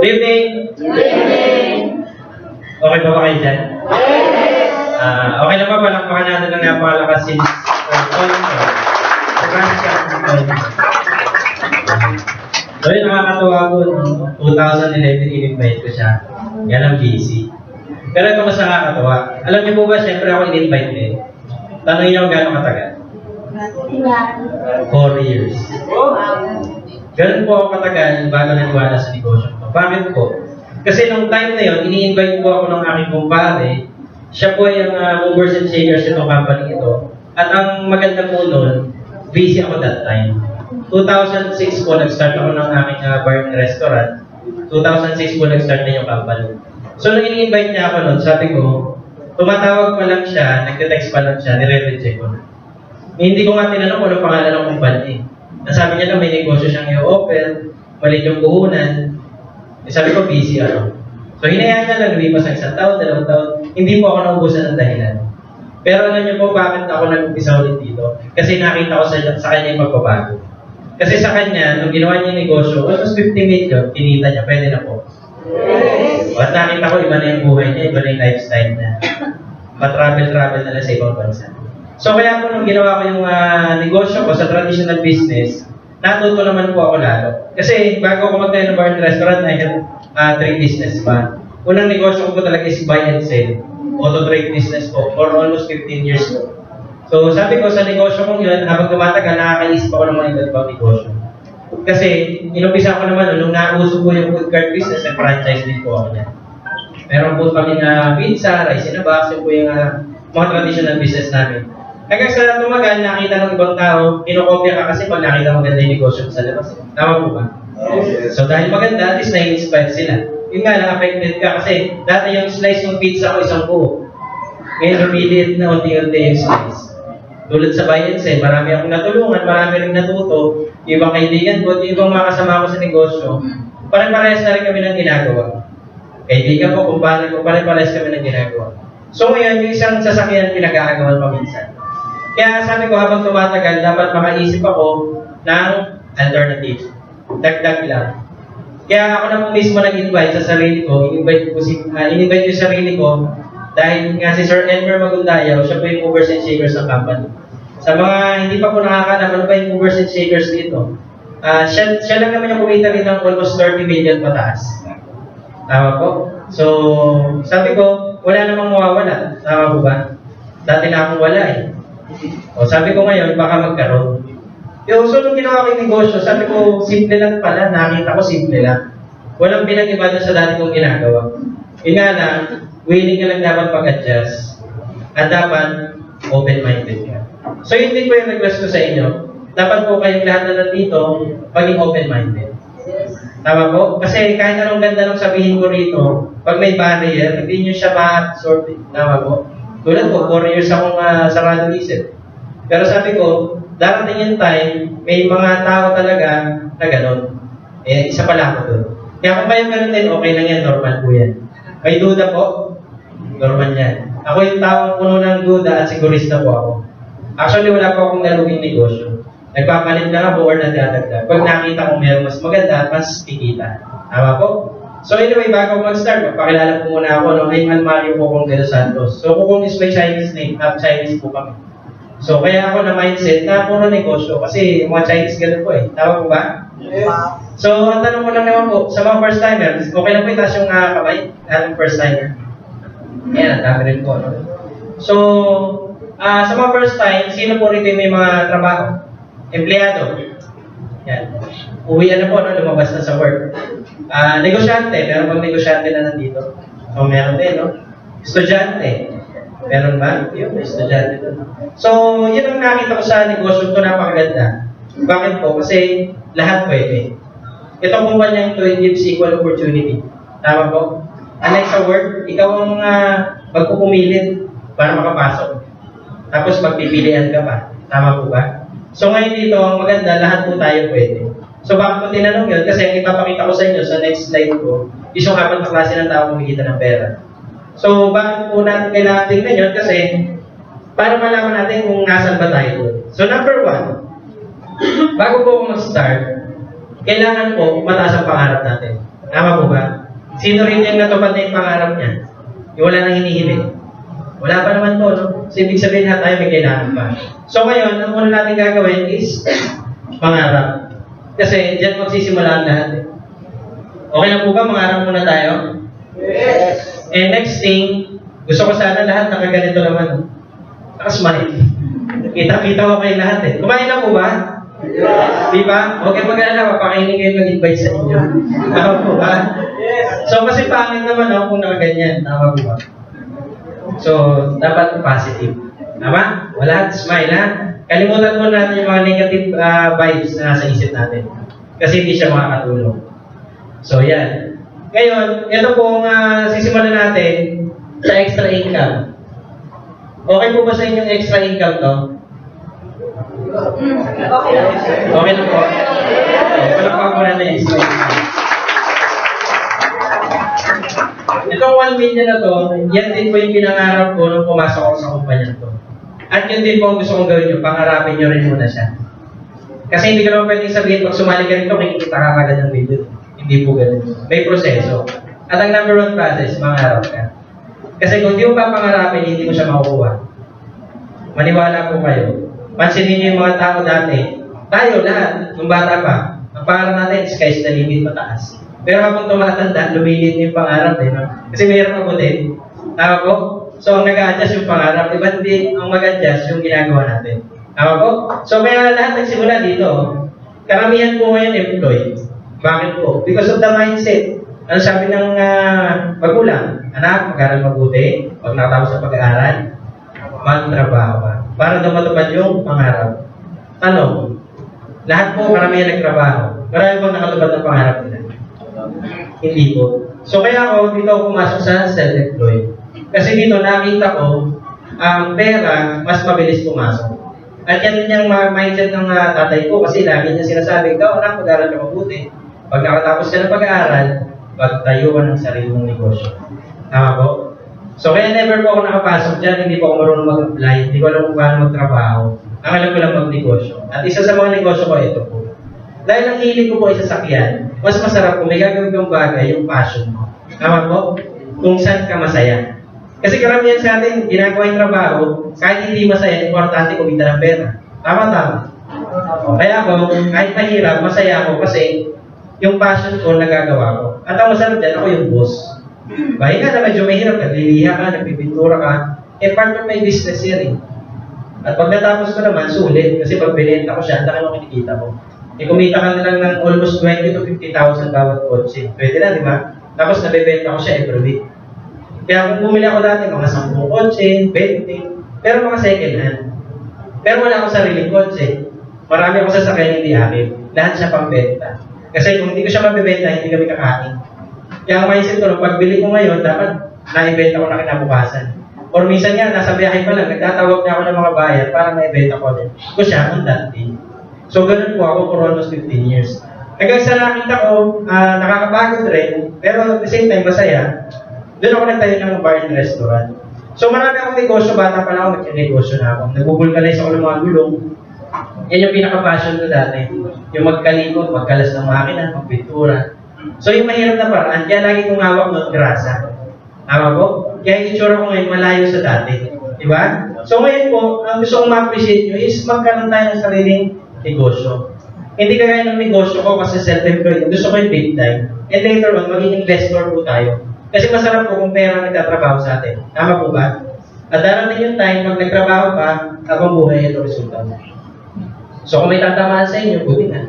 Good evening! Okay ba kayo dyan? Okay lang ba? Palakpakan natin ng napakalakas si So yun, nakakatawa ko, 2011 in-invite ko siya. Yan ang busy. Pero ito mas nakakatawa. Alam niyo po ba, syempre ako in-invite eh. Tanongin niyo kung gano'ng katagal? 4 years. Ganun po ako katagal bago naniwala sa negosyo ko. Bakit po? Kasi nung time na yun, ini-invite po ako ng aking kumpare. Siya po yung movers and shakers itong company ito. At ang maganda po nun, busy ako that time. 2006 po, nag-start ako ng aking bar and restaurant. 2006 po, nag-start na yung company. So, nung ini-invite niya ako nun, sabi ko, tumatawag pa lang siya, nagte-text pa lang siya, nire-reject ko na. Hindi ko nga tinanong kung anong pangalan ng kumpanya. Nasabi niya na may negosyo siyang i-offer, malit yung puhunan. Sabi ko, busy ako. So, hinayaan niya lang, lumipas ng 1 taon, 2 taon. Hindi po ako naubusan ng dahilan. Pero alam niyo po bakit ako nag-umpisa ulit dito? Kasi nakita ko sa kanya yung magbabago. Kasi sa kanya, nung ginawa niya yung negosyo, almost 50 million, kinita niya, pwede na po. At nakita ko, iba na yung buhay niya, iba na yung lifestyle niya. Pa-travel-travel na lang sa ibang bansa. So kaya po nung ginawa ko yung negosyo ko sa traditional business, natuto naman po ako lalo. Kasi bago ako magtayo ng bar and restaurant, I have 3 business pa. Unang negosyo ko po talaga is buy and sell. Auto trade business po for almost 15 years po. So sabi ko sa negosyo kong yun, habang tumatagal, nakakaisip ako ng mga ibang negosyo. Kasi inumpisa ko naman nung nauso po yung food cart business, and franchise din po ako niya. Meron po kami na pizza, rice in a box, yun po yung mga traditional business namin. Hanggang sa tumagal, nakita ng ibang tao, kinokopya ka kasi pag nakita maganda yung negosyo sa labas. Tama po ba? So dahil maganda, at least na-inspire sila. Yun nga, na-affected ka kasi dati yung slice ng pizza ko isang buo. Ngayon, lumiliit na unti-unti yung slice. Tulad sa bayan sa'yo, marami akong natulungan, marami rin natuto. Yung ibang kaibigan ko, yung ibang mga kasama ko sa negosyo, pare-parehas na rin kami ng ginagawa. Kaibigan ko, kumpare ko, pare-parehas kami ng ginagawa. So ngayon, yung isang sasakyan pinag-aagawan pa minsan. Kaya sabi ko, habang tumatagal, dapat makaisip ako ng alternative. Dagdag lang. Kaya ako na mismo nag-invite sa sarili ko, in-invite yung sarili ko dahil nga si Sir Elmer Magundayaw, siya po yung movers and shakers ng company. Sa mga hindi pa po nakakalam, ano ba yung movers and shakers dito? Siya lang naman yung kumita rin ng almost 30 million pataas. Tama po? So, sabi ko, wala namang mawawala. Tama po ba? Dati na akong wala eh. O, sabi ko ngayon, baka magkaroon. So, nung ginawa ko yung negosyo, sabi ko, simple lang pala. Nakita ko, simple lang. Walang pinag-iba doon sa dati kong ginagawa. Yun nga lang, willing ka lang dapat pag-adjust. At dapat, open-minded ka. So, yun din po yung request ko sa inyo. Dapat po kayong lahat na nandito, maging open-minded. Tama po? Kasi kahit anong ganda nung sabihin ko rito, pag may barrier, hindi nyo siya ma-absorb. Tama po? Tulad ko, 4 years akong sarado isip. Pero sabi ko, darating yung time, may mga tao talaga na gano'n. Eh, isa pala ako doon. Kaya kung kayo gano'n din, okay lang yan, normal po yan. May duda po, normal yan. Ako yung taong puno ng duda at sigurista po ako. Actually, wala po akong naluging negosyo. Nagpapalit na ako or nagdadagdag. Pag nakita ko meron mas maganda, mas kikita. Tama po? So anyway, bago mag-start, magpakilala po muna ako. I'm Mario Pocong de los Santos. So Pocong is my Chinese name. Chinese po kami. So kaya ako na mindset na puro negosyo. Kasi mga Chinese ganun po eh. Tama po ba? Yes. So ang tanong ko lang naman po, sa mga first timers, okay lang po itaas yung kamay? Ating first timer. Yan, ang dami rin po. No? So, sa mga first time, sino po rito may mga trabaho? Empleyado. Yan. Uwian na po, no? Lumabas na sa work. Negosyante. Meron bang negosyante na nandito? O meron din, no? Estudyante. Meron ba? Yun, estudyante doon. So, yun ang nakita ko sa negosyo ko, napakaganda. Bakit po? Kasi lahat pwede. Itong kumpanyang to, it gives equal opportunity. Tama po? Unlike sa work, ikaw ang magpupumilit para makapasok. Tapos magpipilian ka pa. Tama po ba? So ngayon dito, ang maganda, lahat po tayo pwede. So bakit ko tinanong yun? Kasi ang ipapakita ko sa inyo sa next slide ko, is yung apat na klase ng tao kumikita ng pera. So bakit po natin kailangan tingnan yun? Kasi para malaman natin kung nasan ba tayo. So number 1, bago po ako mag-start, kailangan po mataas ang pangarap natin. Tama po ba? Sino rin yung natupad na yung pangarap niya? Yung wala nang hinihiling. Wala pa naman po, no? So, ibig sabihin na tayo may kailangan pa. So, ngayon, ang una natin gagawin is pangarap. Kasi, dyan magsisimula ang lahat. Okay na po ba? Mangarap muna tayo? Yes. And next thing, gusto ko sana lahat nakaganito naman. No? Nakasmile. Kita-kita ko kayo lahat eh. Kumain na po ba? Yes. Di ba? Huwag kayo mag-alala, mapakainin kayo mag-invite sa inyo. Tama po ba? Yes. So, kasi pangit naman ako kung nakaganyan. Tama po ba? So, dapat positive. Tama? Wala, smile ha? Kalimutan mo natin yung mga negative vibes na nasa isip natin. Kasi hindi siya makakatulong. So, yan. Ngayon, ito pong sisimulan natin sa extra income. Okay po ba sa inyong extra income to? Okay. Okay na po. Palakpak mo na yung extra income. Itong 1 million na to, yan din po yung pinangarap ko nung pumasok ako sa kumpanya to. At yun din po ang gusto kong gawin nyo, pangarapin nyo rin muna siya. Kasi hindi ko naman pwedeng sabihin, pag sumali ka rito, kikita ka kagad ng million. Hindi po ganun. May proseso. At ang number 1 process, mangarap ka. Kasi kung di mo pa pangarapin, hindi mo siya makukuha. Maniwala po kayo. Pansinin niyo yung mga tao dati. Tayo lahat, nung bata pa, ang pangarap natin, sky's the limit, mataas. Pero habang tumatanda, lumilit yung pangarap eh. No? Kasi mayroon mabuti. Tama po? So, ang nag-a-adjust yung pangarap, iba hindi ang mag-adjust yung ginagawa natin. Tama po? So, kaya lahat nagsimula dito. Karamihan po ngayon employed. Bakit po? Because of the mindset. Ano sabi ng magulang? Anak, mag-aral mabuti. Pag nakatapos sa pag-aaral, magtrabaho ka. Para daw matupad yung pangarap. Ano? Lahat po, karamihan nagtrabaho. Marami bang nakatupad ng pangarap nila? Hindi po. So kaya ako, dito ako pumasok sa self-employed. Kasi dito nakita ko, ang pera, mas mabilis pumasok. At yan din yung mindset ng tatay ko kasi lagi niya sinasabi, ikaw anak, mag-aaral ka mabuti. Pag nakatapos ka ng pag-aaral, pagtayo ka ng sarili mong negosyo. Tama po? So kaya never po ako nakapasok dyan, hindi po ako marunong mag-apply, hindi ko alam kung paano magtrabaho. Ang alam ko lang mag-negosyo. At isa sa mga negosyo ko, ito po. Dahil ang hilig ko po ay sasakyan, mas masarap kung may gagawin kong bagay, yung passion mo. Tama po? Kung saan ka masaya. Kasi karamihan sa atin, ginagawa yung trabaho, kahit hindi masaya, importante kumita ng pera. Tama. Kaya ako, kahit mahirap, masaya ako kasi yung passion ko, nagagawa ko. At ang masarap dyan, ako yung boss. Bahay nga na medyo mahirap, nagliliha ka, nagpipintura ka, part of my business yan eh. At pag natapos ko naman, sulit. Kasi pag binenta ko siya, ang laki ng kinikita ko. Kumita ka na lang ng almost 20 to 50,000 bawat kotse. Pwede na, di ba? Tapos nabibenta ko siya every week. Kaya kung bumili ako dati, mga 10 kotse, 20, pero mga second hand. Pero wala akong sariling kotse. Marami ako sasakyan hindi akin. Lahat siya pambenta. Kasi kung hindi ko siya mabibenta, hindi kami kakain. Kaya ang mindset ko, pagbili ko ngayon, dapat naibenta ko na kinabukasan. Or minsan nga, nasa biyahe pa lang, nagtatawag na ako ng mga buyer para maibenta ko din. Ko siya, ang dati. So, ganun po ako for almost 15 years. Hanggang sa nakita ko, nakakapagod rin, pero at the same time, masaya. Doon ako nagtayo ng bar and restaurant. So, marami akong negosyo, bata pa lang ako, nag-negosyo na ako. Nagbubulkanize ako ng mga gulong. Yan yung pinaka-passion ko dati. Yung magkalikot, magkalas ng makina, magpintura. So, yung mahirap na paraan, kaya lagi kong hawak ng grasa. Tama po? Kaya yung itsura ko ngayon, malayo sa dati. Diba? So, ngayon po, ang gusto kong ma-appreciate nyo is magkaroon tayo ng sariling negosyo. Hindi kagaya ng negosyo ko kasi self-employed. Gusto ko yung big time. And later on, maging investor po tayo. Kasi masarap po kung pera nagtatrabaho sa atin. Tama po ba? At darating yung time, pag nagtrabaho ka, habang buhay, ito resulta mo. So kung may tatamaan sa inyo, buti na.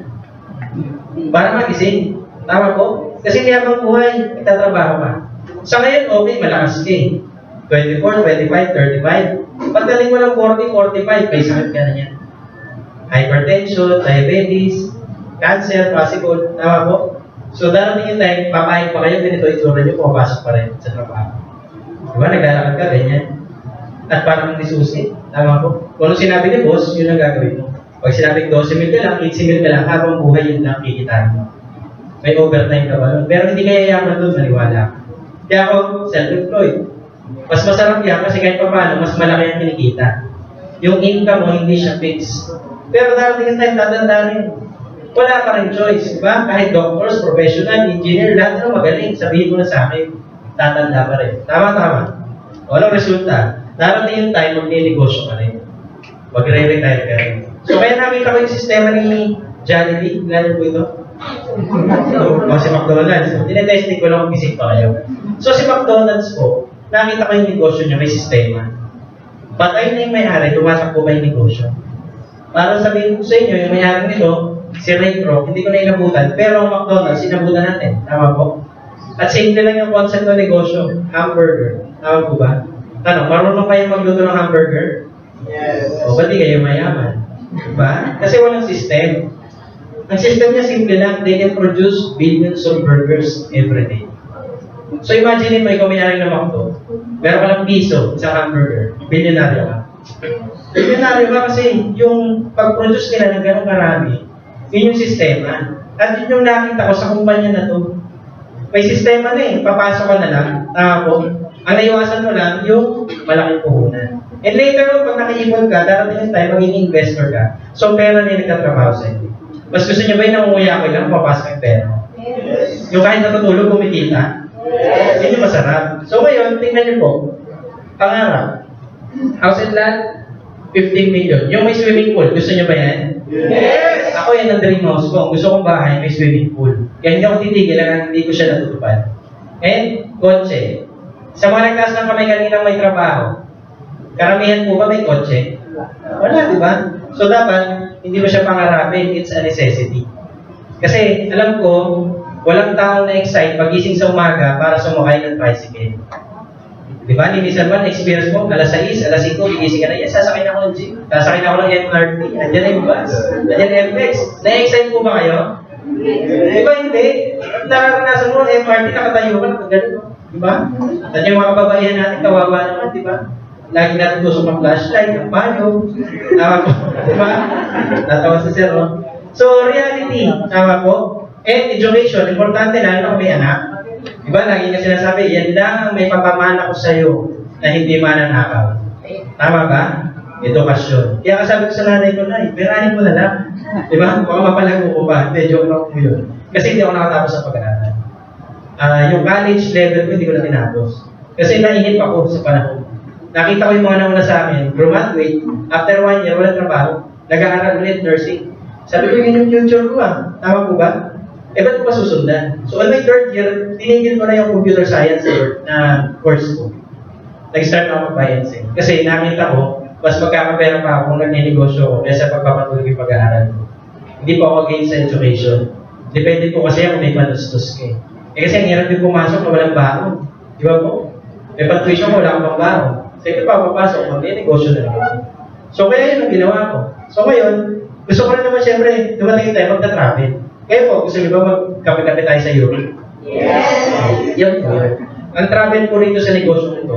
Para magising. Tama po? Kasi hindi habang buhay, nagtatrabaho ka. Sa ngayon, okay, malakas ka eh. 24, 25, 35. Pagdating mo ng 40, 45, may sakit ka na yan. Hypertension, diabetes, cancer, possible. Tama po? So, darating yung time, papayag pa kayo, ganito, itsura nyo, pumapasok pa rin sa trabaho. Diba? Naglalakad ka, ganyan. At parang hindi susi. Tama po? Kung ano sinabi ni boss, yun ang gagawin mo. Pag sinabi 12 mil ka lang, 15 mil ka lang, habang buhay yun lang kikitain mo. May overtime ka ba nun? Pero hindi kaya yaman doon, maniwala. Kaya ako, self-employed. Mas masarap yan kasi kahit pa paano, mas malaki ang kinikita. Yung income mo, hindi siya fixed. Pero darating yung time, tatanda rin. wala pa rin choice, di ba? Kahit doctors, professional, engineer, lahat na magaling, sabihin mo na sa akin, tatanda pa rin. Tama. Walang resulta. Darating yung time, magninegosyo ka rin. Magre-retire ka rin. So kaya nakita ko yung sistema ni Jollibee. Ilan po ito? O si McDonald's. Tinetesting ko lang kung bisik pa kayo. So si McDonald's po, nakita ko yung negosyo niya, may sistema. Patay na yung may-ari, tumatakbo ba yung negosyo? Para sabihin ko sa inyo, yung may-ari nito, si Ray Kroc, hindi ko na inabutan. Pero ang McDonald's, sinabutan natin. Tama po? At simple lang yung concept ng negosyo. Hamburger. Tama po ba? Tanong, marunong kayo magluto ng hamburger? Yes. O, ba't di kayo mayaman? Diba? Kasi walang system. Ang system niya simple lang. They can produce billions of burgers every day. So imagine mo, ikaw may-ari ng McDo. Meron ka ng piso sa hamburger. Bilyonaryo ka. Bilyonaryo ka kasi yung pag-produce nila ng ganong karami, yun yung sistema. At yun yung nakita ko sa kumpanya na to. May sistema na eh. Papasok ka na lang. Tama po. Ang naiwasan mo lang, yung malaking puhunan. And later on, pag nakaipon ka, darating yung time, magiging investor ka. So, pera na yung nagtatrabaho sa inyo. Mas gusto niyo ba yung nangunguya ko lang, papasok yung pera? Yes. Yung kahit natutulog, kumikita? Yes. Yun yung masarap. So, ngayon, tingnan niyo po. Pangarap. House and land, 15 million. Yung may swimming pool, gusto niyo ba yan? Yes. Ako yan ang dream house ko. Ang gusto kong bahay, may swimming pool. Kaya hindi ako titigil lang, hindi ko siya natutupad. And, kotse. Sa mga nagtaas ng kamay kanina may trabaho, karamihan po ba may kotse? Wala, di ba? So dapat, hindi mo siya pangarapin, it's a necessity. Kasi alam ko, walang taong na-excite pagising sa umaga para sumakay ng tricycle. Di ba? Minsan ba, na-experience mo, alas 6, alas 5, gigising ka na, yes, sasakay na ako ng jeep, sasakay na ako ng MRT, andyan na yung bus, andyan na yung MX. Na-excite po ba kayo? Di ba hindi? Nararanasan mo, MRT, nakatayo ka, nakagano. Diba? At yung mga kababaihan natin, kawawa naman, diba? Lagi natin gusto mag-flashlight, ng payo. Tama po, diba? Natawa sa sir, no? So, reality, tama po. And education, importante lalo na kung may anak. Diba? Lagi nga sinasabi, yan lang may papamana ko sa'yo na hindi mananakaw. Tama ba? Edukasyon. Kaya kasabi ko sa nanay ko, Nay, perahin mo na lang. Diba? Baka mapalago ko ba? Hindi, joke lang ko yun. Kasi hindi ako nakatapos sa pag-aaral. Yung college level ko, hindi ko na tinapos. Kasi nainip ako sa panahon. Nakita ko yung mga nauna sa akin, graduate, after 1 year, walang trabaho, nag-aaral ulit nursing. Sabi ko, yun yung future ko ah. Tama po ba? Eh, ba't ko pa susundan? So, on my 3rd year, tinigil ko na yung computer science na course ko. Nag-start ako mag-financing. Kasi nakita ko, mas magkakapera pa ako kung nag-negosyo ko kaysa pagpapatuloy yung pag-aaral ko. Hindi pa ako against sa education. Depende po kasi kung may panustos ka eh. Kasi ang hirap din pumasok na walang baon. Di ba po? May pag-tuition ko, wala akong baon. So ito pa, papasok, mag-negosyo na lang ako. So kaya yun ang ginawa ko. So ngayon, gusto ko rin naman siyempre, dumating tayo magta-travel. Kaya po, gusto niyo ba magkape-kape tayo sa Europe? Yes. Yan po. Ang travel po rito sa negosyo nito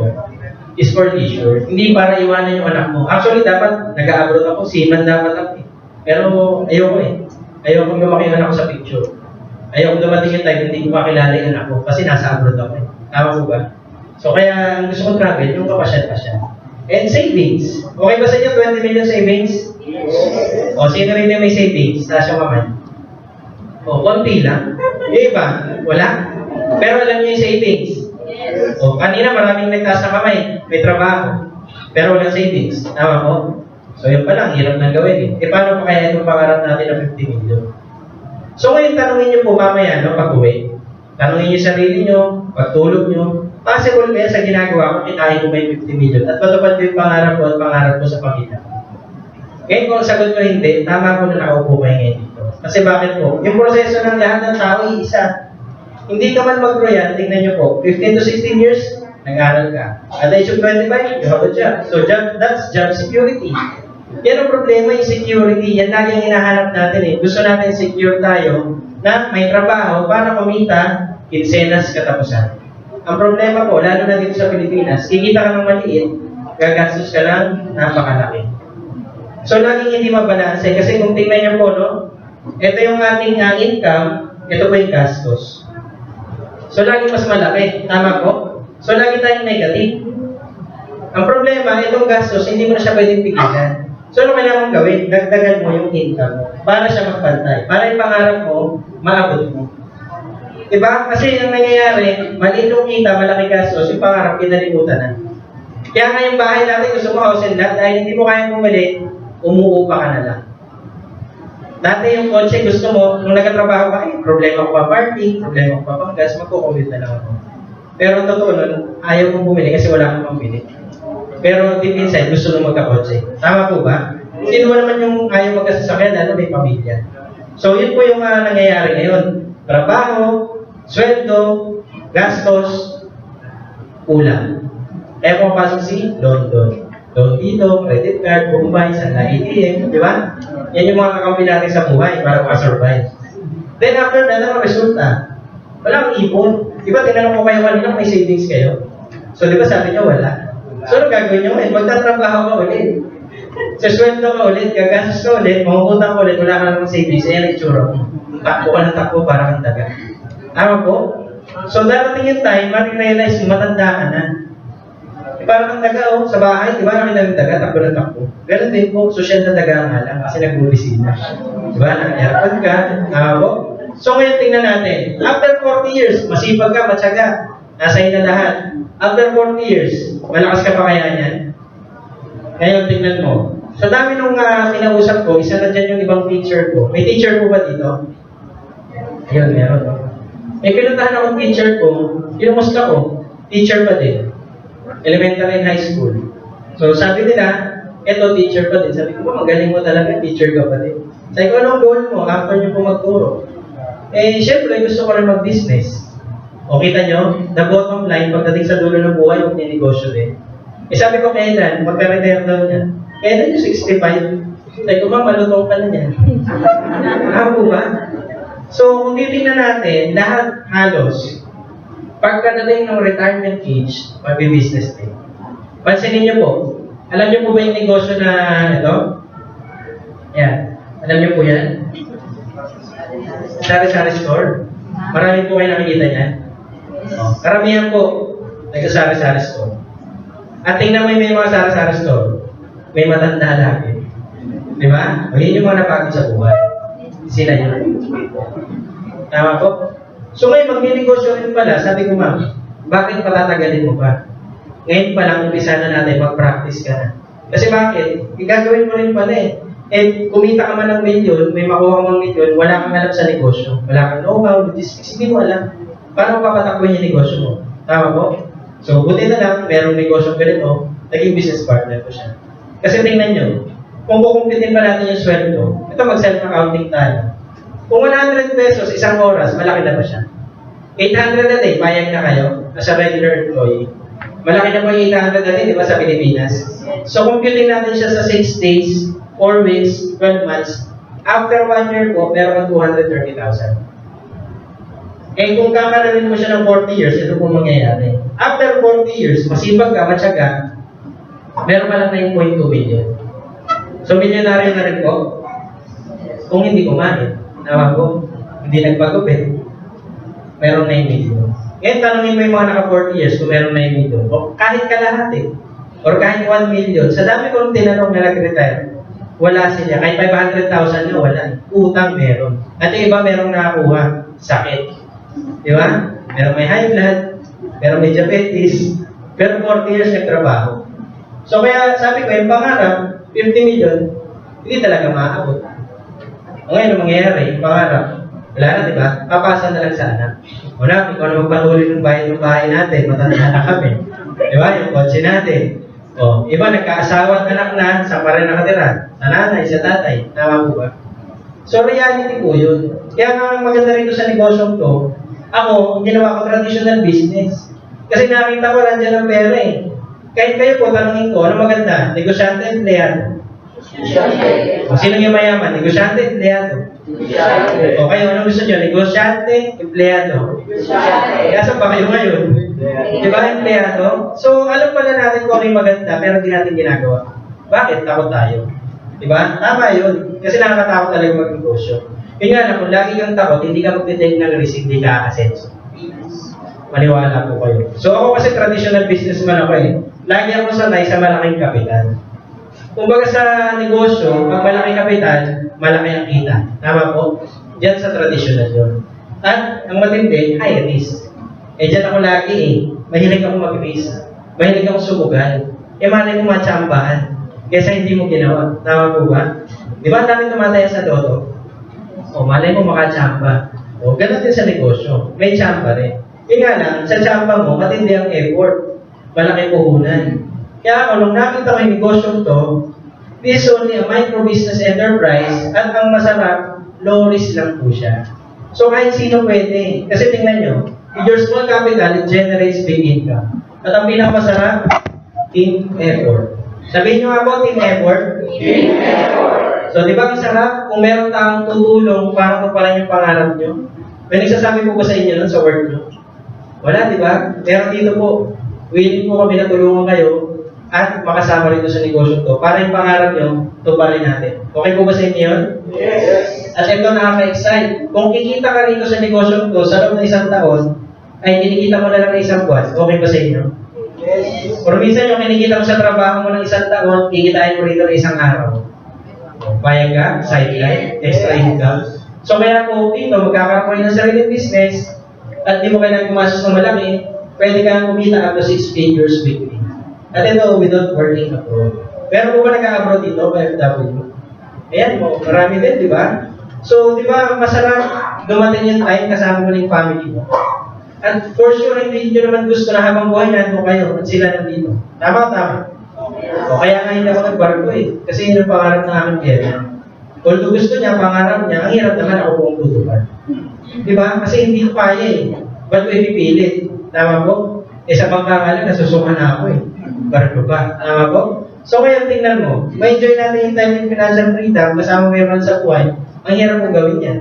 is for leisure. Hindi para iwanan yung anak mo. Actually, dapat nag-abroad ako, seaman dapat ako eh. Pero ayoko eh. Ayoko lumaki yung anak ko sa picture. Ayaw dumating yung time, hindi ko makilala yung anak ko kasi nasa abroad ako eh. Tama po ba? So kaya ang gusto kong travel, yung kapasyal-pasyal. And savings. Okay ba sa inyo 20 million savings? Yes. O sino rin yung may savings? Taas yung kamay. O, konti lang. Yung iba, wala. Pero alam niyo yung savings. Yes. O, kanina maraming nagtaas na kamay. May trabaho. Pero walang savings. Tama po? So yun pa lang, hirap nang gawin eh. E paano pa kaya itong pangarap natin na 50 million? So ngayon, tanungin niyo po mamaya, no, pag-uwi. Tanungin niyo sarili niyo, pagtulog niyo, possible kaya sa ginagawa ko, kitahin ko may 50 million at matupad ko yung pangarap ko at pangarap ko sa pamilya. Ngayon kung sagot ko hindi, tama ko na nakaupo kayo ngayon dito. Kasi bakit po? Yung proseso ng lahat ng tao ay isa. Hindi ka man mag-grow yan, tingnan niyo po, 15 to 16 years, nag-aaral ka. At age of 25, you have a job. So that's job security. Yan ang problema, yung security. Yan lagi ang hinahanap natin eh. Gusto natin secure tayo na may trabaho para kumita, kinsenas, katapusan. Ang problema po, lalo na dito sa Pilipinas, kikita ka ng maliit, gagastos ka lang, napakalaki. So, laging hindi mabalanse. Kasi kung tingnan niyo po, no, ito yung ating income, ito po yung gastos. So, laging mas malaki. Tama po? So, lagi tayong negative. Ang problema, itong gastos, hindi mo na siya pwedeng pigilan. So, ano kailangan mong gawin? Dagdagan mo yung income mo para siya magpantay. Para yung pangarap mo, maabot mo. Diba? Kasi yung nangyayari, maliit yung kita, malaki gastos, yung pangarap, kinalimutan na. Kaya nga yung bahay natin, gusto mo house and lot, dahil hindi mo kaya bumili, umuupa ka na lang. Dati yung kotse, gusto mo, nung nagkatrabaho ka, problema ko pa parking, problema ko pa panggas, magkukumit na lang ako. Pero totoo nun, ayaw mong bumili kasi wala kang pambili. Pero deep inside, gusto nung magkakotse. Tama po ba? Sino naman yung ayaw magkasasakyan, lalo may pamilya. So yun po yung nangyayari ngayon. Trabaho, sweldo, gastos, kulang. Kaya kung pasok si loan. Loan dito, credit card, Bombay, Sanda ATM, di ba? Yan yung mga kakampi natin sa buhay para makasurvive. Then after that, ano resulta? Wala kang ipon. Di ba, tinanong ko kayo kanina may savings kayo? So di ba sabi niyo wala? So ano gagawin niyo ngayon? Magtatrabaho ka ulit. Sa sweldo ka ulit, gagastos ka ulit, mangungutang ka ulit, wala ka namang savings. Ayan ang itsura mo. Takbo ka ng takbo para kang daga. Tama po? So darating yung time, ma-realize mo, matanda ka na. Parang ang daga, sa bahay, di ba nakita ng daga, takbo ng takbo. Ganun din po, social na daga nga lang, kasi nag-uwisina. Di ba? Nag-airpod ka, tama po? So ngayon tingnan natin, after 40 years, masipag ka, matyaga, nasa na lahat. After 40 years, malakas ka pa kaya niyan? Ngayon tingnan mo. Sa dami nung kinausap ko, isa na dyan yung ibang teacher ko. May teacher po ba dito? Ayun, meron. May pinuntahan akong teacher ko, kinumusta ko, teacher pa din. Elementary and high school. So sabi nila, eto teacher pa din. Sabi ko, magaling mo talaga, teacher ka pa din. Sabi ko, anong goal mo after nyo po magturo? Eh, syempre, gusto ko rin mag-business. O kita nyo, the bottom line, pagdating sa dulo ng buhay, huwag ninegosyo din. Eh sabi ko, kailan? Magka-retire daw niya. Kailan yung 65? Sabi ko, malutong ka na niya. Ako ba? So, kung titignan natin, lahat halos, pagkadating ng retirement age, magbi-business din. Pansinin niyo po, alam niyo po ba yung negosyo na ito? Yan. Alam niyo po yan? Sari-sari store. Marami po kayo nakikita niyan. Karamihan po, nag-sari-sari store. At tingnan mo may mga sari-sari store, may matanda lagi. Di ba? O yun yung mga napagod sa buhay. Sila yun. Tama po? So ngayon, mag-negosyo rin pala, sabi ko ma'am, bakit patatagalin mo pa? Ngayon pa lang, umpisa na natin, mag-practice ka na. Kasi bakit? Igagawin mo rin pala eh. Eh, kumita ka man ng milyon, may makuha kang milyon, wala kang alam sa negosyo. Wala kang know-how, logistics, hindi mo alam. Paano papatakbo yung negosyo mo? Tama po? So, buti na lang, merong negosyo ganito, naging business partner ko siya. Kasi tingnan nyo, kung kukumpitin pa natin yung sweldo, ito mag-self-accounting tayo. Kung 100 pesos, isang oras, malaki na ba siya? 800 a day, payag na kayo, as a regular employee. Malaki na po yung 800 a day, di ba, sa Pilipinas? So, computing natin siya sa 6 days, 4 weeks, 12 months. After 1 year po, meron kang 230,000. Eh, kung kakaranin mo siya ng 40 years, ito po mangyayari. After 40 years, masipag ka, matyaga, meron ka lang 9.2 million. So, milyonaryo na rin po. Kung hindi kumain, tama po, hindi nagpagupit, meron 9 million. Ngayon, tanongin mo yung mga naka 40 years kung meron 9 million. O kahit kalahati, or kahit 1 million, sa dami kong tinanong na nag-retire, wala sila. Kahit 500,000 na wala. Utang meron. At yung iba merong nakakuha. Sakit. Di ba? Meron may high blood, meron may diabetes, pero 40 years nagtrabaho. So kaya sabi ko, yung pangarap, 50 million, hindi talaga maaabot. Ngayon, ang mangyayari, yung pangarap, wala na, di ba? Papasa na lang sa anak. Wala, ikaw na magpatuloy ng bahay natin, matanda na kami. Di ba? Yung kotse natin. O, iba, nagkaasawa at anak na, sa pa rin nakatira. Sa nanay, sa tatay. Tama po ba? So, reality po yun. Kaya nga maganda rito sa negosyo to, ako, ginawa ko traditional business. Kasi nakita ko, nandiyan ang pera eh. Kahit kayo po, tanongin ko, ano maganda? Negosyante, empleyado? O, sino yung mayaman? Negosyante, empleyado? O kayo, ano gusto nyo? Negosyante, empleyado? Kaya saan pa kayo ngayon? Di ba, empleyado? So, alam pala natin kung ano yung maganda, pero hindi natin ginagawa. Bakit? Takot tayo. Di ba? Tama yun. Kasi nakakatakot talaga mag-negosyo. Yun nga na, kung lagi kang takot, hindi ka mag-detect ng risk, hindi ka aasenso. Maniwala po kayo. So, ako kasi traditional businessman ako eh. Lagi ako sanay sa malaking kapital. Kumbaga sa negosyo, pag malaki kapital, malaki ang kita. Tama po? Diyan sa traditional yun. At ang matindi, high risk. Diyan ako lagi Mahilig ako mag-risk. Mahilig ako sumugal. Malay mo matsambahan. Kesa hindi mo ginawa. Tama po ba? Di ba ang dami tumataya sa loto? Malay mo makatsamba. Ganun din sa negosyo. May tsamba rin. Yung nga lang, sa tsamba mo, matindi ang effort. Malaki puhunan. Kaya ako, nung nakita ko yung negosyo to, this is only a micro-business enterprise at ang masarap, low risk lang po siya. So kahit sino pwede. Kasi tingnan nyo, with your small capital, it generates big income. At ang pinakamasarap, team effort. Sabihin nyo nga po, team effort. Team effort. So di ba ang sarap kung meron taong tutulong para kumparan yung pangarap nyo? May nagsasabi po ba sa inyo nun sa work nyo? Wala, di ba? Pero dito po, willing po kami na tulungan kayo at makasama rito sa negosyo to para yung pangarap nyo, tuparin natin. Okay po ba sa inyo yun? Yes. At ito nakaka-excite. Kung kikita ka rito sa negosyo to sa loob ng isang taon, ay kinikita mo na lang ng isang buwan. Okay ba sa inyo? Yes. Pero minsan yung kinikita mo sa trabaho mo ng isang taon, kikitain mo rito ng isang araw. Payag ka, sideline, extra income. So kaya po dito, magkakaroon ng sariling business at di mo kailangan pumasok ng malaki, pwede kang kumita up to 6 figures weekly. At ito, without working abroad. Pero kung ba nag-abroad dito, OFW? Ayan mo, marami din, di ba? So, di ba, masarap dumating yung time kasama mo ng family mo. At for sure, hindi nyo naman gusto na habang buhay nandun kayo at sila nandito. Tama. O kaya nga hindi ako nagbarko kasi yun ang pangarap ng aking pera. Although gusto niya, pangarap niya, ang hirap naman ako buong tutupad. Di ba? Kasi hindi ko kaya Ba't ko ipipilit? Tama po? Sa bangka nga lang, nasusukan na ako Barko ba? Tama po? So kaya tingnan mo, ma-enjoy natin yung time ng financial freedom, kasama meron sa buhay, ang hirap mo gawin yan.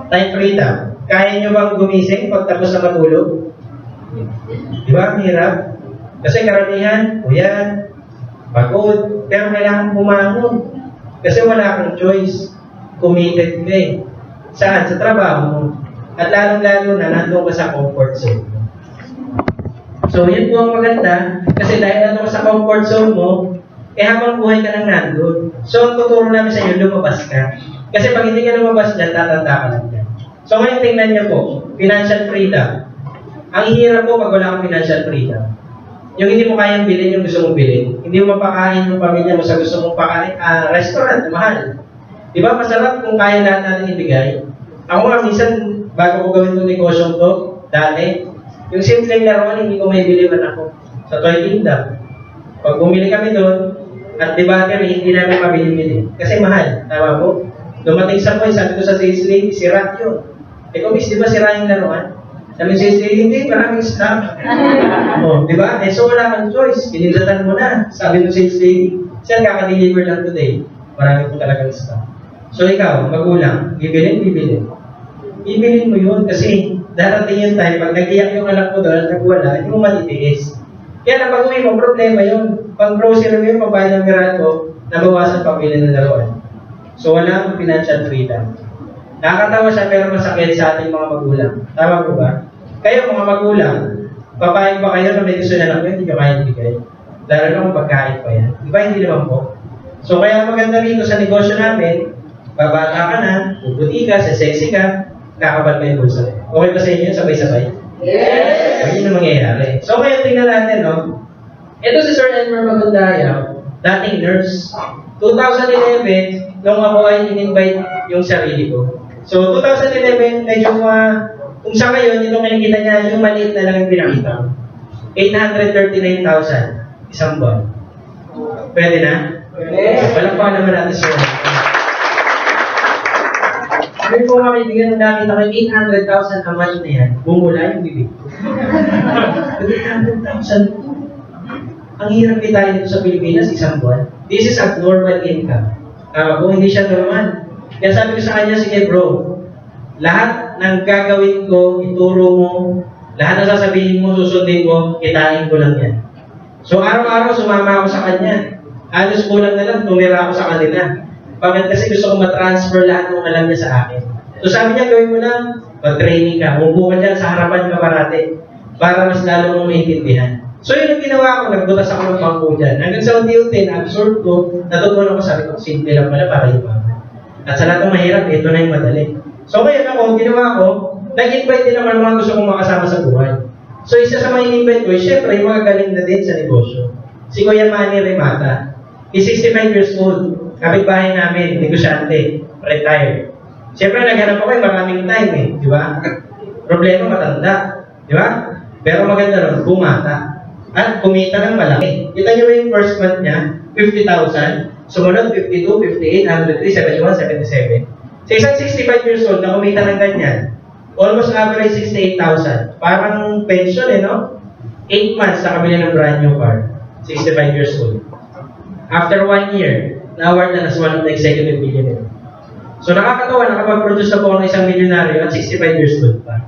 Time freedom. Kaya nyo bang gumising pag tapos na matulog? Di ba? Ang hirap. Kasi karamihan, uyan, pagod, pero kailangan bumangon. Kasi wala kang choice. Committed ka Saan? Sa trabaho mo. At lalong-lalo na nandun ka sa comfort zone mo. So, yun po ang maganda. Kasi dahil nandun ka sa comfort zone mo, habang buhay ka nang nandun. So, ang tuturo namin sa inyo, lumabas ka. Kasi pag hindi ka lumabas dyan, tatanda ka lang dyan. So, ngayon tingnan niyo po, financial freedom. Ang hirap po pag wala kang financial freedom. Yung hindi mo kayang bilhin yung gusto mong bilhin. Hindi mo mapakain yung pamilya mo sa gusto mong pakain, restaurant, mahal. Di ba masarap kung kaya lahat natin ibigay? Ako nga minsan, bago ko gawin itong negosyo to, dati, yung simpleng laruan, hindi ko may biliwan ako sa Toy Kingdom. Pag bumili kami doon, at di battery, hindi namin mabili-bili. Kasi mahal, tama po? Dumating sa point, sabi ko sa sales lady, sira yun. Miss, di ba sira yung laruan? Sabi sa sales lady, hindi, maraming stock. Di ba? So wala kang choice, pinindatan mo na. Sabi ng sales lady, saan kaka-deliver lang today? Marami po talagang stock. So ikaw, magulang, bibilin. Ibilin mo yun kasi darating yung time, pag nag-iyak yung anak mo doon at nagwala, hindi mo matitiis. Kaya na pag-uwi mo, problema yun. Pag grocery mo yun, pagbayad ng mirato, nabawasan pamilya ng laruan. So walang financial freedom. Nakakatawa siya pero masakit sa ating mga magulang. Tama po ba? Kayo mga magulang, papayag ba kayo na may gusto na lang yun, hindi ka kaya ibigay? Lalo na kung pagkain pa yan. Di ba hindi naman po? So kaya maganda rito sa negosyo namin, babata ka na, puputi ka, sexy ka, kakabal mo yung bulsa. Okay ba sa inyo? Sabay-sabay? Yes! Hindi na mangyayari. So kaya tingnan natin, no? Ito si Sir Elmer Magundaya, dating nurse. 2011, nung ako ay in-invite yung sarili ko. So 2011, medyo kung sa ngayon, itong kinikita niya, yung maliit na lang yung pinakita. 839,000 isang buwan. Pwede na? Yes! Walang pa naman natin siya. Sabi po mga kaibigan, nung nakita ko 800,000 a month na yan, bumula yung bibig. 800,000. Ang hirap kita dito sa Pilipinas, isang buwan. This is abnormal income. Kung hindi siya normal. Kaya sabi ko sa kanya, sige bro, lahat ng gagawin ko, ituro mo, lahat ng sasabihin mo, susundin mo, kitain ko lang yan. So araw-araw sumama ako sa kanya. Halos kulang na lang, tumira ako sa kanila. Bakit? Kasi gusto ko matransfer lahat ng alam niya sa akin. So sabi niya, gawin mo lang, mag-training ka, umupo ka dyan sa harapan ka parate, para mas lalo mong maintindihan. So yun ang ginawa ko, nagbutas ako ng bangko dyan. Hanggang sa unti-unti, na-absorb ko, natutunan ko, sabi ko, simple lang pala para yumaman. At sa lahat ng mahirap, ito na yung madali. So ngayon ako, ginawa ko, nag-invite din ako ng mga gusto kong makasama sa buhay. So isa sa mga in-invite ko, syempre, yung mga galing na din sa negosyo. Si Kuya Manny Remata. He's 65 years old. Kapitbahay namin, negosyante, retired. Siyempre, naghanap ako maraming time di ba? Problema, matanda, di ba? Pero maganda ron, bumata. At kumita ng malaki. Kita nyo yung first month niya, 50,000. Sumunod, 52, 58, 103, 71, 77. Sa isang 65 years old na kumita ng ganyan, almost average 68,000. Parang pension no? 8 months nakabili ng brand new car. 65 years old. After 1 year, na-award na as one of the executive millionaire. So nakakatawa, nakapag-produce na po ako ng isang milyonaryo at 65 years old pa.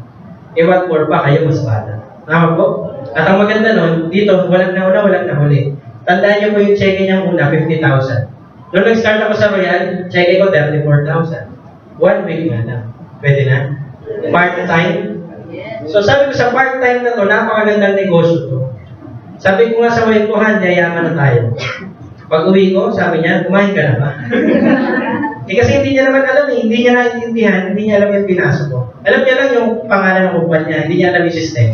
What more pa, kayo mas bata. Tama po? At ang maganda nun, dito, walang nauna, walang nahuli. Tandaan niyo po yung cheque niya muna, 50,000. Noong nag-start ako sa Royal, cheque ko 34,000. 1 week na lang. Pwede na? Part-time? So sabi ko sa part-time na to, napakagandang negosyo to. Sabi ko nga sa wife ko, Han, yayaman na tayo. Pag uwi ko, sabi niya, kumain ka na ba? Kasi hindi niya naman alam hindi niya naiintindihan, hindi niya alam yung pinasok ko. Alam niya lang yung pangalan ng kumpanya, hindi niya alam yung system.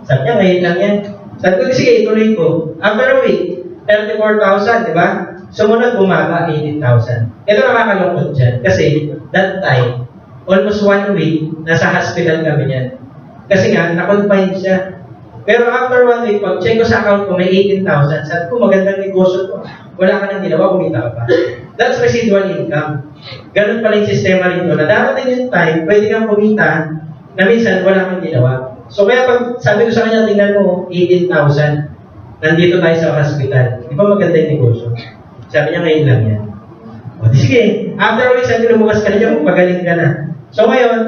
Sabi niya, ngayon lang yan. Sabi ko, sige, ituloy ko. After a week, 34,000, di ba? Sumunod, bumaba, 18,000. Ito nakakalungkot dyan. Kasi, that time, almost 1 week, nasa hospital kami niyan. Kasi nga, na-confine siya. Pero after 1 week, pag check ko sa account ko, may 18,000. Sabi ko, magandang negosyo to. Wala ka nang ginawa, kumita ka pa. That's residual income. Ganun pala yung sistema rito. Na darating yung time, pwede kang kumita na minsan wala kang ginawa. So kaya pag sabi ko sa kanya, tingnan mo, 18,000. Nandito tayo sa hospital. Di ba maganda yung negosyo? Sabi niya, ngayon lang yan. O, di sige. After a week, sabi ko, lumukas ka na dyan, magaling ka na. So ngayon,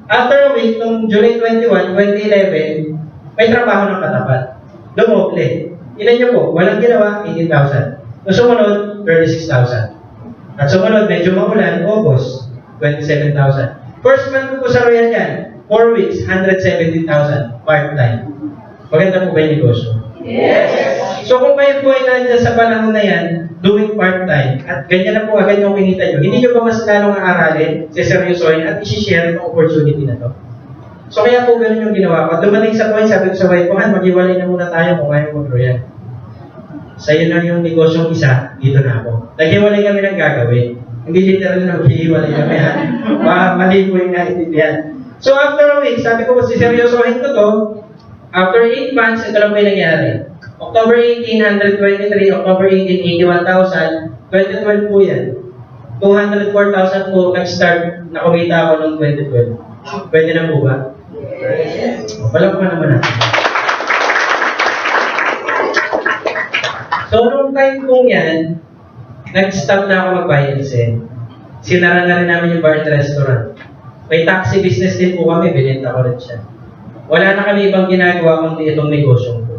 after a week, noong July 21, 2011, may trabaho ng katapat. Dumople. Ilan niyo po? Walang ginawa, 18,000. So sumunod, 36,000. At sumunod, medyo maulan, August, 27,000. First month ko sa Royal yan, 4 weeks, 170,000 part-time. Maganda po ba yung negosyo? Yes! So kung kayo po ay nandiyan sa panahon na yan, doing part-time, at ganyan na po agad yung kinita nyo, hindi nyo ba mas lalong aaralin, seseryosohin, at isi-share itong opportunity na to? So kaya po ganun yung ginawa ko. At dumating sa point, sabi ko sa wife ko, Han, mag-iwalay na muna tayo kung kaya mag-Royal. Sa'yo na yung negosyong isa, dito na ako. Naghiwalay kami ng gagawin. Hindi literal na maghihiwalay kami, ha? Mali po yung naintindihan. So after a week, sabi ko, siseryosohin ko to. After 8 months, ito lang po yung nangyari. October 18, 123. October 18, 81,000. 2012 po yan. 204,000 po nag-start na kumita ako noong 2012. Pwede na po ba? Yes! O, pala po naman natin. So, nung time kong yan, nag-stop na ako mag-buy and sell. Sinara na rin namin yung bar and restaurant. May taxi business din po kami, binenta ko rin siya. Wala na kami ibang ginagawa kundi itong negosyo ko.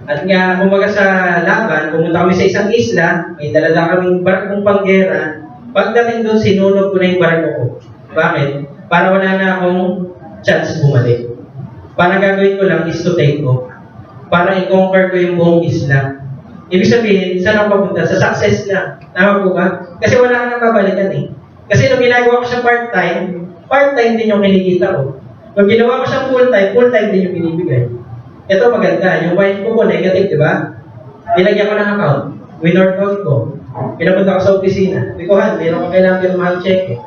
At nga, kumbaga sa laban, pumunta kami sa isang isla, may dalala kaming barkong panggera. Pagdating doon, sinulog ko na yung barko ko. Bakit? Para wala na akong chance bumalik. Para gagawin ko lang is to take off. Para i-conquer ko yung buong isla. Ibig sabihin, saan ako papunta? Sa success na. Tama po ba? Kasi wala ka nang babalikan Kasi nung ginagawa ko siya part-time din yung kinikita ko. Nung ginawa ko siya full-time din yung binibigay. Ito maganda. Yung wife ko po, negative, di ba? Nilagyan ko ng account. Winorkout ko. Pinapunta ko sa opisina. Bikuhan, meron ko kailangan pirmahan check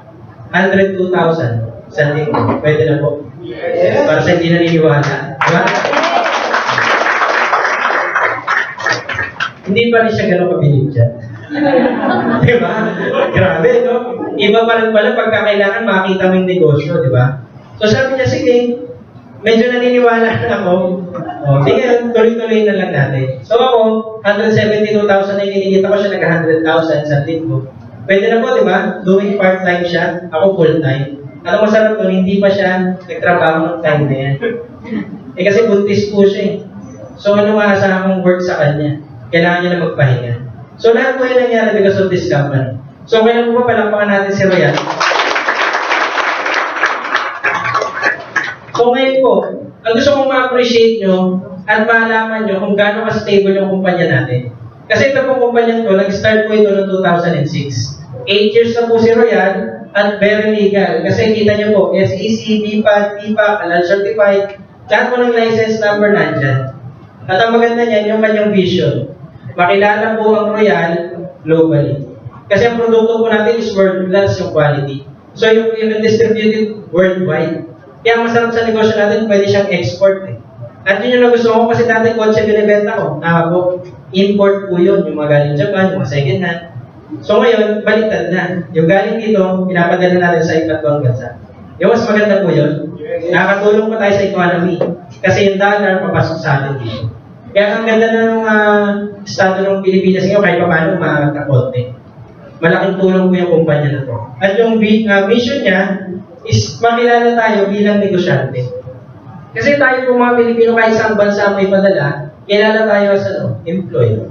102,000 sa linggo. Pwede na po. Yes! Para sa hindi naniniwala. Di ba? Hindi pa rin siya gano'ng kabilib dyan. Di ba? Grabe, no? Iba pa rin pala pagka kailangan makita mo yung negosyo, di ba? So sabi niya, sige, medyo naniniwala na ako. O, sige, tuloy-tuloy na lang natin. So ako, 172,000 na kinikita ko siya, nag-100,000 sa linggo. Pwede na po, di ba? Doing part-time siya, ako full-time. Alam mo, masarap doon, hindi pa siya nagtrabaho ng time na yan. Kasi buntis po siya So ano maasahan kong work sa kanya? Kailangan niya na magpahinga. So lahat po yun nangyari because of this company. So kailan po ba palakpakan natin si Royal? So ngayon po, ang gusto kong ma-appreciate nyo, at malaman nyo kung gaano ka-stable yung kumpanya natin. Kasi ito pong kumpanya to, nag-start po ito noong 2006. 8 years na po si Royal at very legal. Kasi kita nyo po, SEC, BPAT, PPAC, Halal Certified, lahat po ng license number nandyan. At ang maganda niyan, yung kanyang vision. Makilala po ang Royal globally. Kasi ang produkto po natin is world-class yung quality. So yung distributed worldwide. Kaya masarap sa negosyo natin, pwede siyang export eh. At yun yung nagustuhan ko kasi dati kotse binibenta ko. Nakako, import po yun. Yung mga galing Japan, yung mga second hand. So ngayon, baliktad na. Yung galing dito, pinapadala natin sa iba't ibang bansa. Yung mas maganda po yun. Nakakatulong po tayo sa economy. Kasi yung dollar, papasok sa atin dito. Kaya ang ganda ng estado ng Pilipinas ngayon, kahit pa paano, makakakonti. Malaking tulong po yung kumpanya na to. At yung mission niya is makilala tayo bilang negosyante. Kasi tayo po mga Pilipino, kahit isang bansa may padala, kilala tayo as employee,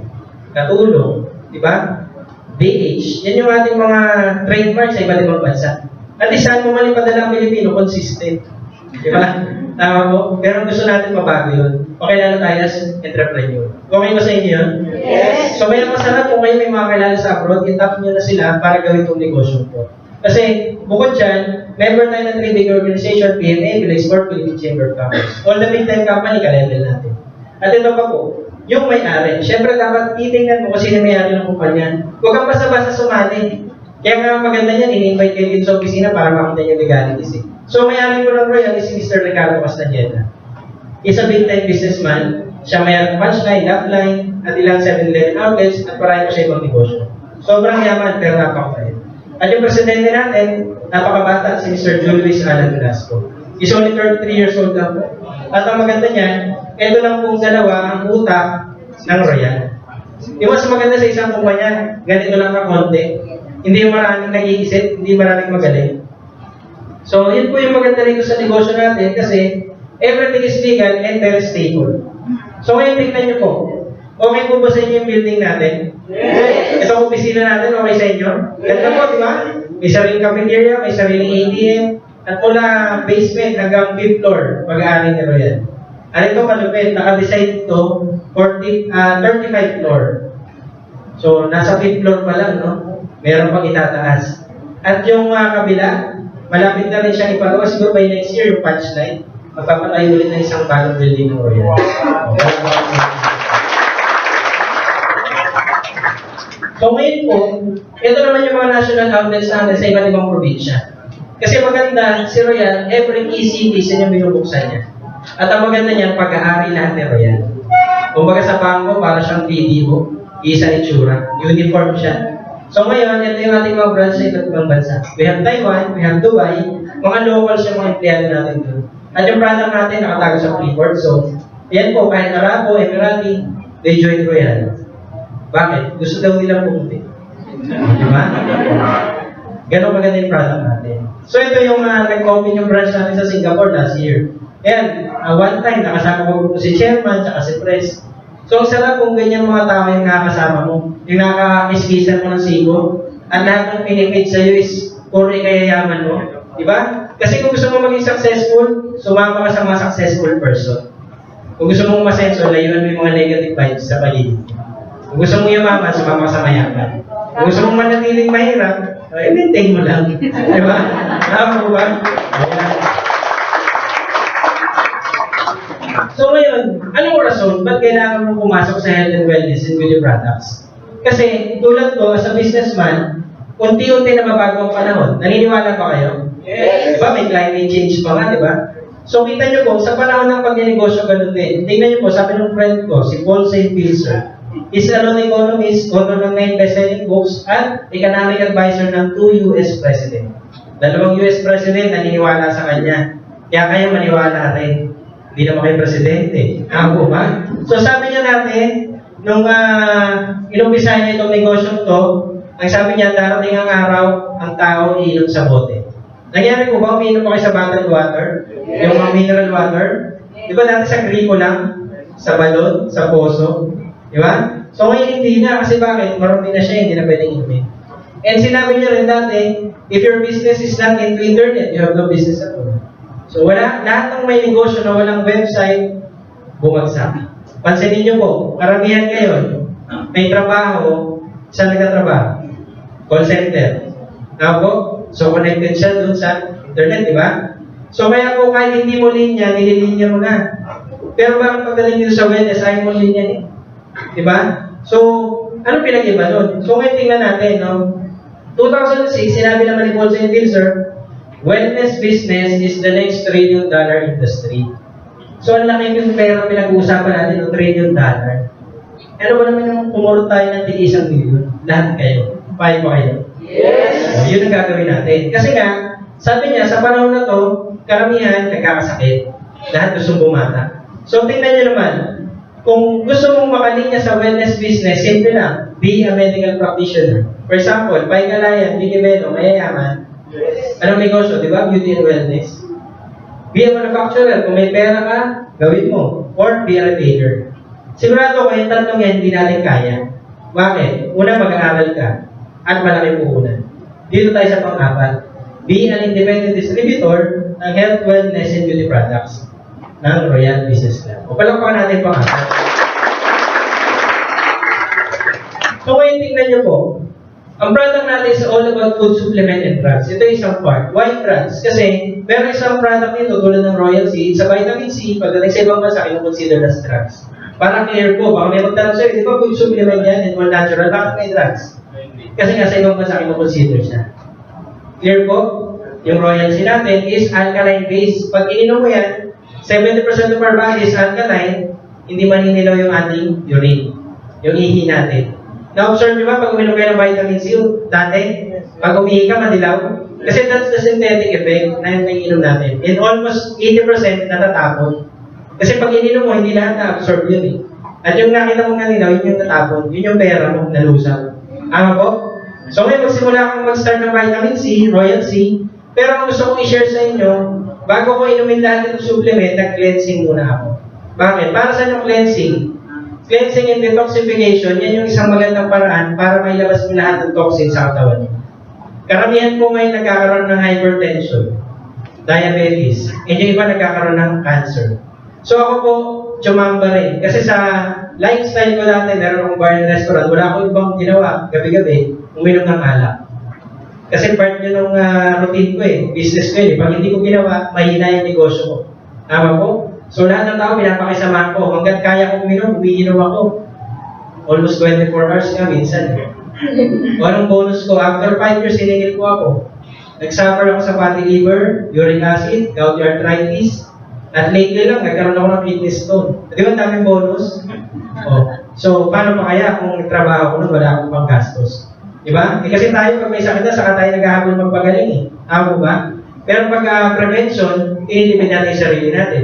katulong, di ba? DH, yan yung ating mga trademark sa iba't ibang bansa. At saan mo man ipadala ang Pilipino, consistent. Di ba? Tama po? Pero gusto natin mabago yun. Pakilala tayo as entrepreneur. Okay ba sa inyo yun? Yes! So may masarap kung kayo may mga kilala sa abroad, itap nyo na sila para gawin itong negosyo po. Kasi bukod dyan, member tayo ng 3 big organization, PMA, Philippines Sport, Philippine Chamber of Commerce. All the big time company, ka-level natin. At ito pa po, yung may-ari. Siyempre dapat titingnan mo kung sino may-ari ng kumpanya. Huwag kang basta-basta sumali. Kaya nga maganda niyan, in-invite kayo dito sa opisina para makita niyo legalities eh. So may-ari ko ng Royal is si Mr. Ricardo Castañeda. He's a big time businessman. Siya may punchline, offline, at ilang 7-Eleven outlets, at marami pa siya ibang negosyo. Sobrang yaman, pero napakabait. At yung presidente natin, napakabata, si Mr. Julius Alan Velasco. He's only 33 years old lang po. At ang maganda niyan, ito lang pong dalawa ang utak ng Royal. Yung mas maganda sa isang kumpanya, ganito lang kakonti. Hindi maraming nag-iisip, hindi maraming magaling. So, yun po yung maganda rito sa negosyo natin kasi everything is legal and very stable. So, ngayon tingnan nyo po. Okay po ba sa inyo yung building natin? Yes! Itong opisina natin, okay sa inyo? Ganda po, di ba? May sariling cafeteria, may sariling ATM, at mula basement hanggang 5th floor, pag-aari ni Royal. Ano ito kalupit? Naka-design ito for 35th floor. So, nasa 5th floor pa lang, no? Meron pang itataas. At yung kabila, malapit na rin siyang ipagawa. Siguro by next year, yung punchline, magpapatayo ulit ng isang bagong building ng Royal. So ngayon po, ito naman yung mga national outlets natin sa iba't ibang probinsya. Kasi maganda, si Royal, every e-citizen yung binubuksan niya. At ang maganda niyan, pag-aari lahat ni Royal. Kumbaga sa bangko, para siyang video, isa itsura, uniform siya. So ngayon, ito yung ating mga branch sa iba't ibang bansa. We have Taiwan, we have Dubai, mga locals yung mga empleyado natin doon. At yung product natin nakatago sa Freeport. So, yan po, kahit Arabo, Emirati, they join Royal. Bakit? Gusto daw nilang pumunti. Diba? Ganon maganda yung product natin. So ito yung nag-open yung branch natin sa Singapore last year. And one time, nakasama ko si chairman, tsaka si press. So ang sarap kung ganyan mga tao yung nakakasama mo. Yung nakakaiskisan mo ng sigo. At lahat ng pinipid sa'yo is puro ikayayaman mo. Diba? Kasi kung gusto mo maging successful, sumama ka sa mga successful person. Kung gusto mong masenso, layuan mo yung mga negative vibes sa paligid. Kung gusto mong yumaman, sumama sa mayaman. Kung gusto mong manatiling mahirap, maintain mo lang. Diba? Tama mo ba? Ayan. So ngayon, anong rason? Ba't kailangan mo pumasok sa health and wellness and beauty products? Kasi tulad ko, as a businessman, unti-unti na mabago ang panahon. Naniniwala ba kayo? Yes! Diba? May climate change pa nga, diba? So kita nyo po, sa panahon ng pagnenegosyo ganun din. Tingnan nyo po, sabi ng friend ko, si Paul St. Pilser, is a known economist, author ng 9 best-selling books, at economic advisor ng 2 US President. 2 US President naniniwala sa kanya. Kaya kayo maniwala rin. Hindi naman kayo presidente. Ako ba? So sabi niya natin, nung inumpisa niya itong negosyo to, ang sabi niya, darating ang araw, ang tao iinom sa bote. Nangyari po ba, umiinom pa kayo sa bottled water? Yung mga mineral water? Di ba dati sa gripo lang? Sa balon? Sa poso? Di ba? So ngayon hindi na, kasi bakit? Marami na siya, hindi na pwedeng inumin. And sinabi niya rin dati, if your business is not into internet, you have no business at all. So lahat ng may negosyo na walang website, bumagsak. Pansinin niyo po, karamihan ngayon, may trabaho, saan nagtatrabaho? Call center. Tama po? So, connected siya doon sa internet, di ba? So, kaya po kahit hindi mo linya, nililinya mo na. Pero bakit pagdating dito sa wellness, ayaw mo linya eh. Di ba? So, ano pinag-iba nun? So, ngayon tingnan natin, no? 2006, sinabi naman ni Paul St. Pilzer, wellness business is the next $1 trillion industry. So, ang laki yung pera pinag-uusapan natin ng $1 trillion. Ano ba naman yung kumulot tayo ng tig-1 milyon? Lahat kayo. Pahay pa kayo? Yes! So, yun ang gagawin natin. Kasi nga, sabi niya, sa panahon na to, karamihan nagkakasakit. Lahat gustong bumata. So, tingnan niyo naman, kung gusto mong makalinya sa wellness business, simple lang. Be a medical practitioner. For example, Paigalayan, Bigibelo, mayayaman. Anong negosyo, di ba? Beauty and wellness. Be a manufacturer. Kung may pera ka, gawin mo. Or be a retailer. Sigurado ko, yung tatlong yan, hindi natin kaya. Bakit? Una, mag-aaral ka. At malaki puhunan. Dito tayo sa pang-apat. Be an independent distributor ng health, wellness, and beauty products ng Royal Business Club. O palakpakan natin pang-apat. So ngayon tingnan nyo po, ang product natin is all about food supplement and drugs. Ito yung isang part. Why drugs? Kasi meron isang product nito tulad ng Royal C. Sa vitamin C, pagdating sa ibang bansa, kinukonsider as drugs. Para clear po, baka may magtanong sa'yo, di ba food supplement yan and all natural, bakit may drugs? Kasi nga sa ibang bansa, kinukonsider siya. Clear po? Yung Royal C natin is alkaline base. Pag ininom mo yan, 70% of our body is alkaline, hindi maninilaw yung ating urine. Yung ihi natin. Na-observe nyo ba pag uminom kayo ng vitamin C dati? Pag umihi ka, madilaw? Kasi that's the synthetic effect na yung inom natin. And almost 80% natatapon. Kasi pag ininom mo, hindi lahat na-absorb yun eh. At yung nakita mong nanilaw, yun yung natapon. Yun yung pera mo, nalusap. Ama po? So ngayon, magsimula akong mag-start ng vitamin C, Royal C. Pero ang gusto kong i-share sa inyo, bago ko inumin lahat ng supplement, nag-cleansing muna ako. Bakit? Para sa yung cleansing? Cleansing and detoxification, yan yung isang magandang paraan para mailabas mo lahat ng toxin sa katawan niyo. Karamihan po ngayon nagkakaroon ng hypertension, diabetes, and yung iba nagkakaroon ng cancer. So ako po, tsumamba rin. Kasi sa lifestyle ko dati, meron akong bar and restaurant, wala akong ibang ginawa, gabi-gabi, uminom ng alak. Kasi part yun ng routine ko eh, business ko eh. Pag hindi ko ginawa, mahina yung negosyo ko. Tama po? So lahat ng tao, pinapakisama ko. Hanggat kaya kong umiinom ako. Almost 24 hours nga minsan. O anong bonus ko? After 5 years, siningil ko ako. Nag-suffer ako sa fatty liver, uric acid, gouty arthritis, at lately lang, nagkaroon ako ng kidney stone. Di ba daming bonus? O. So, paano pa kaya kung nagtrabaho ko nun, wala akong panggastos? Diba? Kasi tayo, pag may sakit na, saka tayo naghahabol magpagaling eh. Tama ba? Pero pag prevention, inilipid natin yung sarili natin.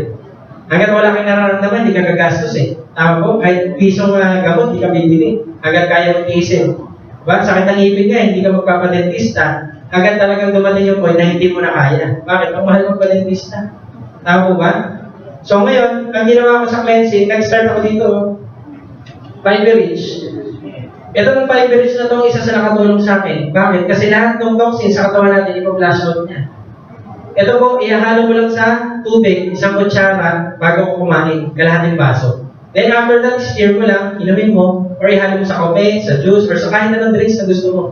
Hanggat wala kang nararamdaman, hindi ka gagastos eh. Tama po? Kahit pisong gamot, hindi ka bibili. Hanggat kaya mag-iisip. Diba? Sakit ng ipin nga, hindi ka magpapadentista. Hanggat talagang dumating yung point na hindi mo na kaya. Bakit? Ang mahal magpadentista. Tama po ba? So ngayon, ang ginawa ko sa cleansing, nag-start ako dito. Fiber Rich. Ito ng Fiber Rich na ito, isa sa nakatulong sa akin. Bakit? Kasi lahat ng toxin sa katawan natin, ipo-flash out niya. Ito po, ihahalo mo lang sa tubig, isang kutsara, bago ko kumain, kalahating baso. Then after that, stir mo lang, inumin mo, or ihalo mo sa kape, sa juice, or sa kahit anong drinks na gusto mo.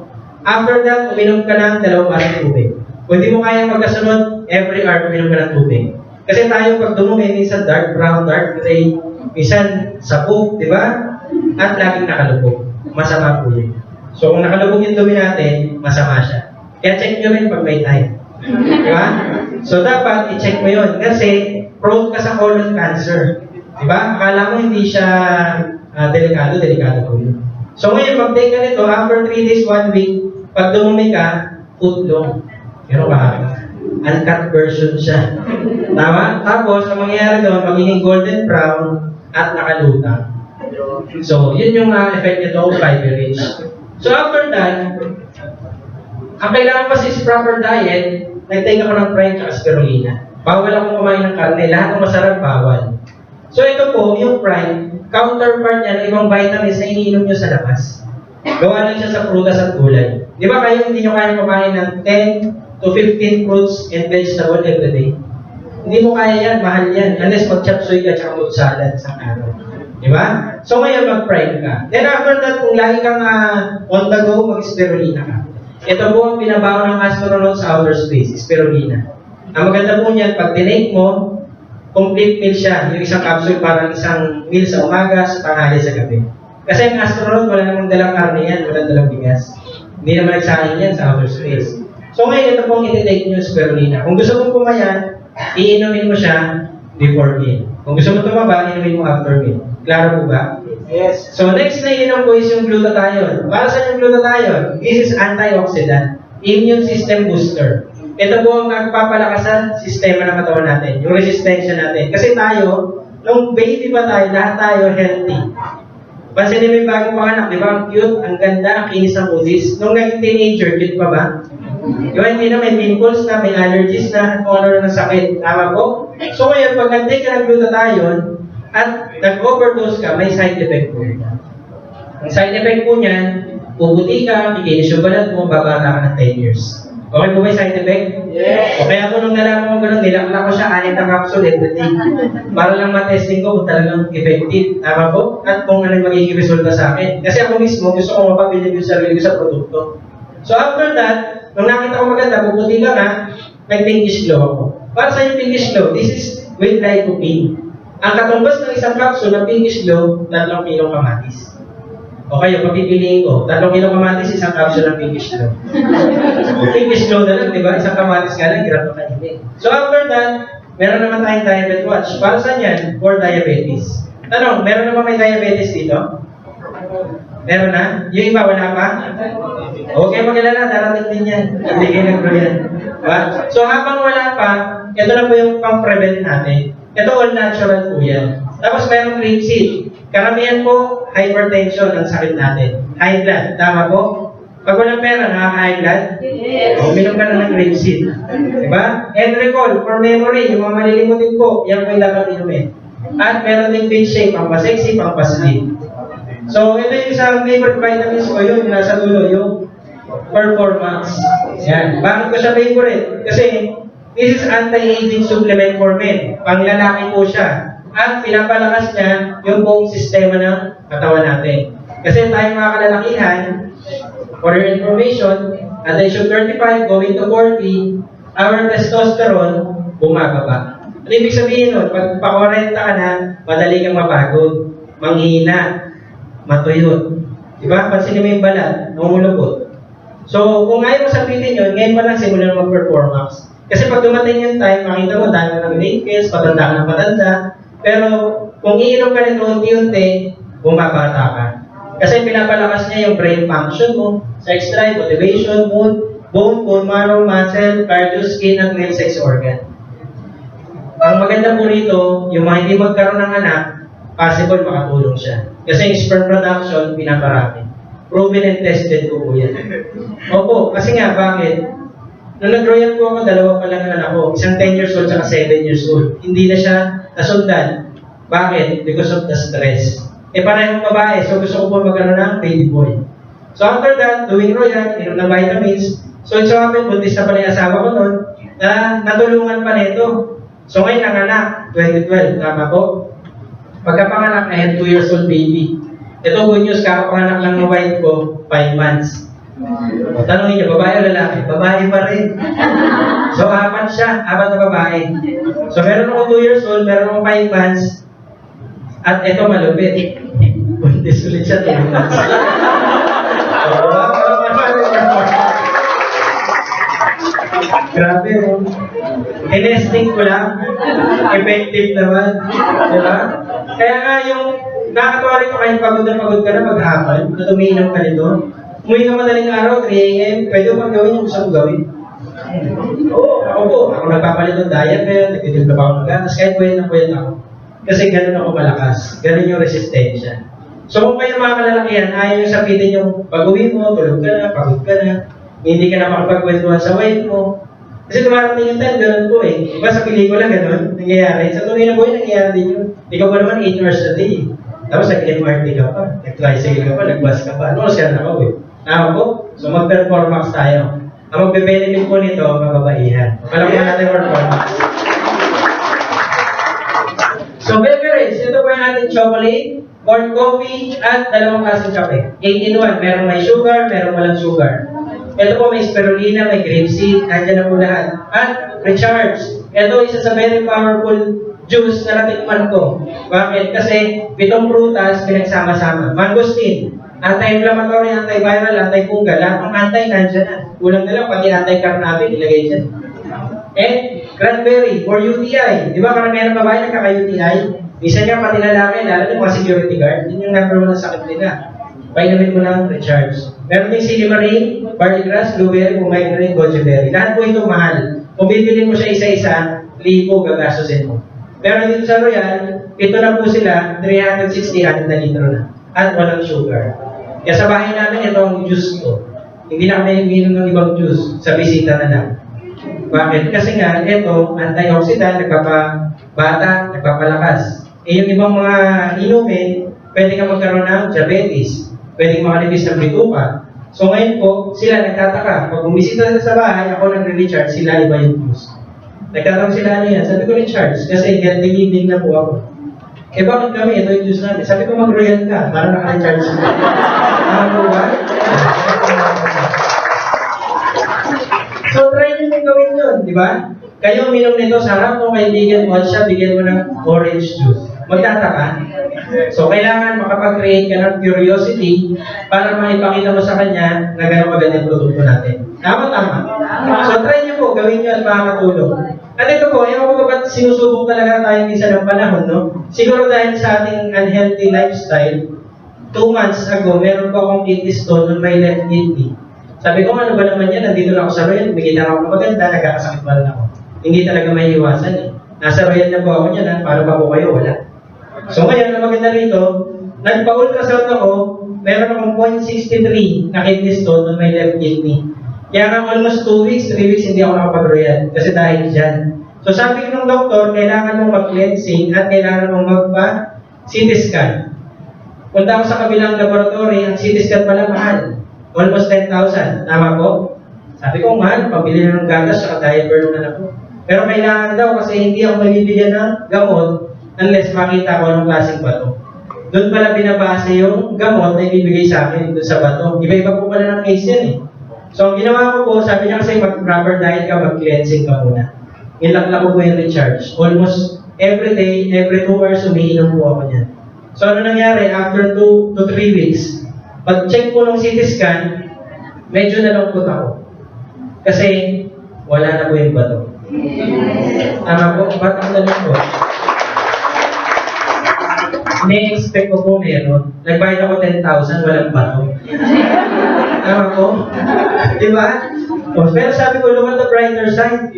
After that, uminom ka ng 2 basong tubig. Kung hindi mo kaya magkasunod, every hour, uminom ka ng tubig. Kasi tayo, pag dumumi, minsan dark brown, dark gray, minsan sapog, di ba? At laging nakalubog. Masama po yun. So kung nakalubog yung dumi natin, masama siya. Kaya check nyo rin pag may time. Diba? So dapat i-check mo yun kasi prone ka sa colon cancer. Diba? Akala mo hindi siya delikado po yun. So ngayon, pag-take ka nito, after 3 days, 1 week, pag dumumi ka, foot long. Pero ba? Uncut version siya. Tama? Tapos, ang mangyayari doon, magiging golden brown at nakalutang. So, yun yung effect nito, Fiber Rich. So, after that, ang kailangan kasi is proper diet, nag-take ako ng prime at spirulina. Bawal akong kumain ng karne, lahat ng masarap bawal. So, ito po, yung prime, counterpart niya ng ibang vitamins na iniinom nyo sa labas. Gawa lang siya sa prutas at gulay. Di ba kayo hindi nyo kaya kumain ng 10 to 15 fruits and vegetable every day? Hindi mo kaya yan, mahal yan. Unless mag-chop suey ka tsaka fruit salad sa araw. Di ba? So ngayon mag-prime ka. Then after that, kung lagi kang on the go, mag-spirulina ka. Ito po ang binabaon ng astronaut sa outer space, spirulina. Ang maganda po niyan, pag tinake mo, complete meal siya. Yung isang capsule parang isang meal sa umaga, sa tanghali, sa gabi. Kasi ang astronaut, wala namang dalang karne yan, wala dalang bigas. Hindi naman nagsahin yan sa outer space. So ngayon, ito pong ititake nyo spirulina. Kung gusto mong pumayat, iinumin mo siya before meal. Kung gusto mo tumaba, iinumin mo after meal. Klaro po ba? Yes. So next na inom ko is yung glutathione. Para sa yung glutathione? This is antioxidant, immune system booster. Ito po ang nagpapalakas sa sistema ng katawan natin, yung resistensya natin. Kasi tayo, nung baby pa tayo, lahat tayo healthy. Pansinin mo yung bagong panganak, di ba? Ang cute, ang ganda, ang kinis ng utis. Nung naging teenager, cute pa ba? Yung hindi na may pimples na, may allergies na, kung ano na sakit. Tama po? So ngayon, pag nag-take ka ng glutathione, at nag-overdose ka, may side effect po. Ang side effect po niyan, puputi ka, kikinis yung balat mo, babata ka ng 10 years. Okay po ba yung side effect? Yes. O kaya po nung nalaman ko gano'n, nilakla ko siya 6 na capsule everyday. Para lang matesting ko kung talagang effective. Tama po? At kung ano magiging resulta sa akin. Kasi ako mismo, gusto ko mapabilib yung sarili ko sa produkto. So after that, nung nakita ko maganda, puputi ka na, nag-pinkish glow ako. Para sa yung pinkish glow, this is with lycopene. Ang katumbas ng isang capsule ng pinkish glow, 3 kilong kamatis. O kayo, papipiliin ko, 3 kilong kamatis, isang capsule ng pinkish glow. Pinkish glow na lang, di ba? Isang kamatis ka lang, hirap na kainin. So after that, meron naman tayong diabetes watch. Para saan yan? For diabetes. Tanong, meron naman may diabetes dito? Meron na? Yung iba, wala pa? Okay, mag-alala, darating din yan. Hindi kayo nag-grow yan. Diba? So habang wala pa, ito na po yung pang-prevent natin. Ito all natural po yan. Tapos mayroong grapeseed. Karamihan po, hypertension ang sakit natin. High blood. Tama po? Pag walang pera, nakaka-high blood? Yes. Uminom ka na ng grapeseed. Diba? And recall, for memory, yung mga malilimutin po, yan po yung dapat inumin. At meron din fit shape, pang pa-sexy, pang pa-slim. So, ito yung isang favorite vitamins ko yun, yung nasa dulo, yung performance. Yan. Bakit ko siya favorite? Kasi, this is anti-aging supplement for men. Panglalaki po siya. At pinapalakas niya yung buong sistema ng katawan natin. Kasi tayo mga kalalakihan, for your information, at age of 35 going to 40, our testosterone bumababa. Ano ibig sabihin nun? Pag pa-40 ka na, madali kang mapagod, manghina, matuyot. Diba? Pansinin mo yung balat, namumulupot. So, kung ayaw mo sabihin yun, ngayon pa lang simulan mag-performance. Kasi pag dumating yung time, makita mo dahil ng wrinkles, patanda ka ng patanda. Pero kung iinom ka nito unti-unti, bumabata ka. Kasi pinapalakas niya yung brain function mo, sex drive, motivation, mood, bone, bone marrow, muscle, cardio, skin, at male sex organ. Ang maganda po rito, yung mga hindi magkaroon ng anak, possible makatulong siya. Kasi yung sperm production, pinaparami. Proven and tested po yan. Opo, kasi nga, bakit? Nung nag-royal po ako, 2 pa lang ang anak ko. Isang 10 years old, saka 7 years old. Hindi na siya nasundan. Bakit? Because of the stress. Parehong babae, so gusto ko po magkaroon ng baby boy. So after that, doing royal, inom ng vitamins. So it's so happened, buntis na pala yung asawa ko noon, na natulungan pa nito. So ngayon ang anak, 2012, tama po? Pagkapanganak, I had 2 years old baby. Ito good news, kakapanganak lang ng wife ko, 5 months. O, tanongin niyo, babae o lalaki? Babae pa rin. So 4 siya, 4 na babae. So meron ako 2 years old, meron ako 5 months, at ito malupit. Buntis ulit siya 2 months. Grabe, oh. Inesting ko lang. Effective naman. Diba? Kaya nga yung nakakatawa rin ko kahit pagod ka na maghapon, na tumiinom ka nito. Umuwi ka madaling araw, 3 a.m., pwede mo pang gawin yung gusto mong gawin. Oo, ako po. Ako nagpapalit ng diet ngayon, nagtitim na ba ako ng gatas, kahit pwede na pwede ako. Kasi ganun ako malakas. Ganun yung resistensya. So kung kayo mga kalalakihan, ayaw yung sabihin yung pag-uwi mo, tulog ka na, pagod ka na, hindi ka na makapagkwentuhan sa wife mo. Kasi tumarating yung time, ganun po eh. Diba sa pelikula ganun, nangyayari. Sa tunay na buhay, nangyayari din yun. Ikaw ba naman 8 hours a day. Tapos nag-MRT ka pa, nag-tricycle ka pa, nag-bus ka pa. Ano siya na ako eh. Tama po? So mag-performance tayo. Ang magbe-benefit po nito, mababaihan. Palakpan natin performance. So, beverage, ito po yung ating chocolate, corn coffee, at dalawang klaseng kape. 8-in-1, meron may sugar, meron walang sugar. Ito po may spirulina, may grapeseed, andyan na po lahat. At recharge, ito isa sa very powerful juice na natikman ko. Bakit? Kasi 7 prutas pinagsama-sama. Mangosteen, anti-inflammatory, antiviral, anti-fungal, lahat ng anti nandiyan na. Kulang na lang, pati anti-carnapin ilagay dyan. And cranberry for UTI. Di ba karamihan ng babae nagkaka-UTI? Isa niya pati lalaki, lalo yung mga security guard, yun yung number 1 na sakit nila. Painumin mo ng recharge. Meron din silimarin, barley grass, blueberry, pomegranate, goji berry. Lahat po ito mahal. Kung bibili mo siya isa-isa, 1,000 gagastusin mo. Pero dito sa Royal, ito na po sila, 360 na litro na. At walang sugar. Kaya sa bahay namin, ito ang juice ko. Hindi na kami uminom ng ibang juice. Sa bisita na lang. Bakit? Kasi nga, ito, antioxidant, nagpapabata, nagpapalakas. Eh, yung ibang mga inumin, pwede ka magkaroon ng diabetes. Pwede makalibis ng bituka. So ngayon po, sila nagtataka. Pag bumisita sila sa bahay, ako nagre-recharge, sila iba yung juice. Nagtatawag sila ano yan. Sabi ko recharge, kasi healthy living na po ako. Eh bakit kami? Ito yung juice namin. Sabi ko mag-royal ka, para naka-recharge ka. Ano ba? So try nyo yung gawin yun, di ba? Kayo minom nito, sarap mo kaibigan mo, at siya bigyan mo ng orange juice. Magtataka. So kailangan makapag-create ka ng curiosity para maipakita mo sa kanya na gano'ng maganda yung produkto natin. Tama. So try nyo po, gawin nyo at makakatulong. At ito po, ewan ko ba't sinusubok talaga tayo minsan ng panahon, no? Siguro dahil sa ating unhealthy lifestyle, 2 months ago, meron po akong kidney stone on my left kidney. Sabi ko, ano ba naman yan? Nandito na ako sa Royal, bigyan ako maganda, nagkakasakit pa rin ako. Hindi talaga may iwasan eh. Nasa Royal na po ako niyan, paano pa po kayo? Wala. So ngayon, ang maganda rito, nagpa-ultrasound ako, meron akong 0.63 na kidney stone on my left kidney. Kaya nga almost 2 weeks, 3 weeks, hindi ako nakapag-Royal kasi dahil dyan. So sabi ko ng doktor, kailangan mong mag-cleansing at kailangan mong magpa-CT scan. Punta ako sa kabilang laboratory, ang CT scan pala mahal. Almost 10,000. Tama po? Sabi ko, mahal, pabili na ng gatas at diaper ng anak ko. Pero kailangan daw kasi hindi ako mabibigyan ng gamot unless makita ko anong klaseng bato. Doon pala binabase yung gamot na ibibigay sa akin doon sa bato. Iba-iba po pala ng case yan eh. So, ang ginawa ko po, sabi niya kasi mag-proper diet ka, mag-cleansing ka muna. Nilakla ko po yung recharge. Almost every day, every 2 hours, umiinom po ako niyan. So, ano nangyari? After 2 to 3 weeks, pag-check po ng CT scan, medyo nalungkot ako. Kasi, wala na po yung bato. Tama po, ba't ang nalungkot? Ni-expect ko po meron. Nagbayad ako 10,000, walang bato. Tama po? Diba? Pero sabi ko, look at the brighter side.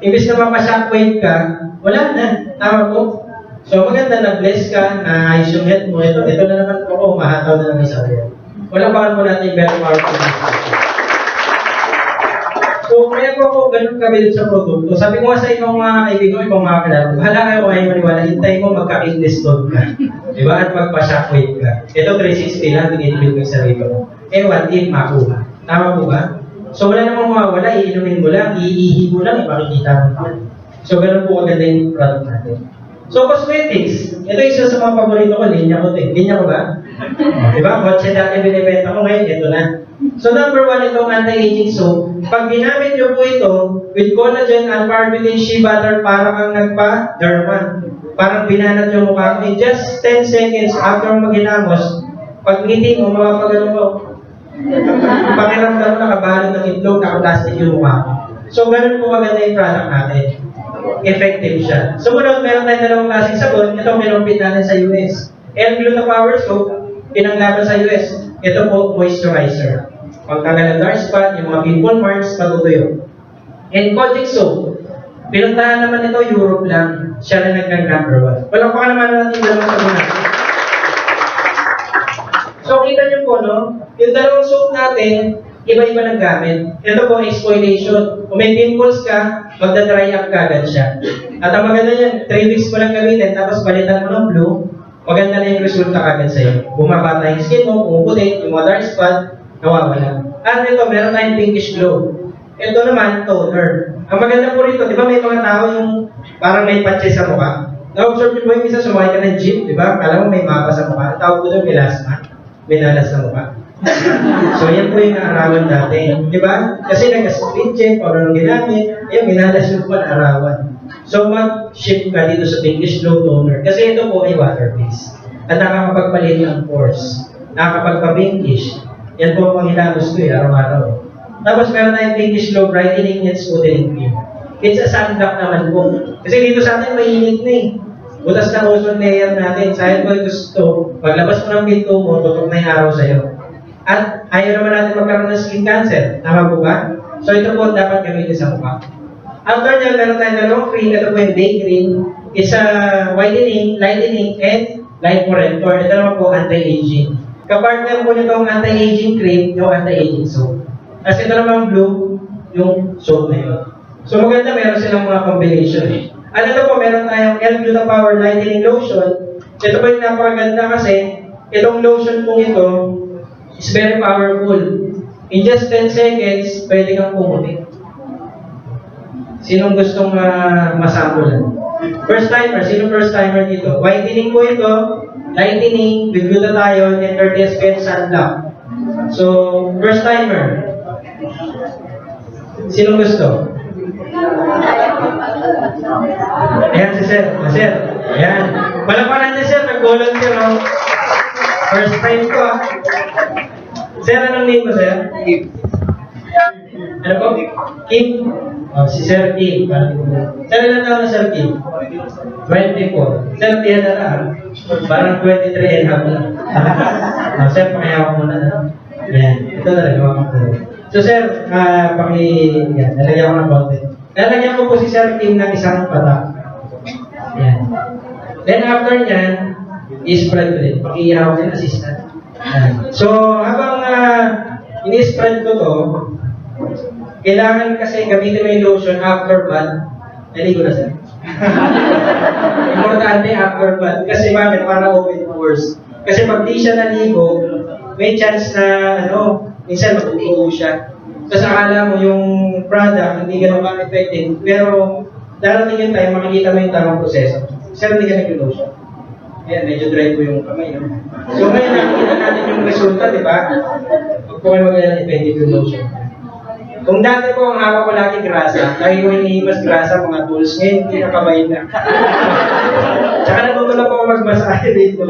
Imbis na mapashockwave ka, wala na. Tama po? So maganda na bless ka, na ayos yung health mo. Ito na naman po, mahataw na naman sa kaya. Walang bakal po natin yung very powerful. So kaya po ako ganun kabilit sa produkto. Sabi ko nga sa ibang mga kaibigan, ibang mga kalaro, bahala kayo kung ayaw maniwala, hintayin mo magka-kidney stone ka. Diba? At magpa-shockwave ka. Ito 360 lang, tinitipid mo sa sarili mo. What if makuha? Tama po ba? So wala namang mawawala, iinumin mo lang, iihi mo lang, makikita mo naman. So ganun po agad yung product natin. So cosmetics, ito isa sa mga paborito ko, linya ko ito. Linya ko ba? Diba? Kotse dati binibenta ko ngayon, ito na. So number 1, itong anti-aging soap. Pag ginamit nyo po ito, with collagen and parmesan shea butter, parang ang nagpa-derma. Parang binanat yung mukha ko. In just 10 seconds after maginamos, pag ngiti mo, mapapagano mo. Pakiramdam mo nakabalot ng itlog, nakaplastic yung mukha ko. So ganun po maganda yung product natin. Effective siya. Sumunod, meron tayong dalawang klaseng sabon. Ito pinumpit natin sa US. El Power Soap, pinanglaban sa US. Ito po, moisturizer. Pagtagal ng dark spot, yung mga pimple marks, patutuyo. And Kojic Soap, pinuntahan naman ito, Europe lang. Siya rin nagkang number 1. Walang pa naman natin yung dalawang sabon natin. So, kita nyo po, no? Yung dalawang soap natin, iba-iba ng gamit. Ito po, exfoliation. Kung may pimples ka, magda-dry up ka agad siya. At ang maganda niyan, 3 weeks mo lang gamitin, tapos palitan mo ng blue, maganda na yung resulta agad sa'yo. Bumabata yung skin mo, pumuputi, yung mga dark spot, nawawala. At ito, meron tayong pinkish glow. Ito naman, toner. Ang maganda po rito, di ba may mga tao yung parang may patches sa mukha? Na-observe niyo po yung isa, sumakay ka ng jeep, di ba? Kala mo may mapa sa mukha. Ang tawag ko doon, melasma. Minalas sa mukha. So, yan po yung naarawan dati. Di ba? Kasi nag-speed check, o anong ginamit, minalas yung po naarawan. So, mag-shift ka dito sa pinkish low toner. Kasi ito po ay water-based. At nakakapagpalit ng pores. Nakakapagpa-pinkish. Yan po ang hilamos ko araw-araw. Tapos meron tayong pinkish low brightening and smoothening cream. It's a sunblock naman po. Kasi dito sa atin, mainit na eh. Butas na ozone layer natin. Sayang ko gusto, paglabas mo ng pinto mo, tutok na yung araw sa'yo. At ayaw naman natin magkaroon ng skin cancer. Tama po ba? So ito po dapat gamitin sa mukha. After nyo, meron tayong dalawang cream. Ito po yung day cream. It's a whitening, lightening, and light corrector. Ito naman po anti-aging. Kapartner po nito ang anti-aging cream, yung anti-aging soap. Kasi ito naman blue, yung soap na yun. So maganda, meron silang mga combination. At ito po, meron tayong L-Gluta Power Lightening Lotion. Ito po yung napakaganda kasi itong lotion po ito is very powerful. In just 10 seconds, pwede kang pumuti. Sinong gustong masampulan? First timer, sino first timer dito? Whitening po ito, lightening, with glutathione, and 30 SPF sunblock. So, first timer. Sinong gusto? Ayan si Sir. Sir. Ayan. Malapanan niya Sir. Nag-volunteer oh. First time ko ah. Sir, anong name mo Sir? Kim. Ano po? Kim? Oh, si Sir Kim. Sir, ilan taon na Sir Kim? 24. Sir, tiyan na lang. Parang 23 and half lang. Oh, Sir, pakihawak mo na. Ayan. Ito na rin. So Sir, yan. Nalagyan ko ng konti. Lalagyan ko po si Sir Kim ng isang patak. Yan. Then after nyan, i-spread ko din. Pag-iihaw din assistant. Yan. So habang ini-spread ko to, kailangan kasi gamitin mo yung lotion after bath. Naligo na Sir. Importante after bath. Kasi bakit? Para open pores. Kasi pag di siya naligo, may chance na minsan mag-uho siya. Kasi akala mo yung product hindi ganun ka-effective, pero darating yung time, makikita mo yung tamang proseso. Sir, hindi ka nag-lotion. Ayan, medyo dry po yung kamay. No? So ngayon, nakikita natin yung resulta, di ba? Huwag po kayo mag-alala effective yung lotion. Kung dati po ang hawak ko lagi grasa, lagi ko hinihimas grasa, mga tools, ngayon hindi nakamay na. Tsaka natuto na po ako magmasahe dito.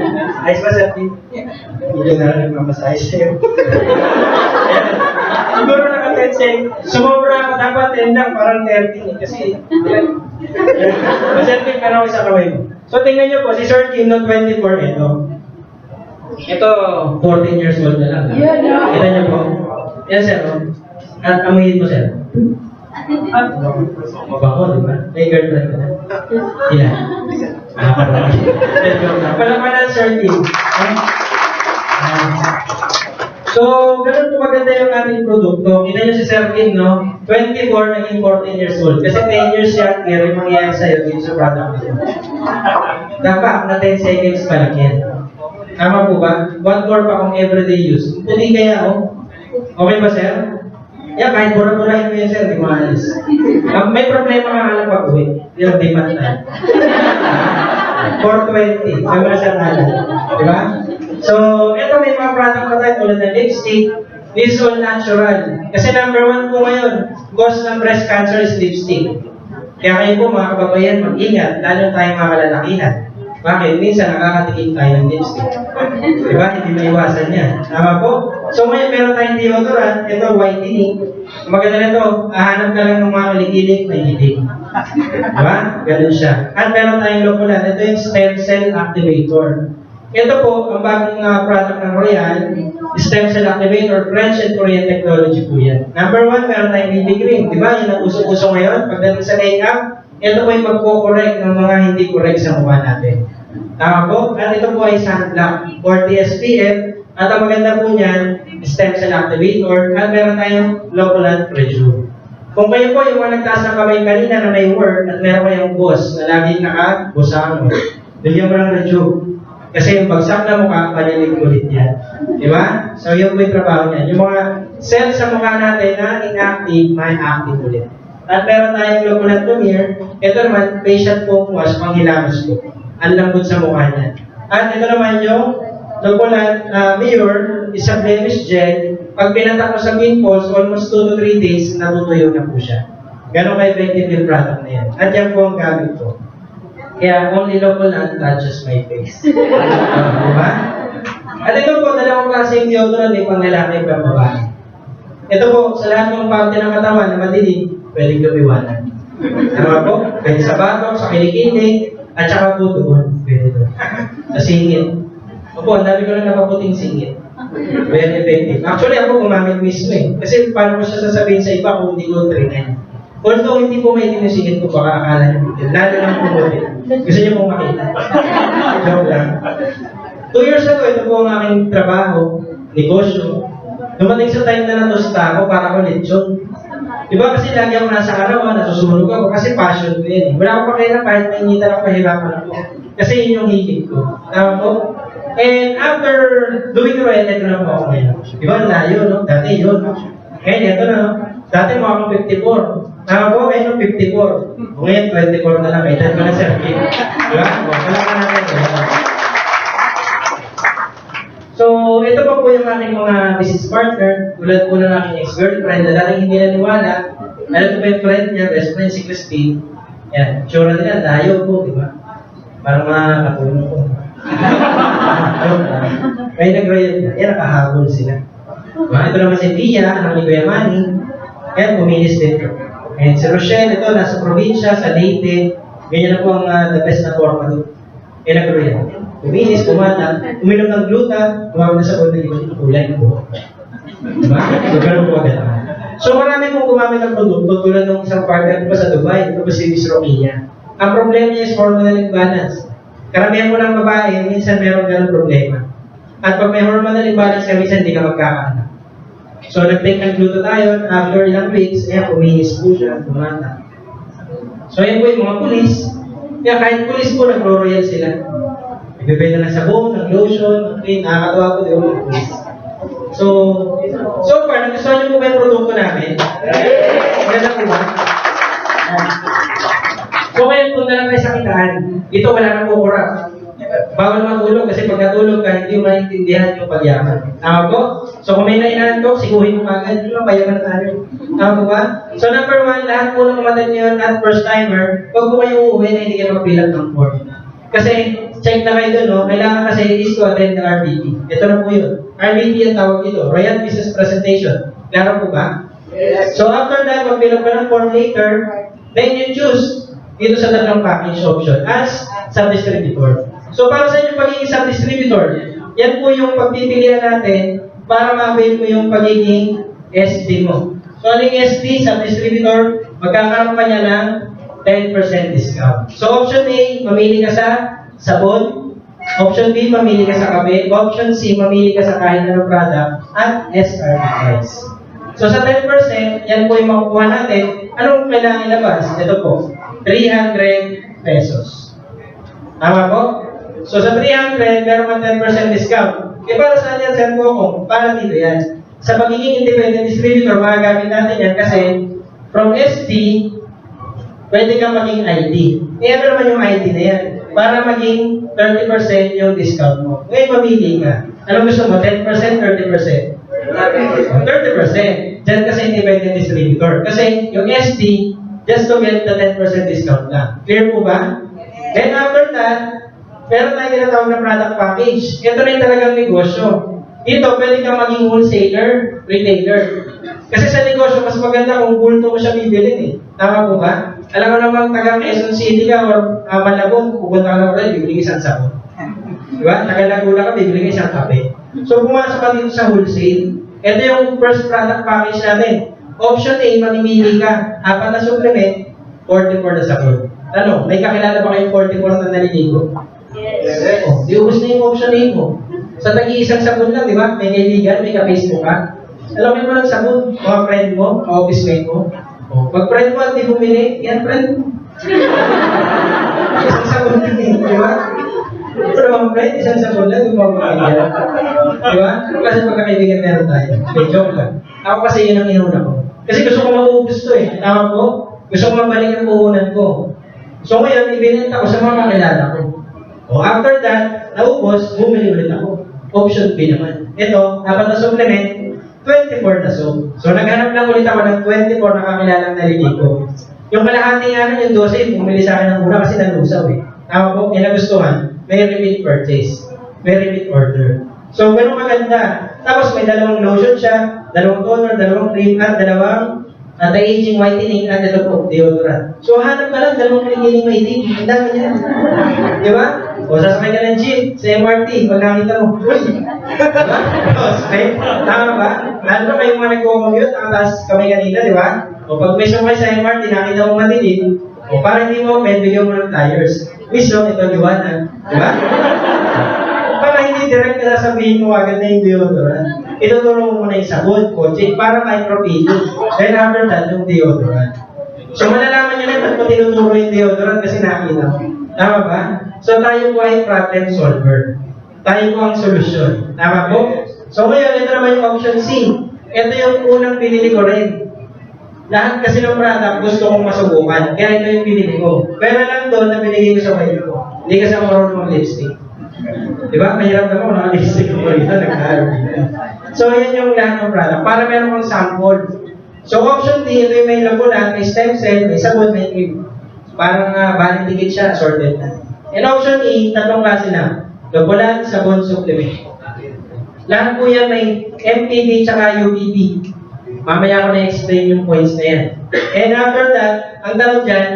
Ayos ba Sir Tim? Hindi na rin nagmamasahe sa'yo. Siguro naka-10 seconds. Sumobra ako, dapat 10 lang, parang 13 kasi Sir Tim, pero ako sa kamay mo. So tingnan nyo po, si Sir Kim no 24 ito. Ito, 14 years old na lang. Kita nyo po. Yan Sir, at amuhin mo Sir. Mabango, di ba? May girlfriend ka na. Ilan? Palapanan Sir Kim. So, ganun po maganda yung aming produkto. Kita nyo si Sir Kim, no? 24, naging 14 years old. Kasi 10 years yan, meron yung mangyayari sa'yo dito sa product nito. Dapat na 10 seconds pa lang yan. Tama po ba? 1 more pa kung everyday use. Hindi kaya, oh. Okay ba, Sir? Yeah, kahit mura-murahin mo yan, Sir, di maalis. May problema ka alam pag-uwi. Yung demand na. 420. May mga Sir Alan. Diba? So, ito may mga product na tayo tulad ng lipstick. This is all natural. Kasi number 1 po ngayon, cause ng breast cancer is lipstick. Kaya kayo po mga kababayan, mag-ingat, lalo tayong mga kalalakihan. Bakit? Minsan nakakatikim tayo ng lipstick. Diba? Hindi maiwasan yan. Tama po? So ngayon meron tayong deodorant, ito whitening. Maganda na ito, hahanap ka lang ng mga kalikilig, may hilig. Diba? Ganun siya. At meron tayong lokulan, ito yung stem cell activator. Ito po, ang bagong product ng Royal, stem cell activator, French and Korean technology po yan. Number 1, meron tayong BB cream. Diba? Yun ang uso-uso ngayon. Pagdating sa makeup, ito po yung magko-correct ng mga hindi correct sa mukha natin. Tama po? At ito po ay sunblock, 40 SPF. At ang maganda po niyan, stem cell activator. At meron tayong loculant rejuve. Kung kayo po yung mga nagtaas ng kamay kanina na may work at meron kayong boss na laging naka-busano, bigyan mo ng rejuve. Kasi yung bagsak na mukha, panilig ulit yan. Diba? So yun po yung trabaho niyan. Yung mga cells sa mukha natin na inactive, may active ulit. At meron tayong Locolat Lumiere. Ito naman, facial foam wash, panghilamos ko. Ang lambot sa mukha niya. At ito naman yung Locolat Mirror, isang blemish gel. Pag pinatak ko sa pimples, almost 2 to 3 days, natutuyo na po siya. Ganon ka-effective yung product na yan. At yan po ang gamit ko. Kaya only Locolat touches my face. Diba? At ito po, dalawang klase yung deodorant, may pang lalaki at babae. Ito po, sa lahat ng parte ng katawan na madilim, pwedeng lumiwanag. Ano po? Pwede sa batok, sa kilikili, at saka po doon. Pwede doon. Sa singit. Opo, ang dami ko lang napaputing singit. Very effective. Actually, ako gumamit mismo eh. Kasi paano ko siya sasabihin sa iba kung hindi ko trinay. Although hindi po may tinusingit ko, baka akala niyo. Lalo lang po mo. Gusto niyo pong makita. Joke lang. 2 years ago, ito po ang aking trabaho, negosyo. Dumating sa time na natusta ako para ko lechon. Diba kasi lagi ako nasa araw, nasusunog ako kasi passion ko yan eh. Wala akong pakialam kahit mainitan ako, mahirapan ako. Kasi yun yung higit ko. Tama po? And after doing Royal, ito na po ako ngayon. Diba, layo, no? Dati yun. Ngayon, ito na, no? Dati mo akong 54. Tama po, ngayon 54. Ngayon, 24 na lang. Edad ko na sa Kim. Diba? Wala ka natin. So, ito pa po yung aking mga business partner, tulad po ng aking ex-girlfriend na dating hindi naniwala. Alam ko ba yung friend niya, best friend si Christine. Yan, tsura nila, dayo po, di ba? Parang mga katulong po. May nag-royal na, yan, nakahabol sila. Diba? Ito naman si Tia, anak ni Kuya Manny. Yan, pumilis din. And si Rochelle, ito, nasa probinsya, sa Leyte. Ganyan na po ang the best na forma doon. Yan, nag-royal. Kuminis, kumata, uminom ng gluta, tumawag na sa konti, di ba ito kulay ng buhok. Diba? So, ganun po agad. So, marami pong gumamit ng produkto tulad ng isang partner ko pa sa Dubai, ito po si Miss Roquilla. Ang problema niya is hormonal imbalance. Karamihan mo ng babae, minsan meron ganun problema. At pag may hormonal imbalance ka, minsan hindi ka magkakaanak. So, nag-take ng gluta tayo, after ilang weeks, kuminis po siya, kumata. So, yan po yung mga pulis. Kaya kahit pulis po, nagro-royal sila. Nagbibenta ng sabon, ng lotion, ng cream, nakakatawa po din mga pulis. So far, nagustuhan niyo po ba yung produkto namin? Maganda po ba? So ngayon, punta lang tayo sa kitaan. Dito wala na po kurap. Bawal matulog kasi pag natulog ka, hindi mo maintindihan yung pagyaman. Tama po? So kung may nainahan ko, siguhin mo agad, yun lang, payaman tayo. Tama po ba? So number 1, lahat po ng umatid nyo at first timer, huwag po kayo uuwi na hindi kayo magbilang ng form. Kasi, check na kayo doon, no? Kailangan kasi is to attend the RBP. Ito na po yun. RBP ang tawag ito, Royal Business Presentation. Klaro po ba? Yes. So after that, magbilang ka ng form later, then you choose dito sa tatlong package option as sub-distributor. So para sa inyo pagiging sub-distributor, yan po yung pagpipilian natin para ma-avail mo yung pagiging SD mo. So ano yung SD, sub-distributor, magkakaroon ka niya ng 10% discount. So option A, mamili ka sa sabon. Option B, mamili ka sa kape. Option C, mamili ka sa kahit anong product at SRP price. So sa 10%, yan po yung makukuha natin. Anong kailangan ilabas? Ito po, 300 pesos. Tama po? So sa 300, meron kang 10% discount. Para saan yan, sir po ako? Para dito yan. Sa pagiging independent distributor, magagamit natin yan kasi from SD, pwede kang maging ID. Ano naman yung ID na yan? Para maging 30% yung discount mo. Ngayon, mamili ka. Anong gusto mo? 10%, 30%? 30%. Diyan kasi independent distributor. Kasi yung SD, just to get the 10% discount lang. Clear po ba? Then after that, meron tayong tinatawag na product package. Ito na yung talagang negosyo. Dito, pwede kang maging wholesaler, retailer. Kasi sa negosyo, mas maganda kung bulto mo siya bibilin eh. Tama po ba? Alam mo naman, taga Quezon City ka or Malabon, pupunta ka na rin, bibili ka isang sabon. Diba? Taga Laguna ka, bibili ka isang kape. So, pumasok ka dito sa wholesale. Ito yung first product package natin. Option A, mamimili ka. 4 na supplement, 44 na sabon. Ano, may kakilala ba kayong 44 na naliligo? Yes. Oh, diubos na yung option A mo. Sa tagi-isang sabon lang, di ba? May kaibigan, may ka-Facebook ka. Alamin mo ng sabon, mga friend mo, ka-office mate mo. Oh, pag friend mo at di bumili, yan friend mo. Isang sabon lang eh, di ba? Pero mga friend, isang sabon lang, di ba magkakaibigan? Di ba? Ano kasi pagkakaibigan meron tayo? May joke lang. Ako kasi yun ang inuna ko. Kasi gusto ko maubos to eh. Tama po? Gusto ko mabalik ang puhunan ko. So ngayon, ibinenta ko sa mga kakilala ko. O after that, naubos, bumili ulit ako. Option B naman. Ito, 4 na supplement, 24 na so. So naghanap lang ulit ako ng 24 na kakilalang nalili ko. Yung kalahati nga nun, yung 12, bumili sa akin ng una kasi nalusaw eh. Tama po, nagustuhan, may repeat purchase, may repeat order. So, ganun maganda. Tapos may dalawang lotion siya, dalawang toner, dalawang cream, at dalawang anti-aging whitening, at ito po, deodorant. So, hanap ka lang, dalawang kiling whitening, ang dami niya. Di ba? O, sasakay ka ng jeep, sa MRT, pag nakita mo, uy! Diba? O, sakay. Tama ba? Lalo na kayo mga nagko-commute, nakatas kami kanina, di ba? O, pag may sumay sa MRT, nakita mo madilim, o, para hindi mo open, bigyan mo ng tires. Wisdom, ito liwanag. Di ba? Para hindi direct na sasabihin mo agad na yung deodorant, itutulong mo muna yung sabon, kotse, para micropilling. Then after that, yung deodorant. So malalaman nyo na ba't mo tinuturo yung deodorant kasi nakita mo. Tama ba? So tayo po ay problem solver. Tayo po ang solusyon. Tama po? So ngayon, ito naman yung option C. Ito yung unang pinili ko rin. Lahat kasi ng product gusto kong masubukan. Kaya ito yung pinili ko. Pero lang doon na binigay ko sa wife ko. Hindi kasi ako marunong ng lipstick. Diba? Mahirap naman kung naka-lipstick ko rito. So, yan yung lahat ng product. Para meron kang sample. So, option D, ito yung may labunan, may stem cell, may sabon, may cream. Parang valid ticket siya, assorted na. And option E, tatlong klase na. Labunan, sabon, supplement. Lahat po yan may MPB tsaka UPB. Mamaya ko na-explain yung points na yan. And after that, ang tanong dyan,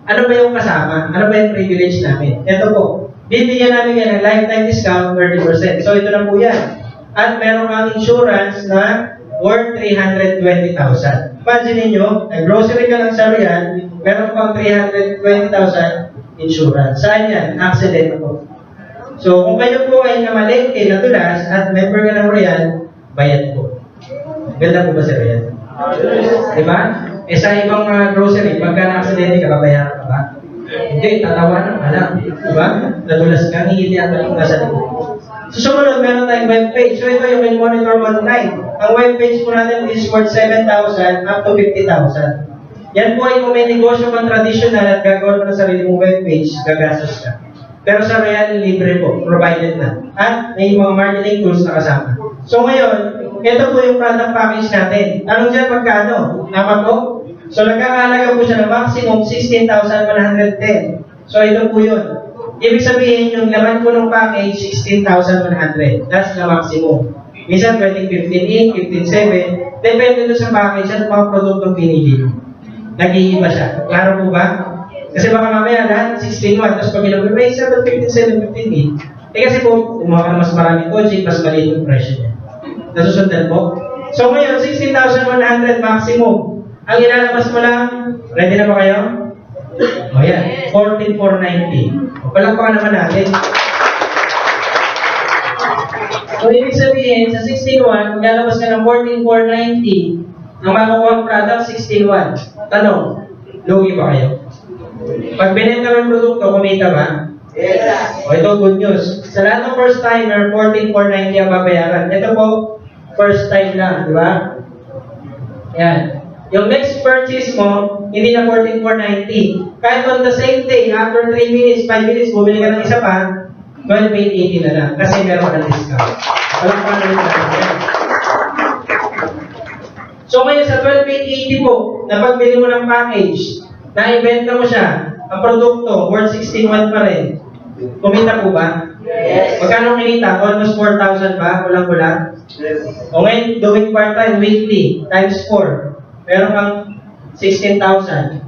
ano ba yung kasama? Ano ba yung privilege namin? Ito po. Bibigyan namin yan ng lifetime discount 30%. So ito na po yan. At meron kang insurance na worth 320,000. Imagine ninyo, nag-grocery ka lang sa Real, meron pang 320,000 insurance. Saan yan? Accident po. So kung kayo po ay namalengke, natulas, at member ka ng Real, bayad po. Ganda po ba si Real? Diba? Sa ibang grocery, pagka na-accidente ka, babayaran ka ba? Hindi, tatawanan ka lang. Diba? Nadulas ka, hindi yata yung nasa likod. So, sumunod, meron tayong webpage. So, ito yung monitor online. Ang webpage po natin is worth 7,000 up to 50,000. Yan po ay kung may negosyo kang traditional at gagawin mo na sarili mong webpage, gagastos ka. Pero sa Real, libre po, provided na. At may mga marketing tools na kasama. So, ngayon, ito po yung product package natin. Anong dyan magkano? Tama po? So, nagkakalaga po siya ng maximum 16,110. So, ito po yun. Ibig sabihin, yung laman po ng package, 16,100. That's the maximum. Minsan, pwedeng 15,800, 15,700. Depende doon sa package at mga produktong pinili mo. Nag-iiba siya. Klaro po ba? Kasi baka mamaya lahat, 16,100. Tapos pag ilagay, may 7, 15,700, 15,800. Kasi po, kumuha ka na mas maraming coaching, mas maliit yung presyo niya. Nasusundan po? So ngayon, 16,100 maximum. Ang ilalabas mo lang, ready na ba kayo? O yan, 14,490. O palakpakan naman natin. So ibig sabihin, sa 16,100, maglalabas ka ng 14,490. Ang makukuha product, 16,100. Tanong, lugi ba kayo? Pag binenta mo yung produkto, kumita ba? Yes. O ito, good news. Sa lahat ng first timer, 14,490 ang babayaran. Ito po, first time lang, di ba? Yan. Yung next purchase mo, hindi na 14,490. Kahit on the same day, after 3 minutes, 5 minutes, bumili ka ng isa pa, 12,880 na lang. Kasi meron ka ng discount. Walang pangalit natin. So ngayon sa 12,880 po, na pagbili mo ng package, na-ibenta mo siya, ang produkto, worth 16,100 pa rin. Kumita po ba? Yes. Magkano kinita? Almost 4,000 ba? Kulang-kulang? Yes. O ngayon, doing part-time, weekly, times 4. Meron kang 16,000.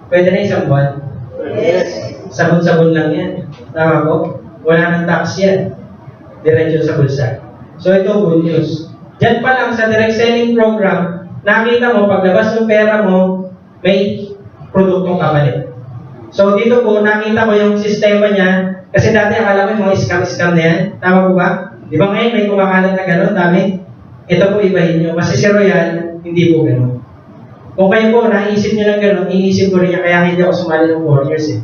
Pwede na isang buwan? Yes. Sabon-sabon lang yan. Tama po? Wala nang tax yan. Diretso sa bulsa. So ito, good news. Diyan pa lang sa direct selling program, nakita mo, paglabas ng pera mo, may produktong kapalit. So dito po, nakita ko yung sistema niya, kasi dati akala ko yung mga scam-scam na yan. Tama po ba? Di ba ngayon may kumakalat na gano'n, dami? Ito po ibahin nyo. Kasi si Royal, hindi po gano'n. Kung kayo po, naisip nyo lang gano'n, iniisip ko rin niya, kaya hindi ako sumali ng 4 years eh.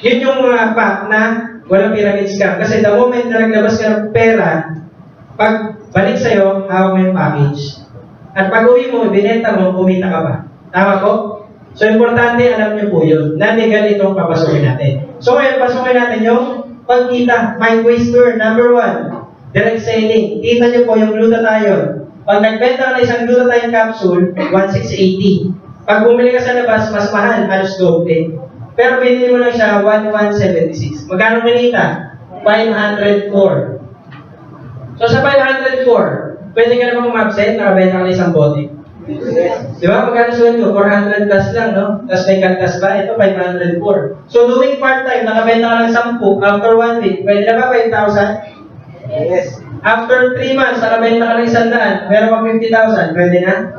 Yun yung fact na walang pyramid scam. Kasi the moment na naglabas ka ng pera, pag balik sa'yo, hawak mo yung package. At pag uwi mo, binenta mo, kumita ka pa. Tama po? So, importante, alam niyo po yun, na legal itong papasukin natin. So, ngayon, pasukin natin yung pagkita. Find ways to earn. Number 1, direct selling. Kita niyo po yung glutathione. Pag nagbenta ka na isang glutathione capsule, 1,680. Pag bumili ka sa labas, mas mahal, halos doble. Pero binili mo lang siya, 1,176. Magkano kinita? 504. So, sa 504, pwede ka namang umabsent, nakabenta ka na isang bote. Di ba? Magkano sweldo? 400 plus lang, no? Tapos may kaltas pa, ito 504. So, doing part-time, nakabenta ka ng 10, after 1 week, pwede na ba 5,000? Yes. After 3 months, nakabenta ka ng 100, meron pa 50,000, pwede na?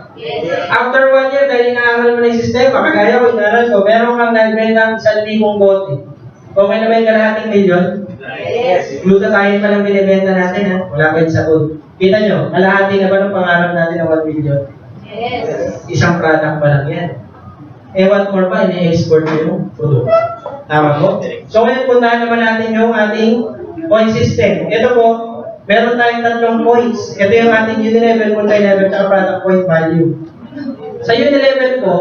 After 1 year, dahil inaaral mo na yung sistema, kagaya ko, inaral ko, meron kang nagbenta ng 1,000 bote. Okay na ba yung kalahating milyon? Yes. Glutathione pa lang binibenta natin, ha? Wala pa yung sabon. Kita nyo, kalahati na ba ng pangarap natin ng 1 million? Isang product pa lang yan. Eh, what more pa, ini-export mo yung product. Tama po? So, ngayon, puntahan naman natin yung ating point system. Ito po, meron tayong tatlong points. Ito yung ating unilevel, multi-level, at product point value. Sa unilevel po,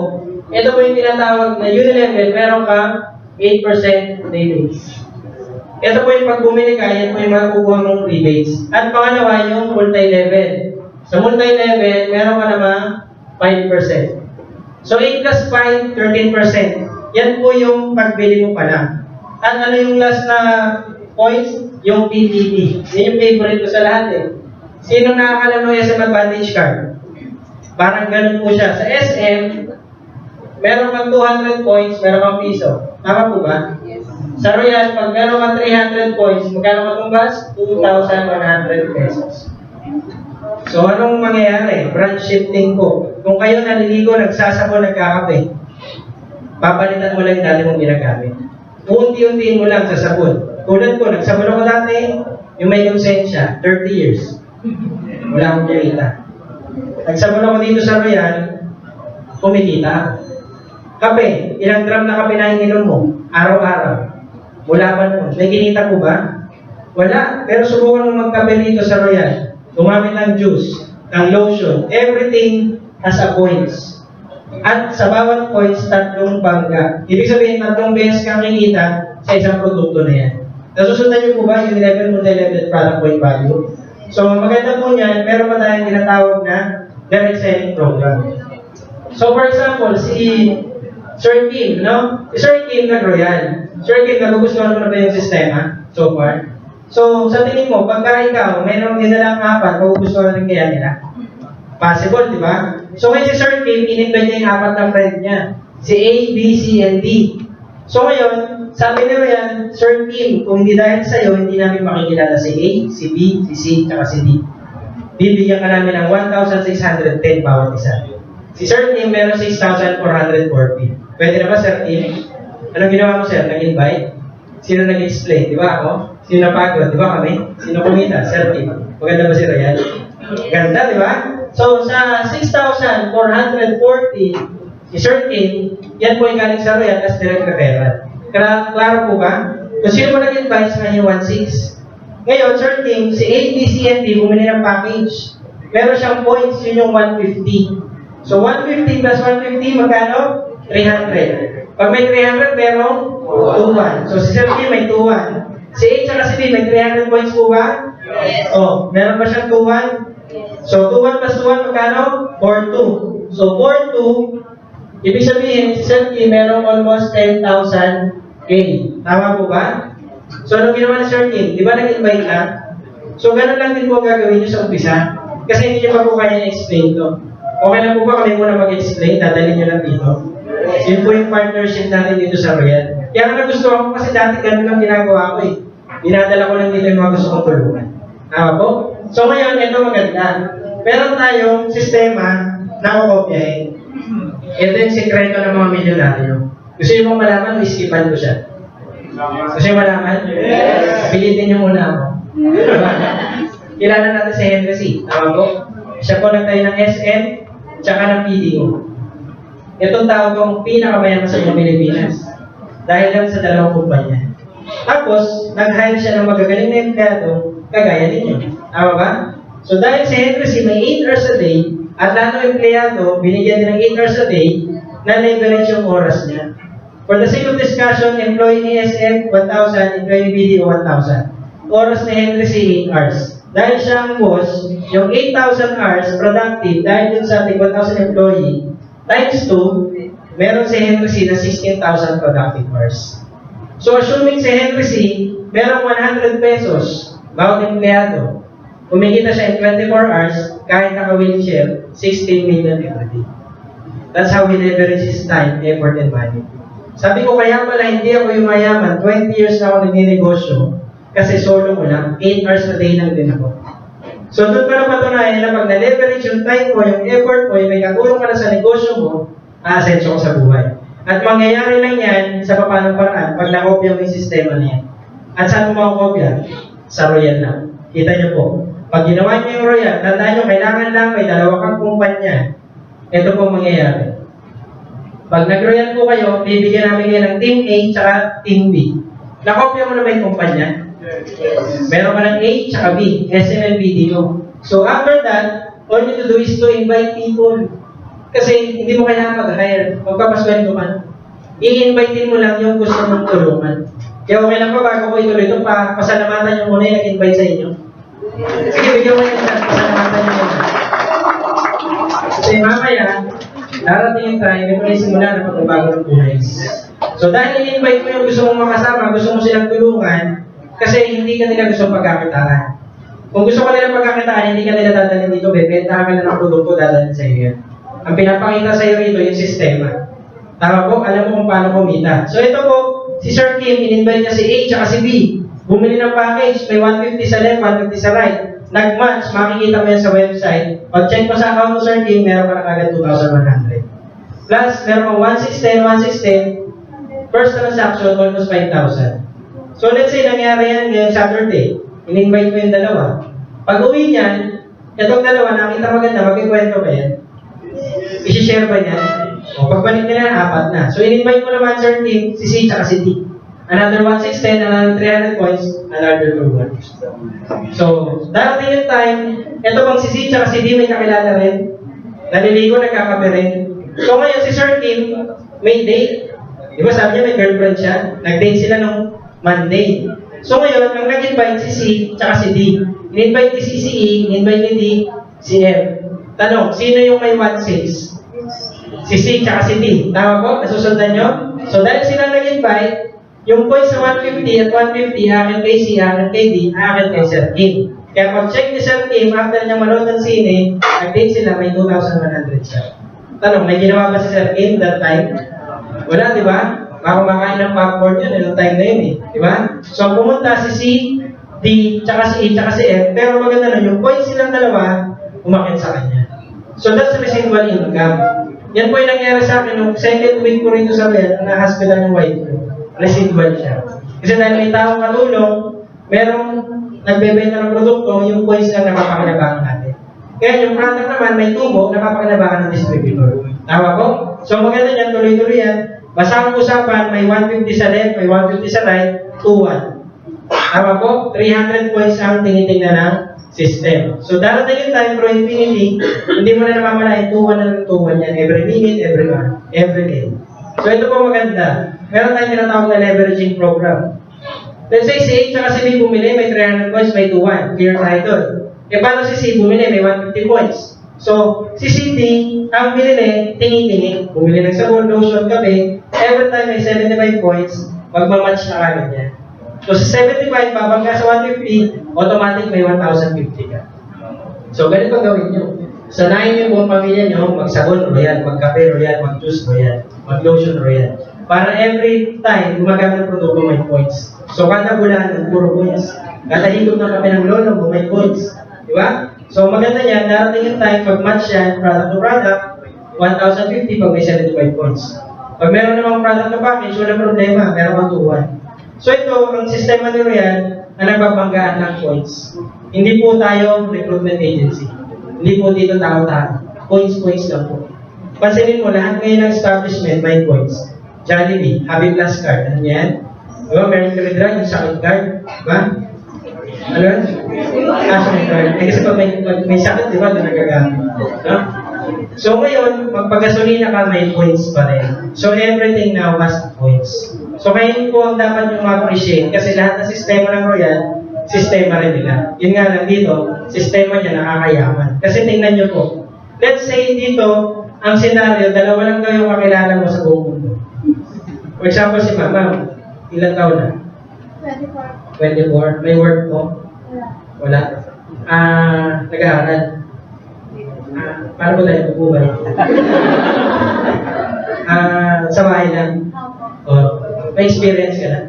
ito po yung tinatawag na unilevel, meron kang 8% rebates. Ito po yung pag bumili ka, yan po yung makukuha mong rebates. At pangalawa, yung multi-level. Sa multi-level, meron ka naman 5%. So, 8 plus 5, 13%. Yan po yung pagbili mo pala. At ano yung last na points? Yung PPP. Yan yung favorite ko sa lahat eh. Sino nakakalam ng SM Advantage Card? Parang ganun po siya. Sa SM, meron kang 200 points, meron kang piso. Tama po ba? Yes. Sa Royal, pag meron kang 300 points, magkano matumbas? 2,100 pesos. So, anong mangyayari? Branch shifting po. Kung kayo naliligo, nagsasabon, nagkakape, papalitan mo lang yung dati mong ginagamit. Unti-untiin mo lang sa sabon. Tulad ko, nagsabon ako dati, yung may konsensya, 30 years. Wala akong kumita. Nagsabon ako dito sa Royal, kumikita. Kape, ilang gram na kape na ininom mo? Araw-araw. Wala pa noon. May kinita po ba? Wala. Pero subukan mo magkape dito sa Royal. Gumamit ng juice, ng lotion, everything has a points. At sa bawat points, 3 bangga. Ibig sabihin, 3 beses kang kinita sa isang produkto na yan. Nasusundan niyo po ba yung level multi-level product point value? So, maganda po niyan, meron pa tayong tinatawag na direct selling program. So, for example, si Sir Kim, no? Si Sir Kim nag-Royal. Sir Kim, nagugustuhan mo na ba yung sistema so far? So, sa tingin mo, pagka ikaw, mayroong nilalang 4, magugustuhan rin kaya nila? Possible, di ba? So, ngayon si Sir Kim, in-invite niya yung 4 na friend niya. Si A, B, C, and D. So, ngayon, sabi niya yan, Sir Kim, kung hindi dahil sa'yo, hindi namin makikilala si A, si B, si C, at si D. Bibigyan ka namin ng 1,610 bawat isa. Si Sir Kim, meron 6,440. Pwede na ba, Sir Kim? Anong ginawa mo, Sir? Nag-invite? Sino nag-explain? Di ba ako? Sino napagod? Di ba kami? Sino kumita? Sir Kim. Maganda ba si Ryan? Ganda, di ba? So, sa 6,440, si Sir Kim, yan po yung galing sa Royal as direct referral. Klaro po ba? Kung sino mo nag-invite sa kanya 1,600. Ngayon, Sir Kim, si A, B, C, and D, bumili ng package. Meron siyang points, yun yung 150. So, 150 plus 150, magkano? 300. Pag may 300, merong 2-1. So, si Sir Kim may 2-1. Si A at si B, may 300 points po ba? Yes. Oh, meron ba siyang 2-1? So, 2-1 plus 2-1, magkano? 4-2. So, 4-2, ibig sabihin, si Sir Kim meron almost 10,000 gain. Tama po ba? So, anong ginawa ni Sir Kim? Di ba nag-invite lang? So, ganun lang din po ang gagawin niyo sa umpisa. Kasi hindi niyo pa po kaya i-explain to. Okay lang po ba kami muna mag-explain? Dadalhin niyo lang dito. Yun po yung partnership natin dito sa Royal. Kaya nga nagustuhan ko kasi dati ganun lang ginagawa ko eh. Dinadala ko lang dito yung mga gusto kong tulungan. Tama po? So ngayon, ito maganda. Meron tayong sistema na kukopyahin. Ito yung sekreto ng mga milyonaryo. Gusto niyo mong malaman, iskipan ko siya. Gusto niyo malaman? Yes! Pilitin niyo muna ako. Kilala natin si Henry C. Tama po? Siya po nagtayo ng SM, tsaka ng PDO. Itong tao kong pinakamayaman sa Pilipinas. Dahil lang sa 2 kumpanya. Tapos, nag-hire siya ng magagaling na empleyado, kagaya ninyo. Tama ba? So, dahil si Henry C. may 8 hours a day, at lahat ng empleyado, binigyan din ng 8 hours a day, na-leverage yung oras niya. For the sake of discussion, employee ni SM, 1,000, employee ni BDO, 1,000. Oras ni Henry C, 8 hours. Dahil siya ang boss, yung 8,000 hours productive, dahil dun sa ating 1,000 employee, times 2, meron si Henry C na 16,000 productive hours. So, assuming si Henry C, merong 100 pesos, bawat empleyado, kumikita siya in 24 hours, kahit naka-wheelchair, 16 million every day. That's how we leverage his time, effort, and money. Sabi ko, kaya pala hindi ako yung mayaman, 20 years na ako nagninegosyo, kasi solo ko lang, 8 hours a day lang din ako. So, doon pa na patunayan na pag na-leverage yung time mo, yung effort mo, yung may katulong ka na sa negosyo mo, aasenso ko sa buhay. At mangyayari lang yan sa papanong paraan pag nakopya mo yung sistema na yan. At saan mo makakopya? Sa Royal lang. Kita niyo po. Pag ginawa niyo yung Royal, tandaan niyo, kailangan lang may dalawa kang kumpanya. Ito po mangyayari. Pag nag-Royal po kayo, bibigyan namin kayo ng Team A tsaka Team B. Nakopya mo na ba yung kumpanya? Meron ka ng A tsaka B, SM and BDO. So after that, all you need to do is to invite people. Kasi hindi mo kailangan mag-hire, magpapasweldo ka. I-invite mo lang yung gusto mong tulungan. Kaya okay lang pa bago ko ituloy ito, pasalamatan nyo muna yung nag-invite sa inyo. Sige, bigyan mo yung pasalamatan nyo muna. Kasi mamaya, darating yung time, ito na simula na pagbabago ng buhay. So dahil i-invite mo yung gusto mong makasama, gusto mo silang tulungan, kasi hindi ka nila gusto pagkakitaan. Kung gusto ka nila pagkakitaan, hindi ka nila dadalhin dito, bebenta ka na ng produkto, dadalhin sa iyo yan. Ang pinapakita sa iyo rito yung sistema. Tama po, alam mo kung paano kumita. So ito po, si Sir Kim, in-invite niya si A at si B. Bumili ng package, may 150 sa left, 150 sa right. Nag-match, makikita mo yan sa website. Pag-check mo sa account mo, Sir Kim, meron ka na agad 2,100. Plus, meron kang 1,610, first transaction, almost 5,000. So let's say, nangyari yan ngayong Saturday. In-invite mo yung dalawa. Pag uwi niyan, itong dalawa, nakita maganda, magkikwento ba yan? I-share ba niya? O pagbalik nila, 4 na. So in-invite mo naman, Sir Kim, si C at si D. Another 1,610, another 300 points, another 200. So, darating yung time, ito bang si C at si D may kakilala rin. Naliligo, nagkakape rin. So ngayon, si Sir Kim, may date. Di ba sabi niya may girlfriend siya? Nag-date sila nung Monday. So ngayon, ang nag-invite si C at si D. In-invite ni C si E, in-invite ni D si F. Tanong, sino yung may 1,6? Si C at si D. Tama po? Nasusundan nyo? So dahil sila nag-invite, yung points sa 150 at 150, akin kay C, akin kay D, akin kay Sir Kim. Kaya pag-check ni Sir Kim, after niya manood ng sine, nag-date sila, may 2,100 siya. Tanong, may ginawa ba si Sir Kim that time? Wala, di ba? Baka kumakain ng popcorn yun, yung time na yun eh. Di ba? So pumunta si C, D, tsaka si E, tsaka si F, pero maganda nun, yung points silang dalawa, umakit sa kanya. So that's residual income. Yan po yung nangyari sa akin nung second week ko rin sa Royal, na hospital ng white ko. Residual siya. Kasi dahil may taong katulong, merong nagbebenta ng produkto, yung points lang napapakinabangan natin. Kaya yung product naman, may tubo, napapakinabangan ng distributor. Tama po? So maganda yan, tuloy-tuloy yan. Basta ang usapan, may 150 sa left, may 150 sa right, 2-1. Tama po? 300 points ang tinitingnan ng system. So darating yung time for infinity, hindi mo na namamalayan 2-1 na ng 2-1 yan. Every minute, every hour, every day. So ito po maganda. Meron tayong tinatawag na leveraging program. Let's say si A at si B bumili, may 300 points, may 2-1. Clear tayo doon. E paano si C bumili, may 150 points. So, si CD, ang binili, tingi-tingi. Bumili ng sabon, lotion, kape. Every time may 75 points, magmamatch na kagad yan. So, sa 75, babangga sa 150, automatic may 1,050 ka. So, ganito gawin nyo. Sanayin nyo buong pamilya nyo, magsabon, royal, magkape, royal, mag-juice, royal, mag-lotion, royal. Para every time, gumagamit ng produkto, may points. So, kada bulan, puro points. Kada higop ng kape ng lolo, may points. Di ba? So, maganda yan, darating yung time, pag match yan, product to product, 1,050 pag may 75 points. Pag meron namang product to package, walang problema, meron kang 2-1. So, ito, ang sistema ni Royal, na nagbabanggaan ng points. Hindi po tayo recruitment agency. Hindi po dito tao-tao. Points lang po. Pansinin mo, lahat ngayon ng establishment may points. Jollibee, Happy Plus card. Ano yan? Diba, meron ka rin yung sakit card. Diba? Ano yan? Sakit card. Eh, kasi pag may sakit, diba, na nagagamit. No? So ngayon, magpagasolina ka, may points pa rin. So everything now has points. So ngayon po ang dapat nyo ma-appreciate kasi lahat ng sistema ng Royal, sistema rin nila. Yun nga lang dito, sistema niya nakakayaman. Kasi tingnan nyo po, let's say dito, ang senaryo, dalawa lang daw yung kakilala mo sa buong mundo. For example, si Mama, ilan taon na? 24. May work mo? Wala. Nag-aaral. Paano ba tayo magbuhay? Sa bahay lang. May experience ka na?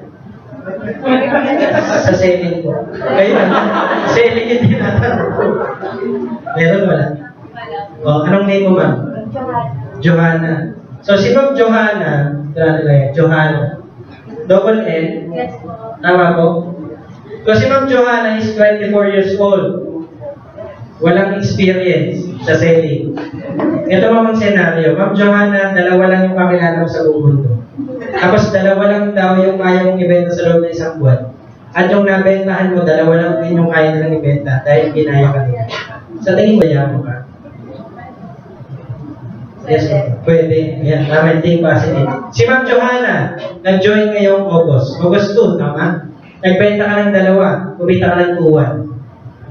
Sa selling ko. Ayun, selling yung tinatanong ko. Meron, wala? Anong name mo, ma'am? Johanna. So, si Ma'am Johanna, Johanna. Double N. Yes po. Tama po? So, si Ma'am Johanna is 24 years old. Walang experience sa selling. Ito mamang senaryo. Ma'am Johanna, dalawa lang yung kakilala mo sa buong mundo. Tapos dalawa lang daw yung kaya mong ibenta sa loob ng isang buwan. At yung nabentahan mo, dalawa lang din yung kaya nilang ibenta dahil ginaya ka nila. Sa tingin mo, yaman ka? Yes, pwede. Yan, tama yung positive. Si Ma'am Johanna, nag-join ngayong August. August 2, tama? Nagbenta ka ng dalawa, kumita ka ng 2-1.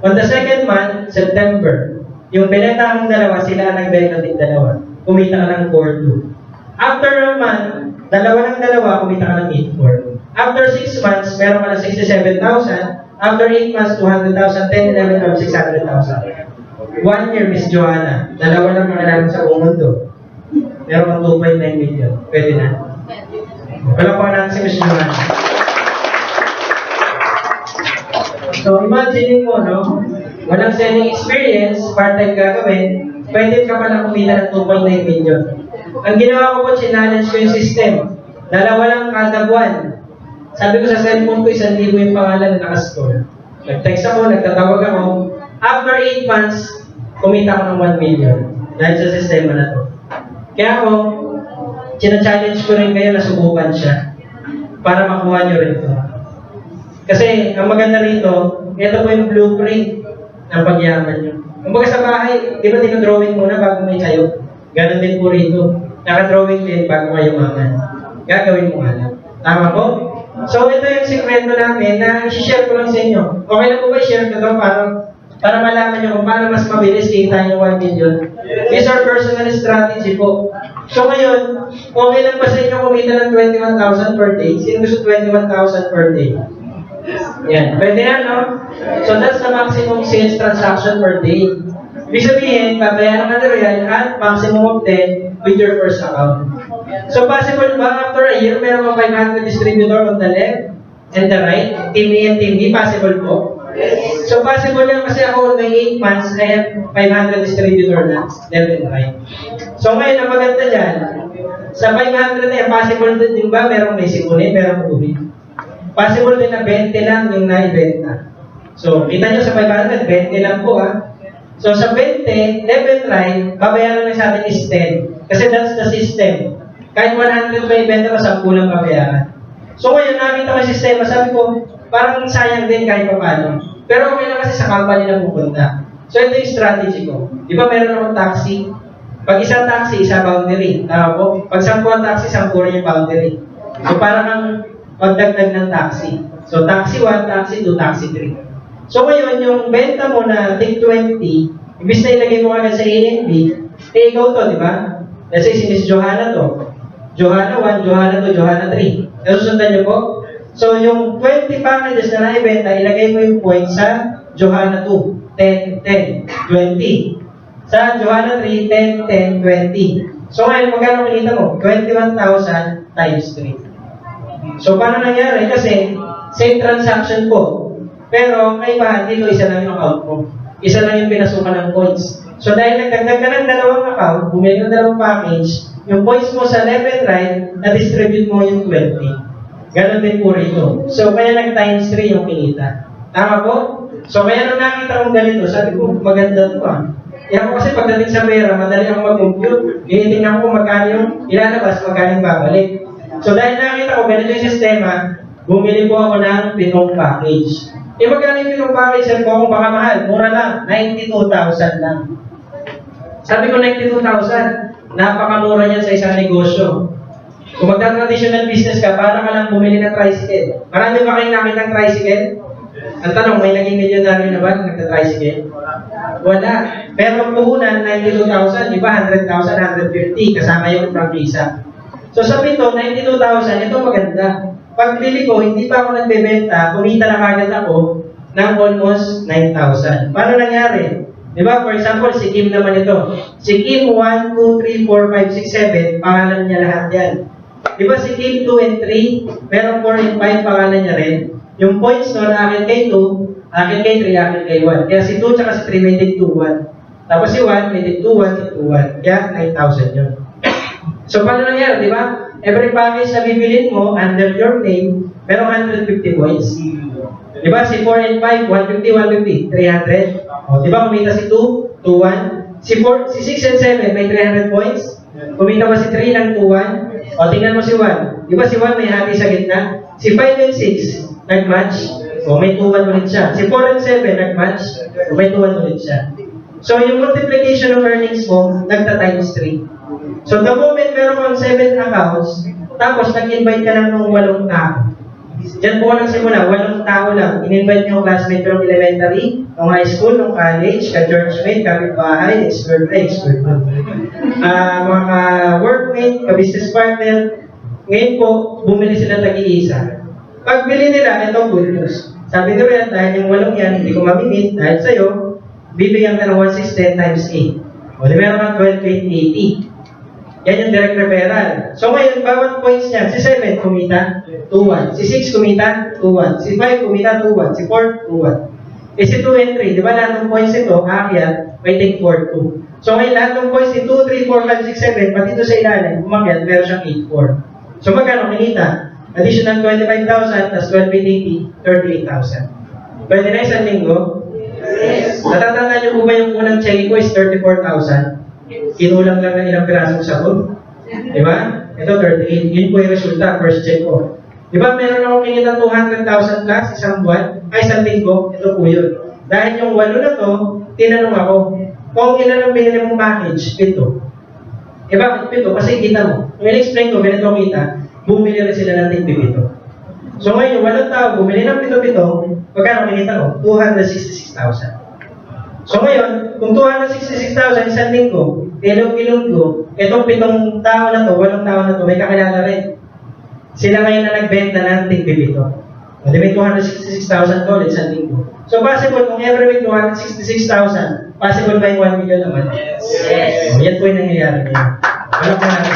On the second month, September, yung binenta mong dalawa, sila ang nagbenta din dalawa. Kumita ka ng 4-2. After a month, dalawa ng dalawa, kumita ka ng 8-4. After 6 months, meron ka ng 67,000. After 8 months, 200,000, 10, 11, 12, 600,000. 1 year, Miss Johanna. Dalawa lang makalaman sa buong mundo. Meron kang 2.9 million. Pwede na. Wala pa natin si Miss Johanna. So, imagine mo, no? Walang selling experience, part-time gagawin, pwede ka pala kumita ng 2.9 million. Ang ginawa ko po, challenge ko yung system. Dalawa lang kada buwan. Sabi ko sa cellphone ko, 1,000 yung pangalan na nakascore. Nag-text ako, nagtatawag ako. After 8 months, kumita ko ng 1 million. Dahil sa sistema na to. Kaya ako, challenge ko rin kayo na subukan siya para makuha nyo rin to. Kasi, ang maganda rito, ito po yung blueprint ng pagyaman nyo. Kumbaga sa bahay, di ba dinodrawing muna bago may sayo? Ganon din po rito. Nakadrawing din bago kayo maman. Gagawin mo nga lang. Tama po? So, ito yung sikreto namin na i-share ko lang sa inyo. Okay na po ba i-share ko ito para malaman nyo kung paano mas mabilis kita yung 1 million? These are personal strategy po. So, ngayon, okay lang ba sa inyo kumita ng 21,000 per day? Sino gusto 21,000 per day? Yan. Pwede yan, no? So, that's the maximum sales transaction per day. Ibig sabihin, babayaran ka na rin at maximum of 10 with your first account. So, possible ba after a year, meron kang 500 distributor on the left and the right? Team A and Team B, possible po? So, possible yan kasi ako may 8 months, I have 500 distributor na left and right. So, ngayon, ang maganda dyan, sa 500 na yan, possible din ba meron may sipunin, meron tubig? Possible din na 20 lang yung naibenta. So, kita nyo sa 500, 20 lang po So, sa 20, left and right, babayaran lang sa atin is 10. Kasi that's the system. Kahit 100 may ibenta ko, 10 lang babayaran. So, ngayon, nakita ko yung sistema, sabi ko, parang sayang din kahit pa paano. Pero okay na kasi sa company na pupunta. So, ito yung strategy ko. Di ba meron akong taxi? Pag isang taxi, isa boundary. Tama po? Pag 10 ang taxi, 10 rin yung boundary. So, parang ang pagdagdag ng taxi. So, taxi 1, taxi 2, taxi 3. So, ngayon, yung benta mo na take 20, ibig na ilagay mo agad sa A and B, ikaw to, di ba? Let's say, si Miss Johanna to. Johanna 1, Johanna 2, Johanna 3. Nasusundan niyo po? So, yung 20 packages na naibenta, ilagay mo yung point sa Johanna 2. 10, 10, 20. Sa Johanna 3, 10, 10, 20. So, ngayon, magkano kinita mo? 21,000 times 3. So, paano nangyari? Kasi, same transaction po. Pero, kaibahan dito, isa lang yung account mo. Isa lang yung pinasukan ng points. So, dahil nagdagdag ka ng dalawang account, bumili ng dalawang package, yung points mo sa left and right, na-distribute mo yung 20. Ganon din po rito. So, kaya nag-times 3 yung kinita. Tama po? So, kaya nung nakita kong ganito, sabi ko, maganda ito Yan ko kasi pagdating sa pera, madali ako mag-compute. Tingnan ko magkano yung ilalabas, magkano yung babalik. So, dahil nakita ko, ganito yung sistema, bumili po ako ng pinong package. Magkano yung pinong package? Sabi ko akong baka mahal. Mura lang. 92,000 lang. Sabi ko 92,000. Napakamura niyan sa isang negosyo. Kung magta-traditional business ka, para ka lang bumili ng tricycle. Marami ba kayong nakita ng tricycle? Ang tanong, may naging milyonaryo na ba nagta-tricycle? Wala. Pero ang puhunan, 92,000, di ba? 100,000, 150, kasama yung prangkisa. So sa pito, 92,000, ito maganda. Pagbili ko, hindi pa ako nagbebenta, kumita na kagad ako ng almost 9,000. Paano nangyari? Di ba? For example, si Kim naman ito. Si Kim 1, 2, 3, 4, 5, 6, 7, pangalan niya lahat yan. Di ba si Kim 2 and 3, pero 4 and 5 pangalan niya rin. Yung points nun, akin kay 2, akin kay 3, akin kay 1. Kaya si 2 tsaka si 3 may dig 2, 1. Tapos si 1, may dig 2, 1, si 2, 1. Kaya 9,000 yun. So, paano nangyari, di ba? Every package na bibilin mo, under your name, merong 150 points. Di ba? Si 4 and 5, 150, 150, 300. O, di ba? Kumita si 2, 2, 1. Si 6 and 7, may 300 points. Kumita ba si 3 ng 2, 1? O, tingnan mo si 1. Di ba si 1 may hati sa gitna? Si 5 and 6, nag-match. O, may 2, 1 ulit siya. Si 4 and 7, nag-match. O, may 2, 1 ulit siya. So, yung multiplication of earnings mo, nagta-times 3. So, the moment meron kang 7 accounts, tapos nag-invite ka lang ng 8 tao. Diyan po lang simula, 8 tao lang. In-invite niyo yung classmate ko ng elementary, ng high school, ng college, ka-churchmate, kapitbahay, expert-mate, mga ka-workmate, ka-business partner. Ngayon po, bumili sila tag-iisa. Pagbili nila, ito good news. Sabi nyo yan, dahil yung 8 yan, hindi ko mamimit, dahil sa'yo, bibigyan ka ng 160 times 8. O, di meron kang 12, 8, 80. Yan yung direct referral. So ngayon, bawat points niyan, si 7 kumita, 2-1. Si 6 kumita, 2-1. Si 5 kumita, 2-1. Si 4, 2-1. Eh si 2 and 3, di ba lahat ng points ito, aakyat, may take 4-2. So ngayon, lahat ng points ni 2, 3, 4, 5, 6, 7, pati ito sa ilalim, umakyat, meron siyang 8-4. So magkano kinita? Additional 25,000 plus 12,880, 38,000. Pwede na isang linggo? Yes. Natatandaan niyo po ba yung unang check ko is 34,000? Kinulang lang ng ilang pirasong sabon. Di ba? Ito, 38. Yun po yung resulta, first check ko. Di ba, meron akong kinita 200,000 plus isang buwan, ay isang linggo, ito po yun. Dahil yung 8 na to, tinanong ako, kung ilan ang binili mong package, 7. Eh bakit 7? Kasi kita mo. Yung in-explain ko, ganito kita, bumili rin sila ng tig 7. So ngayon, yung 8 tao, bumili ng 7, magkano kinita ko? 266,000. So ngayon, kung 266,000 isang linggo, ilog-ilog ko, itong 7 tao na to, 8 tao na to, may kakilala rin. Sila ngayon na nagbenta ng tig-7. O, di may 266,000 to isang linggo. So possible, kung every week 266,000, possible ba yung 1 million naman? Yes. O, yan po yung nangyayari ngayon. Wala po natin.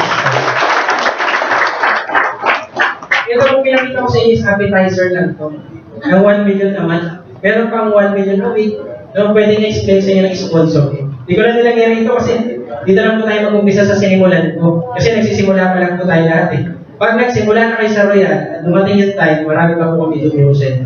Ito kung pinakita ko sa inyo is appetizer lang to. Ang 1 million naman. Meron pang 1 million a week. No, pwede niya explain sa inyo ng sponsor. Hindi ko lang nilagay rito kasi dito lang po tayo mag-umpisa sa sinimulan ko. Kasi nagsisimula pa lang po tayo lahat eh. Pag nagsimula na kayo sa Royal, at dumating yung time, marami pa po kami tuturusin.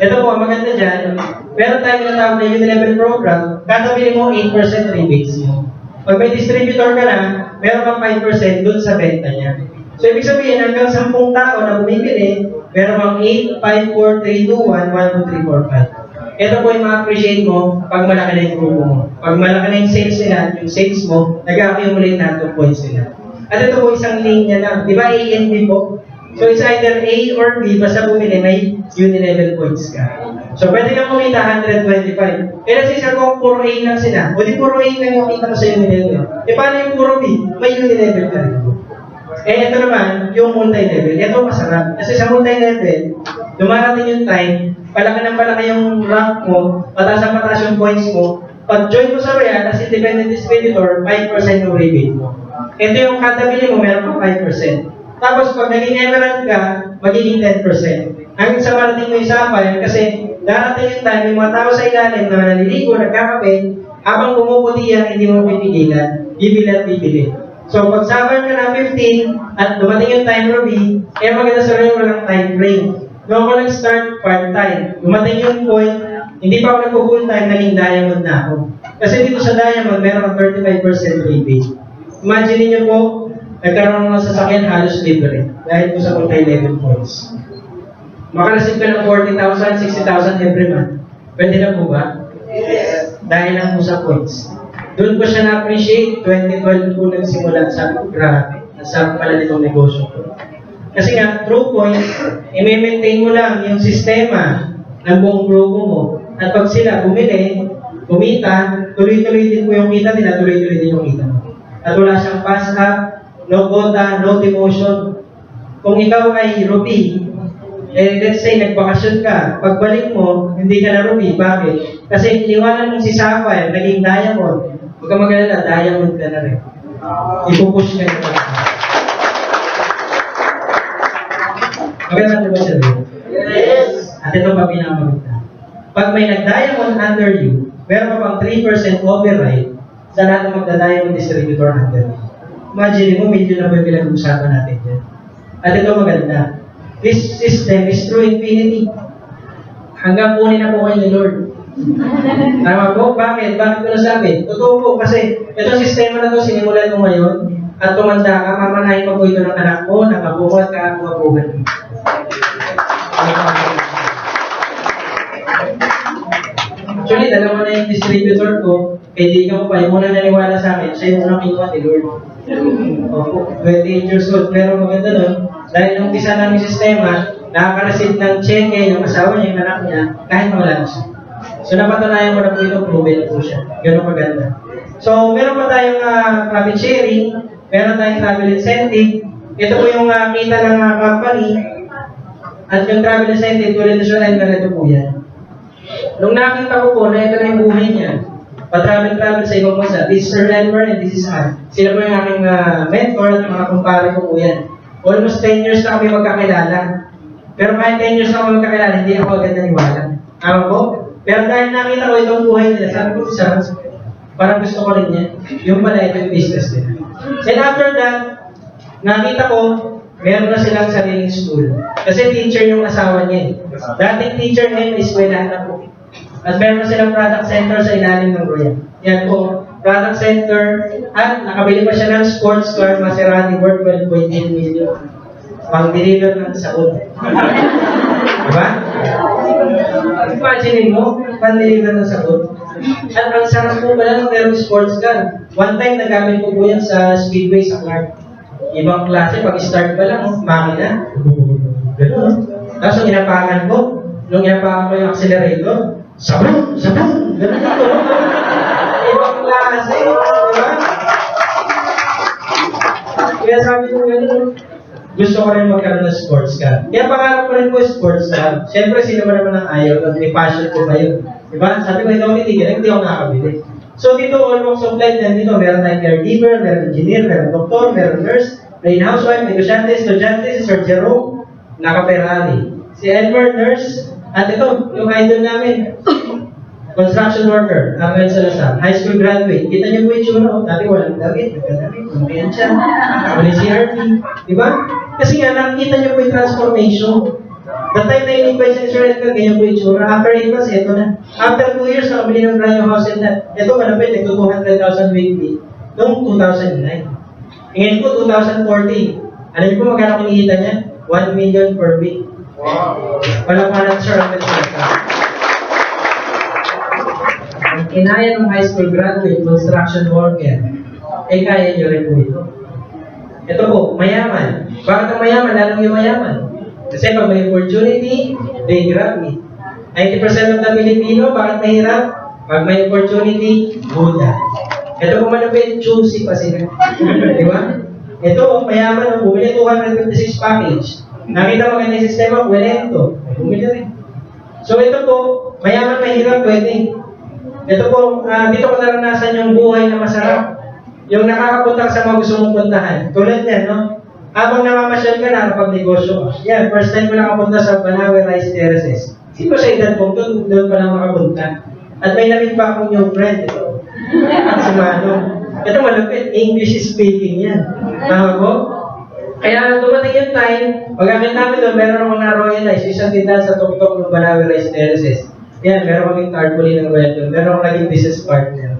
Ito po, ang maganda dyan, meron tayong tinatawag na Unilevel program, kada bili mo 8% rebates mo. Pag may distributor ka na, meron kang 5% dun sa benta niya. So, ibig sabihin, hanggang 10 tao na bumibili, meron kang 8, 5, 4, 3, 2, 1, 1, 2, 3, 4, 5. Ito po yung ma-appreciate mo pag malaki na yung grupo mo. Pag malaki na yung sales nila, yung sales mo, nag-accumulate na 2 points nila. At ito po isang linya lang. Di ba A and B po? So it's either A or B, basta bumili may Unilevel points ka. So pwede kang kumita 125. Kaya sa kung puro A lang sila, o di puro A lang yung kita mo sa Unilevel. E paano yung puro B? May Unilevel ka rin. Eh ito naman, yung multi-level. Ito masarap. Kasi sa multi-level, dumarating yung time, palaki ng palaki yung rank mo, pataas ang pataas yung points mo. Pag join mo sa Royal as independent distributor, 5% yung rebate mo. Ito yung kada bili mo, meron pa 5%. Tapos pag naging emerald ka, magiging 10%. Hanggang sa parating mo yung sapphire, kasi darating yung time, yung mga tao sa ilalim na naliligo, nagkakape, habang pumuputi yan, hindi mo pipigilan. Bibili at bibili. So, pag sapphire ka na 15, at dumating yung time ruby, eh maganda sa Royal, walang time frame. Noong ko nag-start, part-time. Dumating yung point, hindi pa ako nag-full time, naging diamond na ako. Kasi dito sa diamond, meron kang 35% rebate. Imagine niyo po, nagkaroon ng sasakyan halos libre dahil po sa multi-level points. Makareceive ka ng 40,000, 60,000 every month. Pwede na po ba? Yes. Dahil lang po sa points. Doon ko siya na-appreciate. 2012 po nagsimula. Sabi ko, grabe. Nasarap pala nitong negosyo ko. Kasi nga, true point, i-maintain mo lang yung sistema ng buong grupo mo. At pag sila bumili, kumita, tuloy-tuloy din po yung kita nila, tuloy-tuloy din yung kita mo. At wala siyang pass up, no quota, no demotion. Kung ikaw ay Ruby, let's say nagbakasyon ka, pagbalik mo, hindi ka na Ruby. Bakit? Kasi iniwanan mo si Sapphire, naging Diamond. Huwag ka mag-alala, Diamond ka na rin. Ipupush ka na rin. Maganda po ba siya rin? Yes. At ito pa pinamaganda. Pag may nag-diamond under you, meron ka pang 3% override sa lahat ng magda-diamond distributor under you. Imagine mo, medyo na po yung pinag-usapan natin dyan. At ito maganda. This system is true infinity. Hanggang kunin na po kayo ni Lord. Tama po? Bakit? Bakit ko nasabi? Totoo po, kasi itong sistema na ito, sinimulan mo ngayon, at tumanda ka, mamanahin mo po ito ng anak mo, ng apo mo, at kakakumabuhan mo. Actually, dalawa na yung distributor ko, kaibigan ko pa, yung unang naniwala sa akin, siya yung unang kinuha ni Lord. Opo, 28 years old, pero maganda nun, dahil nung umpisa namin sistema, nakaka-receive ng cheque, yung asawa niya, yung anak niya, kahit wala na siya. So, napatunayan ko na po ito, proven na po siya. Ganun maganda. So, meron pa tayong profit sharing, meron tayong travel incentive, ito po yung kita ng company, at yung travel incentive, tulad na siya, ito po yan. Nung nakita ko po na ito na yung buhay niya, pa-travel sa ibang bansa, this is Sir Elmer and this is Han. Sila po yung aking mentor at mga kumpare ko po yan. Almost 10 years na kami magkakilala. Pero kahit 10 years na kami magkakilala, hindi ako agad naniwala. Tama po? Pero dahil nakita ko itong buhay nila, sabi ko, sir, parang gusto ko rin yan. Yung pala ito yung business nila. Then after that, nakita ko, meron na silang sariling school. Kasi teacher yung asawa niya. Dating teacher ngayon, may eskwelahan na po. At meron na silang product center sa ilalim ng Royal. Yan po, product center. At nakabili pa siya ng sports car, Maserati worth 12.8 million. Pang-deliver ng sakot. Diba? Imagine mo, pang-deliver ng sakot. At ang sarap po pala ng merong sports car. One time, nagamit ko po yan sa Speedway sa Clark. Ibang klase, pag-start pa lang, makina. Gano'n. Tapos yung inapakan ko, nung inapakan ko yung accelerator, sabon! Gano'n ito. Ibang klase. Diba? Kaya sabi ko gano'n, gusto ko rin magkaroon ng sports car. Kaya pangarap ko rin po sports car. Siyempre, sino ba naman ang ayaw? May passion ko ba yun? Diba? Sabi ko, hindi ako titigil, hindi ako nakakabili. So dito, all walks of life nandito. Meron tayong caregiver, meron engineer, meron doktor, meron nurse, may housewife, negosyante, estudyante, si Sir Jerome, naka-Ferrari. Si Elmer, nurse, at ito, yung idol namin, construction worker, Angel Salazar, high school graduate. Kita niyo po yung tsura, dati walang damit, nagkadamit, kumayan siya, wala si CRP, di ba? Kasi nga, nakikita niyo po yung transformation. The time na in-invite si Sir Edgar, ganyan po yung tsura. After 8 months, ito na. After 2 years, nakabili ng brand new house and that. Ito, malapit, nagto 200,000 weekly. Noong 2009. Ngayon po, 2014. Alam niyo po magkano kinikita niya? 1 million per week. Wow. Walang parang Sir Edgar. Ang kinaya ng high school graduate, construction worker, kaya niyo rin po ito. Ito po, mayaman. Bakit ang mayaman? Lalong yung mayaman. Kasi pag may opportunity, they grab it. 90% of the Filipino, bakit mahirap? Pag may opportunity, Buddha. Ito po malapit, choosy pa sila. Di ba? Ito, mayaman, bumili 256 package. Nakita mo ganyan yung sistema, welento. Bumili rin. So ito po, mayaman, mahirap, pwede. Ito po, dito ko naranasan yung buhay na masarap. Yung nakakapunta ka sa mga gusto mong puntahan. Tulad yan, no? Habang namamasyal ka, nakapag-negosyo ka. Yan, first time ko nakapunta sa Banawe Rice Terraces. Sino sa edad ko, doon pa lang makapunta. At may namit pa akong new friend. Ito. Si Mano. Ito malapit, English speaking yan. Tama ko? Kaya dumating yung time, pag-akit namin doon, meron akong na-royalize, isang tindahan sa tuktok ng Banawe Rice Terraces. Yan, meron kaming tarpaulin ng Royal doon. Meron akong naging business partner.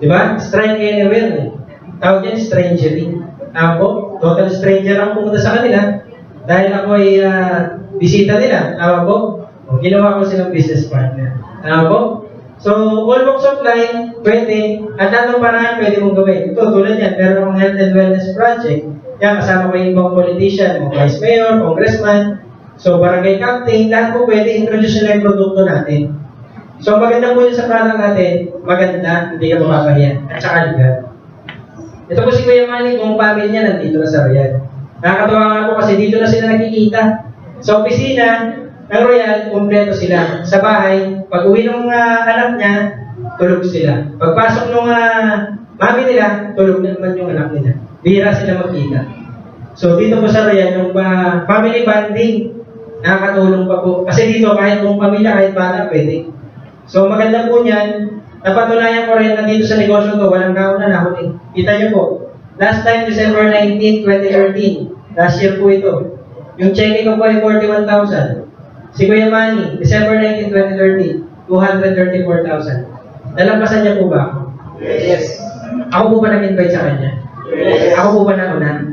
Diba? Strike anywhere. Eh. Tawag yan, strangery. Ako, total stranger ang pumunta sa kanila dahil ako ay bisita nila. Tama po? O, ginawa ko silang business partner. Tama po? So, all walks of life, pwede, at anong paraan pwede mong gawin. Ito, tulad yan, meron akong health and wellness project. Yan, kasama ko yung ibang politician, mga vice mayor, congressman, so barangay captain, lahat po pwede introduce nila yung produkto natin. So, maganda po yun sa product natin, maganda, hindi ka mapapahiya, at saka legal. Ito po si Kuya Manny, kung family niya, nandito na sa Royal. Nakakatawa nga po kasi dito na sila nakikita. Sa opisina ng Royal, kumpleto sila. Sa bahay, pag uwi ng anak niya, tulog sila. Pagpasok ng mami nila, tulog na naman yung anak nila. Bihira sila magkita. So dito po sa Royal, yung family bonding, nakakatulong pa po. Kasi dito, kahit buong pamilya, kahit bata, pwede. So maganda po niyan, napatunayan ko rin na dito sa negosyo ko, walang kauna na huli. Kita niyo po, last time, December 19, 2013, last year po ito. Yung checking ko po ay 41,000. Si Kuya Manny, December 19, 2013, 234,000. Nalampasan niya po ba ako? Yes. Ako po ba nag-invite sa kanya? Yes. Ako po ba nauna?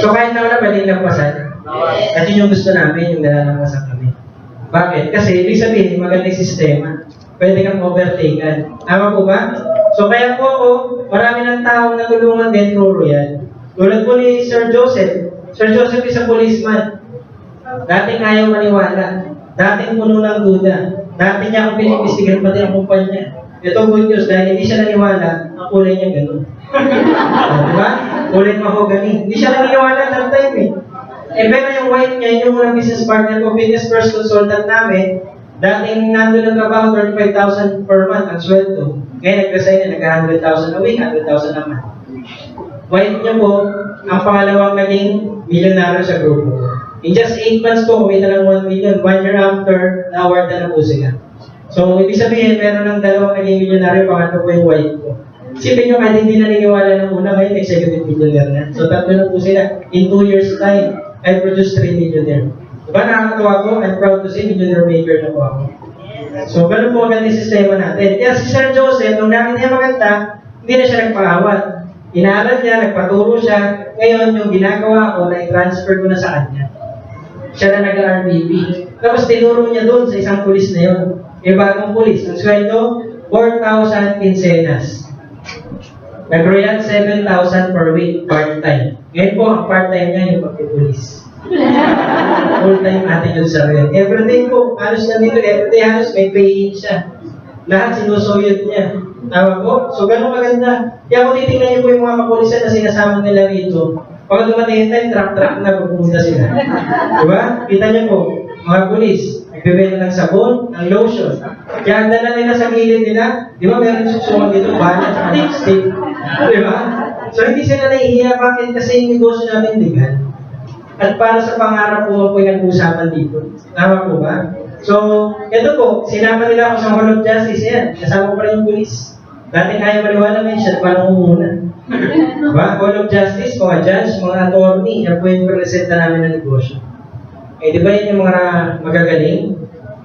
So kahit nauna, pwedeng lampasan. At yun yung gusto namin, yung nalalampasan kami. Bakit? Kasi ibig sabihin, magandang sistema. Pwede kang overtaken. Tama po ba? So kaya po ako, marami ng taong natulungan din through Royal. Tulad po ni Sir Joseph. Sir Joseph is a policeman. Dating ayaw maniwala. Dating puno ng duda. Dating niya akong pinipistigan pati ang kumpanya. Ito good news, dahil hindi siya naniwala, ang kulay niya ganun. Diba? Kulay mahogany. Hindi siya naniwala that time eh. Pero yung white niya, yung unang business partner ko, business first consultant namin, dating nandun ang trabaho, 35,000 per month ang sweldo. Ngayon nag-resign na, nag-100,000 a week, 100,000 a month. White niya po, ang pangalawang naging milyonaryo sa grupo. In just 8 months po, kumita ng 1 million. 1 year after, na-award na po sila. So, ibig sabihin, meron ng dalawang naging milyonaryo, pangatlo po yung white ko. Isipin nyo, kahit hindi naniniwala ng una, ngayon executive millionaire na. So, tatlo na po sila. In 2 years time, I produced 3 millionaire. Diba nakakatawa ko? I'm proud to say, millionaire maker na po ako. So, ganun po maganda yung sistema natin. Kaya si Sir Joseph, nung namin niya maganda, hindi na siya nagpahawat. Inaaral niya, nagpaturo siya. Ngayon, yung ginagawa ko, na-transfer ko na sa kanya. Siya na nag-RBP. Tapos tinuro niya doon sa isang pulis na yun. Yung bagong pulis. Ang sweldo, 4,000 quincenas. Nag-royal 7,000 per week, part-time. Ngayon po, ang part-time niya yung pagpipulis. Full-time attitude sa royal. Everyday po, halos na dito, everyday halos may pay siya. Lahat sinusuyod niya. Tama po? So, ganun maganda. Kaya kung titignan niyo po yung mga kapulisan na sinasama nila rito, pag dumating yung time, truck-truck na pupunta sila. Diba? Kita niyo po, mga pulis, nagbibenta ng sabon, ng lotion. Kaya ang dala nila sa gilid nila, di ba meron susunod dito, banat at lipstick. Diba? So, hindi sila nahihiya. Bakit? Kasi yung negosyo natin legal. At para sa pangarap po yung nag-uusapan dito. Tama po ba? So, ito po, sinama nila ako sa Hall of Justice yan. Kasama ko pa rin yung pulis. Dating ayaw maniwala ngayon siya, paano umuna? Diba? Hall of Justice, mga judge, mga attorney, yan po yung presenta namin ng negosyo. Eh, di ba yun yung mga magagaling?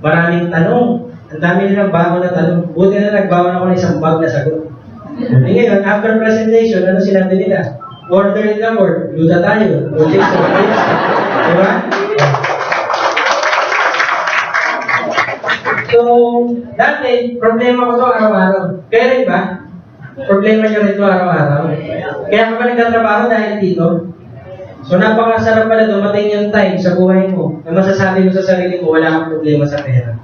Maraming tanong. Ang dami nilang bago na tanong. Buti na nagbawan ako ng isang bag na sagot. E ngayon, after presentation, ano sinabi nila? Order in the court, luta tayo. Diba? So, dati, problema ko to araw-araw. Kaya rin ba? Problema nyo rito araw-araw. Kaya ka ba nagtatrabaho dahil dito? So, napakasarap pala dumating yung time sa buhay mo na masasabi mo sa sarili mo, wala kang problema sa pera.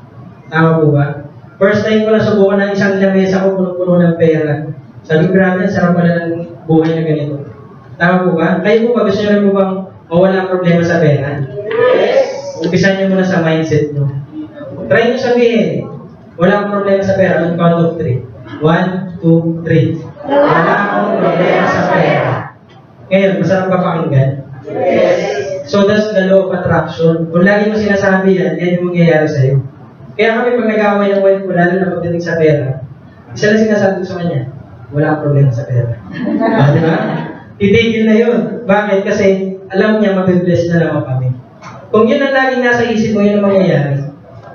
Tama po ba? First time ko na subukan ng isang lamesa ko puno-puno ng pera. Sabi ko, grabe, sarap pala ng buhay na ganito. Tama po ba? Kayo po ba, gusto nyo rin po bang mawala ang problema sa pera? Yes! Umpisan nyo muna sa mindset nyo. Try nyo sabihin, wala akong problema sa pera. On count of 3. 1, 2, 3. Wala akong problema sa pera. Ngayon, masarap ba pakinggan? Yes. So that's the law of attraction. Kung lagi mo sinasabi yan, yan yung mangyayari sa'yo. Kaya kami pag nag-away ng wife ko, lalo na pagdating sa pera, isa lang sinasabi ko sa kanya, wala akong problema sa pera. Diba? Titigil na yun. Bakit? Kasi alam niya mabibless na naman kami. Kung yun ang laging nasa isip mo, yun ang mangyayari.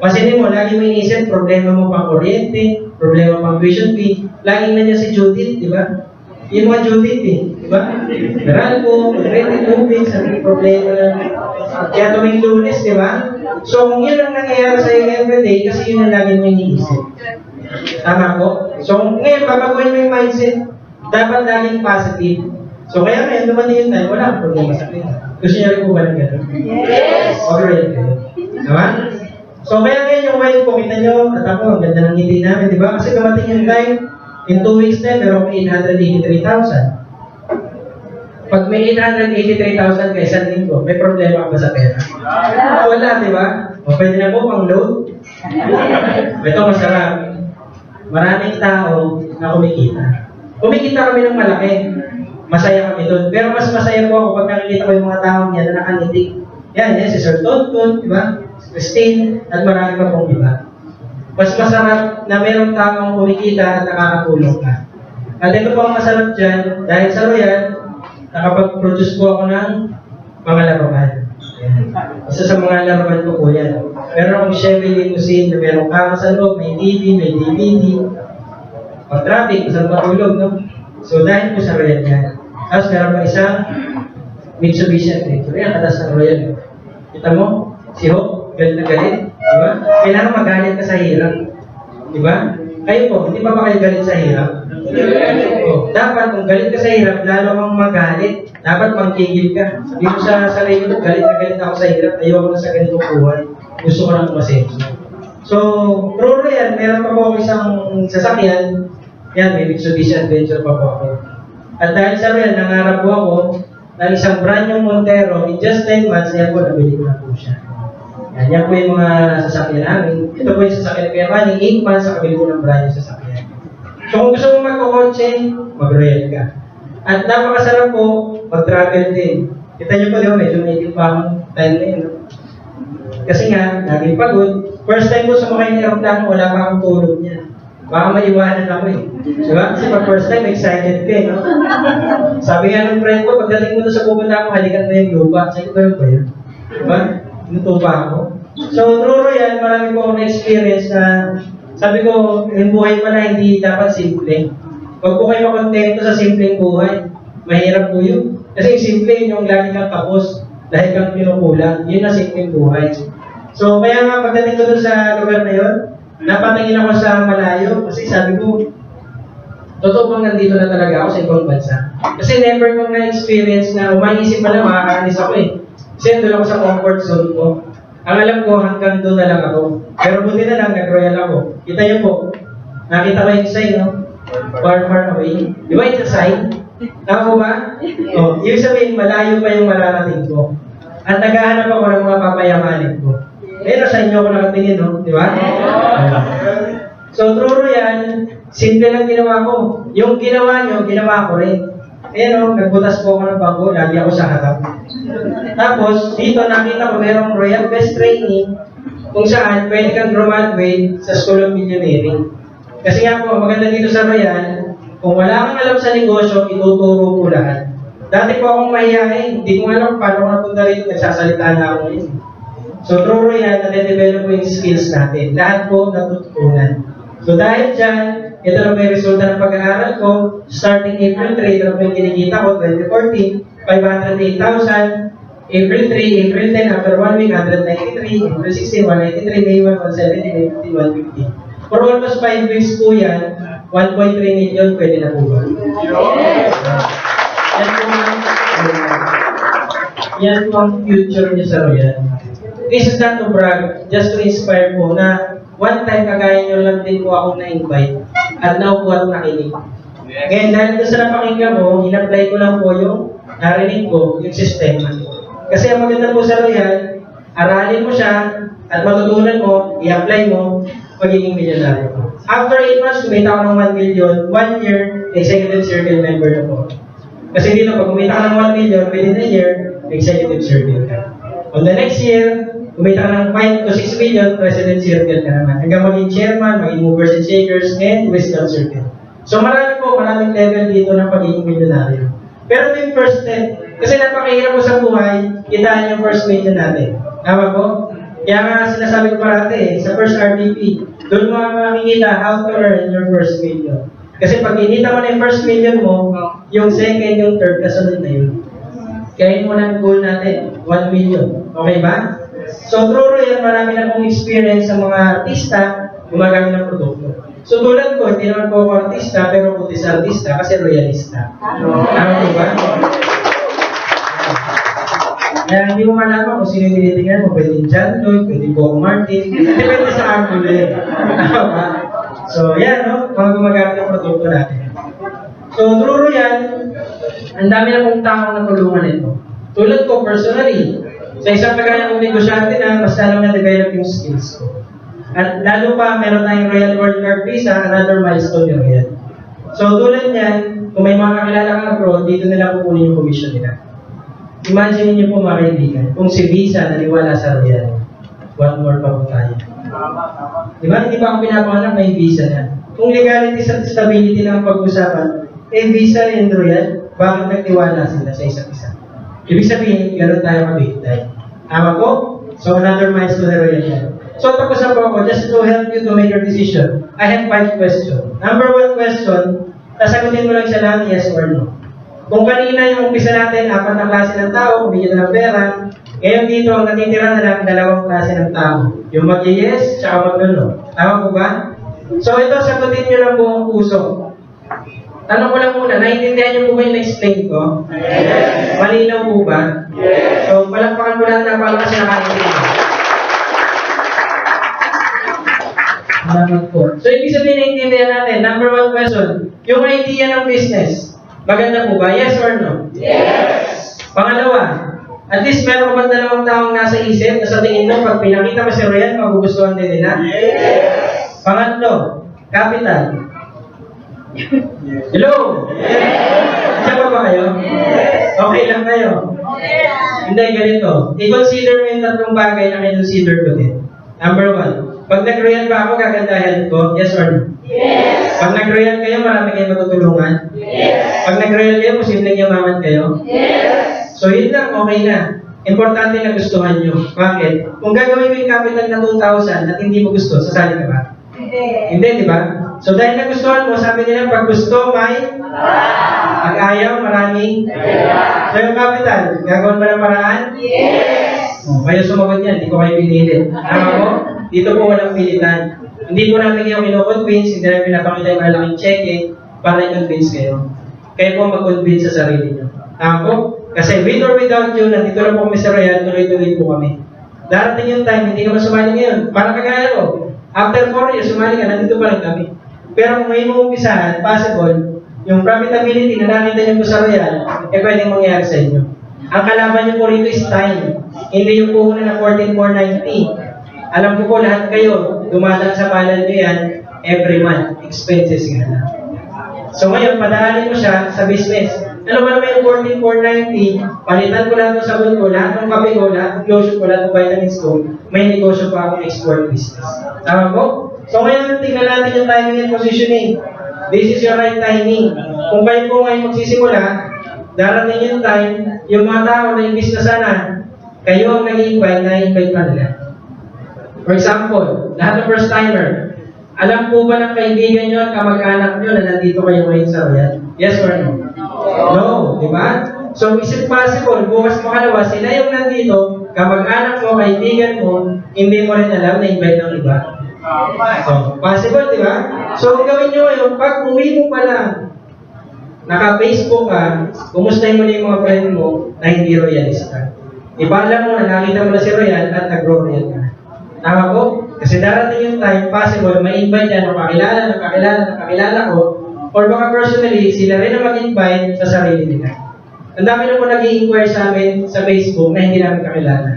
Masinin mo, lagi mo inisip, problema mo pang kuryente, problema pang tuition fee, laging nandiyan si Judith, di ba? Yung mga Judith eh, di ba? Meralco, kuryente, tubig, sabi problema na. Kaya tuwing Lunes, di ba? So kung yun ang nangyayari sa'yo everyday, kasi yun ang lagi mo iniisip. Tama po? So, ngayon, babaguhin mo yung mindset. Dapat laging positive. So, kaya ngayon, dumating yung time, wala akong problema sa pera. Gusto niya rin po ba ng gano'n? Yes! Alright, kayo. Diba? So, kaya ngayon yung wife ko, kita nyo, at ako, ang ganda ng ngiti namin, di ba? Kasi dumating yung time, in 2 weeks na, meron ko 883,000. Pag may 883,000 kay isang linggo, may problema ka ba sa pera? Wala, di ba? O pwede na po pang load. Ito masarap. Maraming tao na kumikita. Kumikita kami ng malaki. Masaya kami doon. Pero mas masaya po ako pag nakikita ko yung mga tao niya na nakangiti. Yan, si Sir Tonton, di ba? Si Christine, at marami pa pong iba. Mas masarap na mayroong taong kumikita at nakakatulong ka. At ito po ang masarap dyan, dahil sa Royal, nakapag-produce po ako ng mga laruan. Isa sa mga laruan ko po yan. Meron akong Chevy Limousine na merong kama sa loob, may TV, may DVD. Pag traffic, isang matulog, no? So dahil po sa Royal yan. Tapos meron pa isang Mitsubishi Adventure. Yan, katas ng Royal. Kita mo? Si Hope, galit na galit. Diba? Kailangan magalit ka sa hirap. Diba? Kayo po, hindi pa ba kayo galit sa hirap? Dapat kung galit ka sa hirap, lalo kang magalit. Dapat magkigil ka. Sabi mo sa sarili mo, galit na galit ako sa hirap. Ayoko na sa ganitong buhay. Gusto ko lang umasenso. So, true yan. Meron pa po ako isang sasakyan. Yan, may Mitsubishi Adventure pa po ako. At dahil sa yan, nangarap po ako ng isang brand yung Montero. In just 10 months, yan po, nabili ko na po siya. Yan po yung mga sasakyan namin. Ito po yung sasakyan kaya Manny, 8 months, nakabili ko ng brand yung sasakyan. So kung gusto mo magkakotse, mag-royal ka. At napakasarap po, mag-travel din. Kita nyo po, di ba, medyo native pa akong time na yun. No? Kasi nga, laging pagod. First time ko sumakay ng aeroplano, wala pa akong tulog niya. Baka maiwanan ako eh. Diba? Kasi pag first time, excited ka eh, no? Sabi nga ng friend ko, pagdating mo doon sa pupunta ako, halikan mo yung lupa. Sabi ko, ba yun? Diba? Inutupa ako. So, true yan, marami po akong experience na sabi ko, yung buhay pala hindi dapat simple. Huwag po kayo makontento sa simpleng buhay. Mahirap po yun. Kasi simple yung lagi kang tapos dahil kang pinukulang. Yun na simpleng buhay. So, kaya nga pagdating ko doon sa lugar na yun, napatingin ako sa malayo kasi sabi ko, totoo bang nandito na talaga ako sa ibang bansa? Kasi never kong na-experience na umaisip pa lang makakaalis ako eh. Kasi doon ako sa comfort zone ko. Ang alam ko, hanggang doon na lang ako. Pero buti na lang, nag-royal ako. Kita niyo po, nakita ko yung sign, no? Far, far away. Di ba it's a sign? Tama po ba? Oh, ibig sabihin, malayo pa yung mararating ko. At naghahanap ako ng mga papayamanin ko. Pero sa inyo ako nakatingin, no? Di ba? So, true yan. Simple lang ginawa ko. Yung ginawa nyo, ginawa ko rin. Pero, nagbutas po ako ng bangko, lagi ako sa harap. Tapos, dito nakita ko merong Royal Best Training kung saan pwede kang graduate sa School of Engineering. Kasi nga po, maganda dito sa Royal, kung wala kang alam sa negosyo, ituturo ko lahat. Dati po akong mahihayin, hindi ko alam paano ko napunta rito, nagsasalita na ako ngayon. So, through Royal, nade-develop ko yung skills natin. Lahat po natutunan. So, dahil dyan, ito na may resulta ng pag-aaral ko. Starting April 3, ito na po yung kinikita ko, 2014, 508,000. April 3, April 10, after 1 week, 193, April 16, 193, May 1, 170, May 15, 150. For almost 5 weeks po yan, 1.3 million, pwede na po ba? Yan po ang future niyo sa Royal. This is not to brag, just to inspire po na one time kagaya nyo lang din po akong na-invite at naupo at nakinig. Ngayon, dahil doon sa napakinggan mo, in-apply ko lang po yung narinig ko, yung sistema. Kasi ang maganda po sa Royal, aralin mo siya at matutunan mo, i-apply mo, magiging milyonaryo. After 8 months, kumita ko ng 1 million, 1 year, executive circle member na po. Kasi dito, pag kumita ka ng 1 million, within a year, executive circle ka. On the next year, kumita ka ng 5 to 6 million, president circle ka naman. Hanggang maging chairman, maging movers and shakers, and wisdom circle. So maraming level dito ng pagiging milyonaryo. Pero ito yung first step. Kasi napakahirap mo sa buhay, kitaan yung first million natin. Tama po? Kaya nga sinasabi ko parati sa first RTP, doon mo makikita how to earn your first million. Kasi pag kinita mo na yung first million mo, yung second, yung third, kasunod na yun. Kaya mo lang goal natin, 1 million. Okay ba? So, true yan, marami na pong experience sa mga artista gumagamit ng produkto. So tulad ko, hindi naman po ako artista, pero putis artista kasi royalista. Tama po ba? Kaya hindi mo malaman kung sino yung tinitingnan mo. Pwede John Lloyd, pwede Coco Martin. Depende sa angulo yun. Tama ba? So, yan, no? Mga gumagamit ng produkto natin. So, true yan, ang dami na pong taong natulungan ito. Tulad ko, personally, sa isang kagaya kong negosyante na mas lalong na-develop yung skills ko. At lalo pa, meron tayong Royal World Card Visa, another milestone yung yan. So, tulad niyan, kung may mga kakilala kang abroad, dito nila kukunin yung commission nila. Imagine niyo po mga kaibigan, kung si Visa naniwala sa Royal, what more pa po tayo? Diba? Hindi pa ako pinapanganak, may Visa na. Kung legality at stability ng pag-usapan, Visa and Royal, bakit nagtiwala sila sa isa't isa? Ibig sabihin, gano'n tayo kabigtay. Tama po? So, another milestone na Royal yan. So, tapos na po ako, just to help you to make your decision. I have 5 questions. Number 1 question, sasagutin mo lang siya lang, yes or no. Kung kanina yung umpisa natin, 4 na klase ng tao, bigyan ng pera, ngayon dito, ang natitira na lang, 2 klase ng tao. Yung mag-yes, tsaka mag-no. Tama po ba? So, ito, sagutin nyo lang buong puso. Tanong ko lang muna, naiintindihan niyo po ba yung na-explain ko? Yes. Malinaw po ba? Yes. So, palakpakan ko lang na paano kasi nakaintindihan. Salamat po. So, ibig sabihin naiintindihan natin. Number 1 question, yung idea ng business, maganda po ba? Yes or no? Yes. Pangalawa, at least meron ka ba 2 taong nasa isip na sa tingin mo, pag pinakita mo si Royal, magugustuhan din nila? Yes. Pangatlo, capital. Hello? Yes. Diyan ba kayo? Yes. Okay lang kayo? Yes. Hindi, ganito. I-consider mo yung 3 bagay na kinonsider ko din. Number 1, pag nag-royal ba ako, gagandahan ko? Yes or no? Yes. Pag nag-royal kayo, marami kayo matutulungan? Yes. Pag nag-royal kayo, posibleng yaman kayo? Yes. So, yun lang, okay na. Importante na gustuhan nyo. Bakit? Kung gagawin mo yung capital na 2,000 at hindi mo gusto, sasali ka ba? Hindi, di ba? So, dahil nagustuhan mo, sabi nila, pag gusto, may pag ayaw, maraming so, yung capital, gagawin ba ng paraan? Yes. Oh, kayo sumagot yan, hindi ko kayo pinilit. Tama po? Dito po walang pilitan. Hindi po namin kayo kino-convince, hindi namin pinapakita yung malaking cheque para i-convince kayo. Kayo po mag-convince sa sarili nyo. Tama po? Kasi with or without you, nandito lang po kami sa Royal, tuloy-tuloy po kami. Darating yung time, hindi ka masumali ngayon. Parang kagaya ko. After 4 years, sumali ka, nandito pa rin kami. Pero kung ngayon mo umpisahan, possible, yung profitability na nakita niyo po sa Royal, pwedeng mangyari sa inyo. Ang kalaban niyo po rito is time. Hindi yung puhunan na 14,490. Alam ko po lahat kayo, dumadaan sa palad niyo yan every month. Expenses nga na. So ngayon, padaanin mo siya sa business. Alam mo naman yung 14,490, palitan ko lahat ng sabon ko, lahat ng kape ko, lahat ng lotion ko, lahat ng vitamins ko, may negosyo pa akong export business. Tama po? So ngayon, tingnan natin yung timing and positioning. This is your right timing. Kung kayo po ngayon magsisimula, darating yung time, yung mga tao na imbis na sana, kayo ang nag-invite, na-invite pa nila. For example, lahat ng first timer, alam po ba ng kaibigan nyo at kamag-anak nyo na nandito kayo ngayon sa Royal? Yes or no? No, di ba? So, is it possible, bukas makalawa, sila yung nandito, kamag-anak mo, kaibigan mo, hindi mo rin alam na invite ng iba? So, possible, di ba? So, gawin nyo ngayon, pag uwi mo pa lang, naka-Facebook ka, kumustahin mo na yung mga friend mo na hindi royalista. Ipaalam mo na nakita mo na si Royal at nag-royal ka. Tama po? Kasi darating yung time, possible, may invite yan, nakakilala ko, or baka personally, sila rin ang mag-invite sa sarili nila. Ang dami na po nag-i-inquire sa amin sa Facebook na hindi namin kakilala.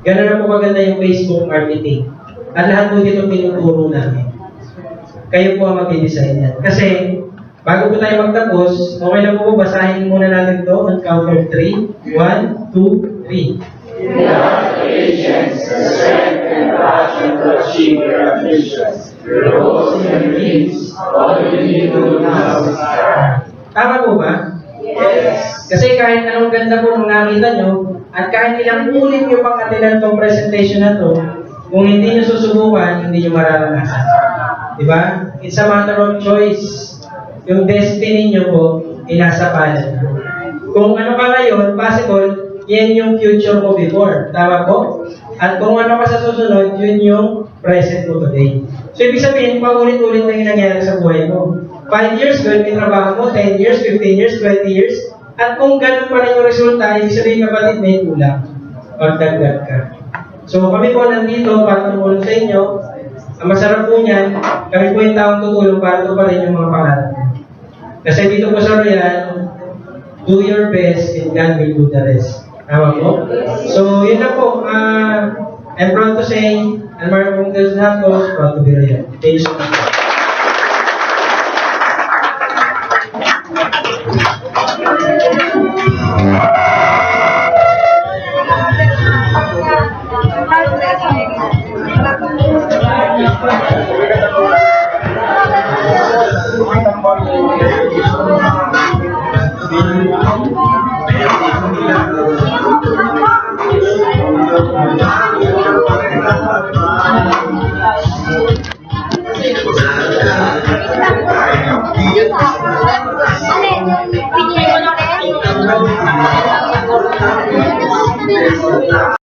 Ganun na po maganda yung Facebook marketing. At lahat po dito tinuturo namin. Kayo po ang mag-design yan. Kasi, bago po tayo magtapos, okay lang po basahin muna natin ito on count of 3. 1, 2, 3. Enough patience, strength, and passion to achieve your ambitions. Your goals and dreams, all you need to do now is start. Tama po ba? Yes. Kasi kahit anong ganda po nung nakita nyo, at kahit ilang ulit nyo pang atinan itong presentation na to, kung hindi nyo susubukan, hindi nyo mararanasan. Diba? It's a matter of choice. Yung destiny nyo po, inasa palad. Kung ano ka ngayon, possible, yan yung future ko before. Tama po? At kung ano ka sa susunod, yun yung present mo today. So, ibig sabihin, paulit-ulit na yung nangyari sa buhay mo. 5 years, gawin mo yung trabaho mo, 10 years, 15 years, 20 years. At kung ganun pa rin yung resulta, ibig sabihin kapatid, may kulang. Pagdagdag ka. So, kami po nandito para tumulong sa inyo. Ang masarap po niyan, kami po yung taong tutulong para tuparin yung mga pangarap. Kasi dito po sa Royal, do your best and God will do the rest. Tama po? So, yun na po. I'm proud to say, Almar Pungkil Santos, proud to be Royal. Thank you so much. Ano yun?